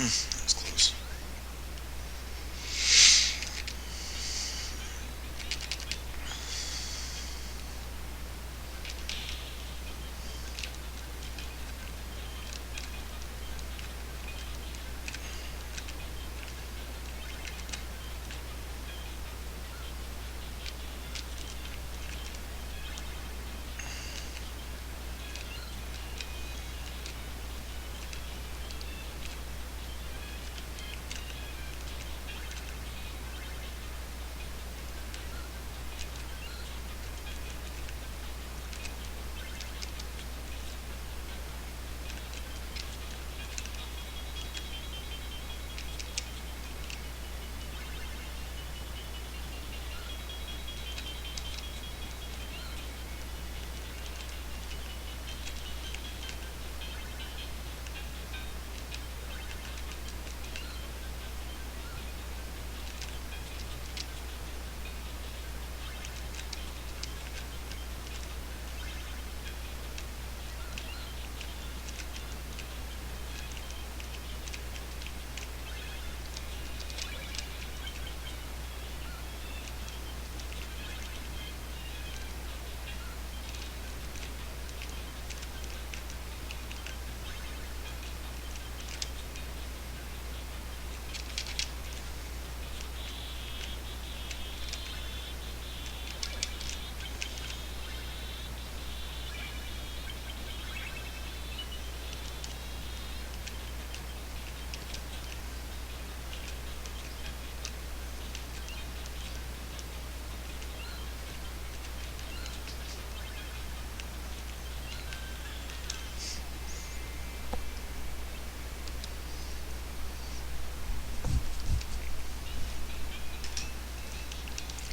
That was close.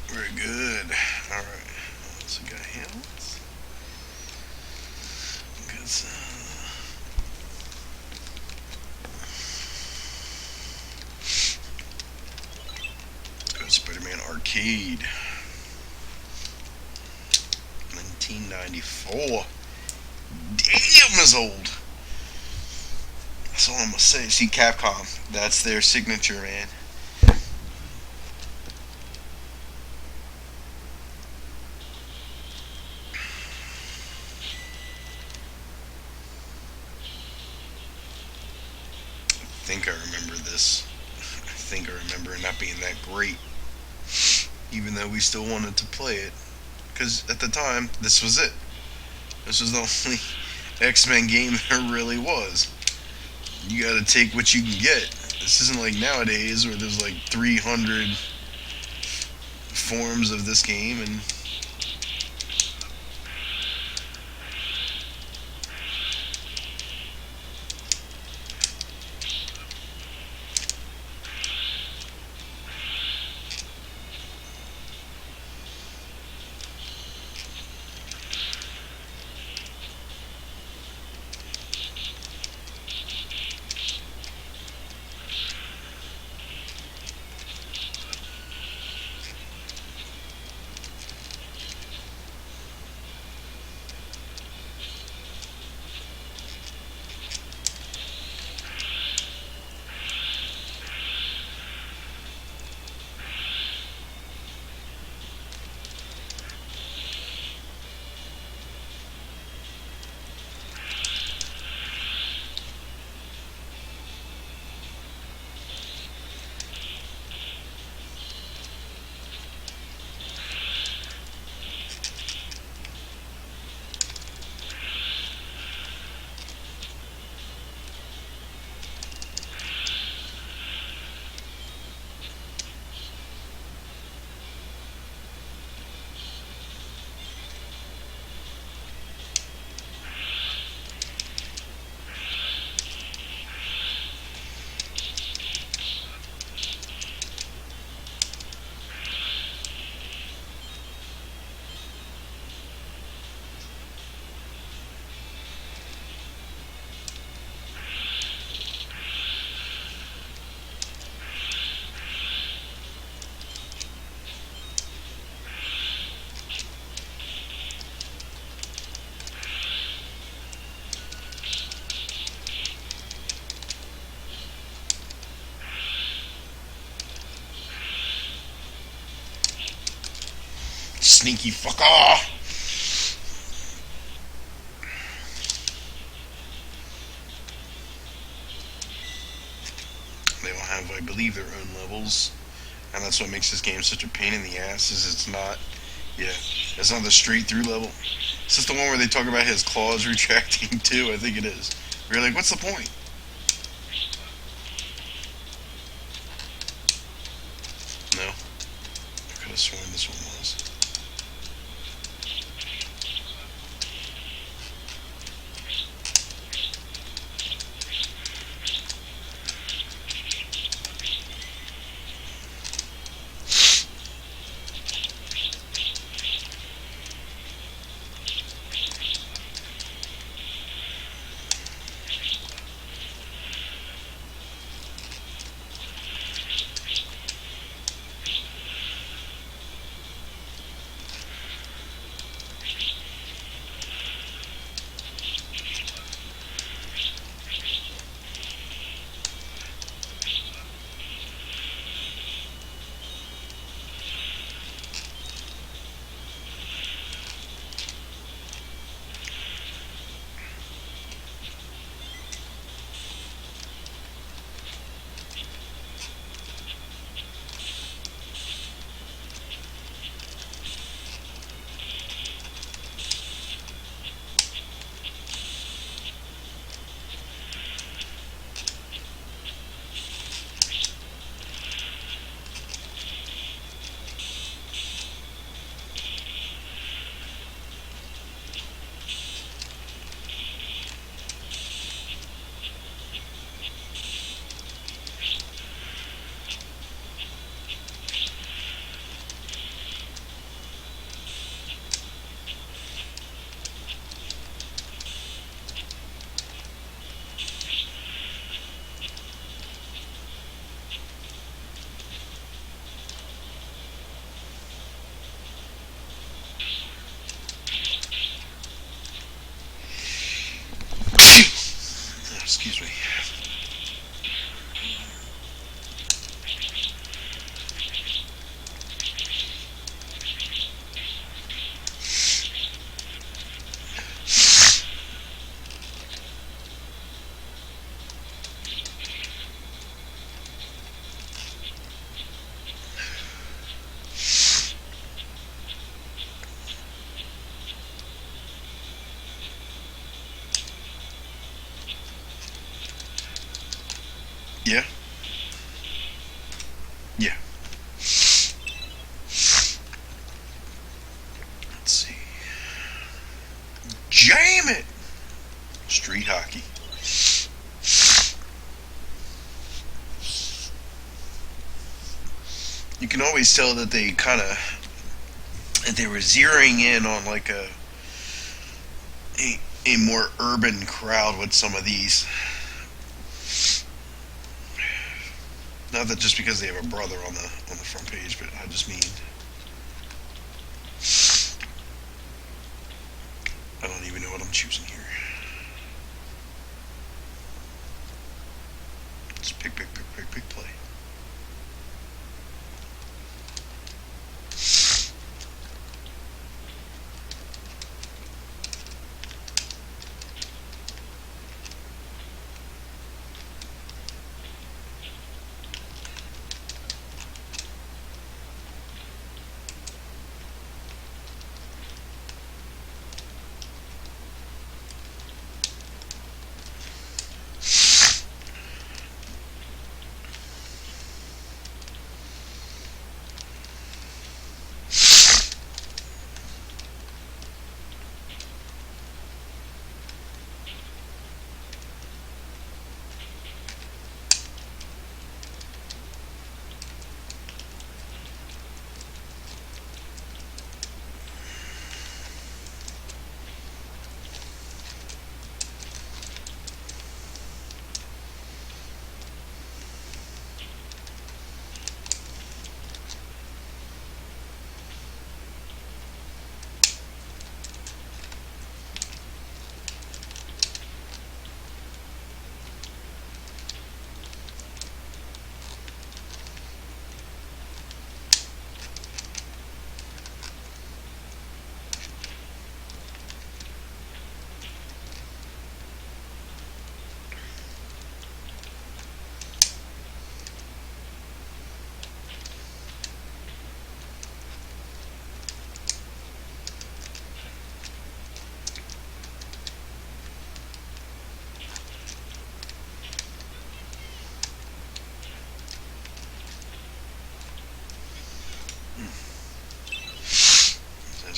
Very good. Alright. So we got hills. Good Good Spider-Man Arcade. 1994. Damn, is old. That's all I'm gonna say. See, Capcom. That's their signature, man. I think I remember this. I think I remember it not being that great, even though we still wanted to play it, because at the time this was it. This was the only X-Men game there really was. You gotta take what you can get. This isn't like nowadays where there's like 300 forms of this game, and Sneaky fucker! They will have, I believe, their own levels, and that's what makes this game such a pain in the ass. Is it's not, yeah, it's not the straight through level. Is this the one where they talk about his claws retracting too? I think it is. You're like, what's the point? No, I could have sworn this one was. Excuse me. Yeah? Yeah. Let's see. Jam it! Street hockey. You can always tell that they were zeroing in on like a more urban crowd with some of these. Not that just because they have a brother on the front page, but I just mean I don't even know what I'm choosing here. Just pick play.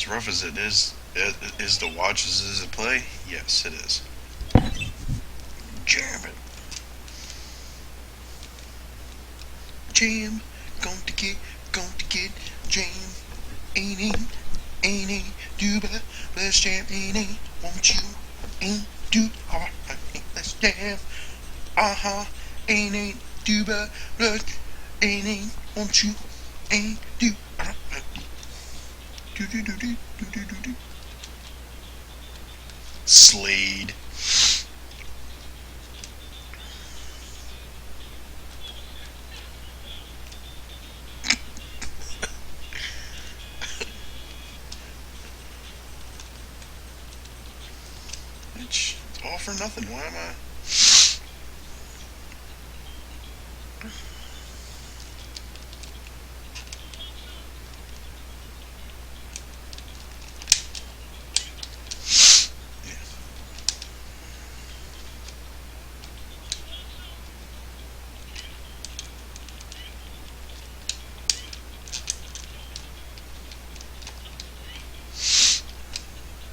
rough as it is to watch as it is to play, yes, it is. Jam it. Jam. Going to get jam. Ain't do but let's jam. Ain't won't you? Ain't do alright. Let's jam. Ain't do but ain't won't you? Ain't do alright. Do. Slade. It's all for nothing. Why am I?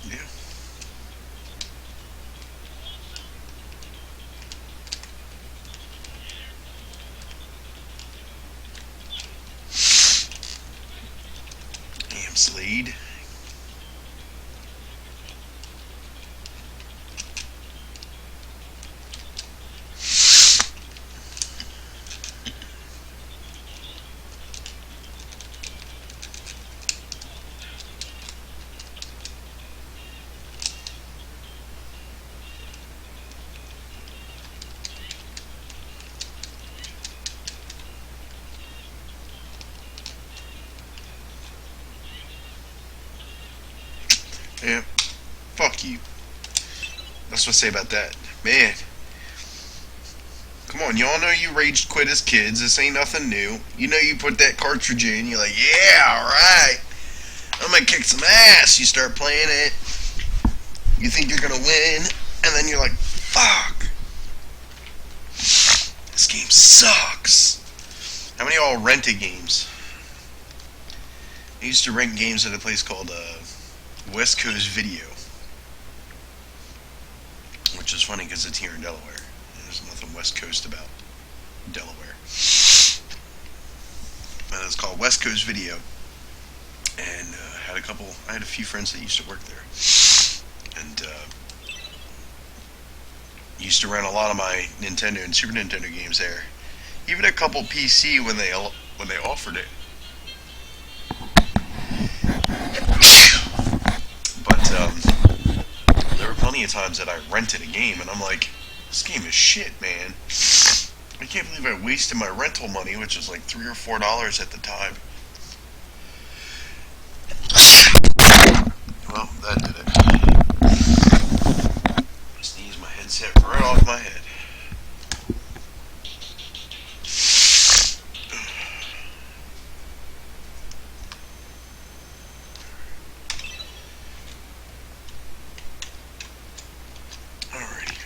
Yeah. Damn, Slade. Yeah. Fuck you. That's what I say about that. Man. Come on, y'all know you rage quit as kids. This ain't nothing new. You know you put that cartridge in, you're like, yeah, alright. I'm gonna kick some ass. You start playing it. You think you're gonna win, and then you're like, fuck. This game sucks. How many of y'all rented games? I used to rent games at a place called West Coast Video, which is funny because it's here in Delaware. There's nothing West Coast about Delaware. And it's called West Coast Video, and I had a few friends that used to work there, and used to rent a lot of my Nintendo and Super Nintendo games there. Even a couple PC when they offered it. But there were plenty of times that I rented a game and I'm like, this game is shit, man. I can't believe I wasted my rental money, which was like $3 or $4 at the time. Well, that did it. I sneezed my headset right off my head.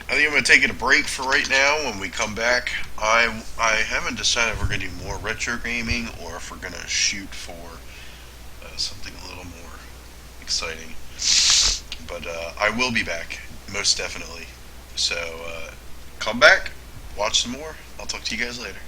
I think I'm going to take it a break for right now. When we come back, I haven't decided if we're going to do more retro gaming or if we're going to shoot for something a little more exciting. But I will be back, most definitely. So come back, watch some more. I'll talk to you guys later.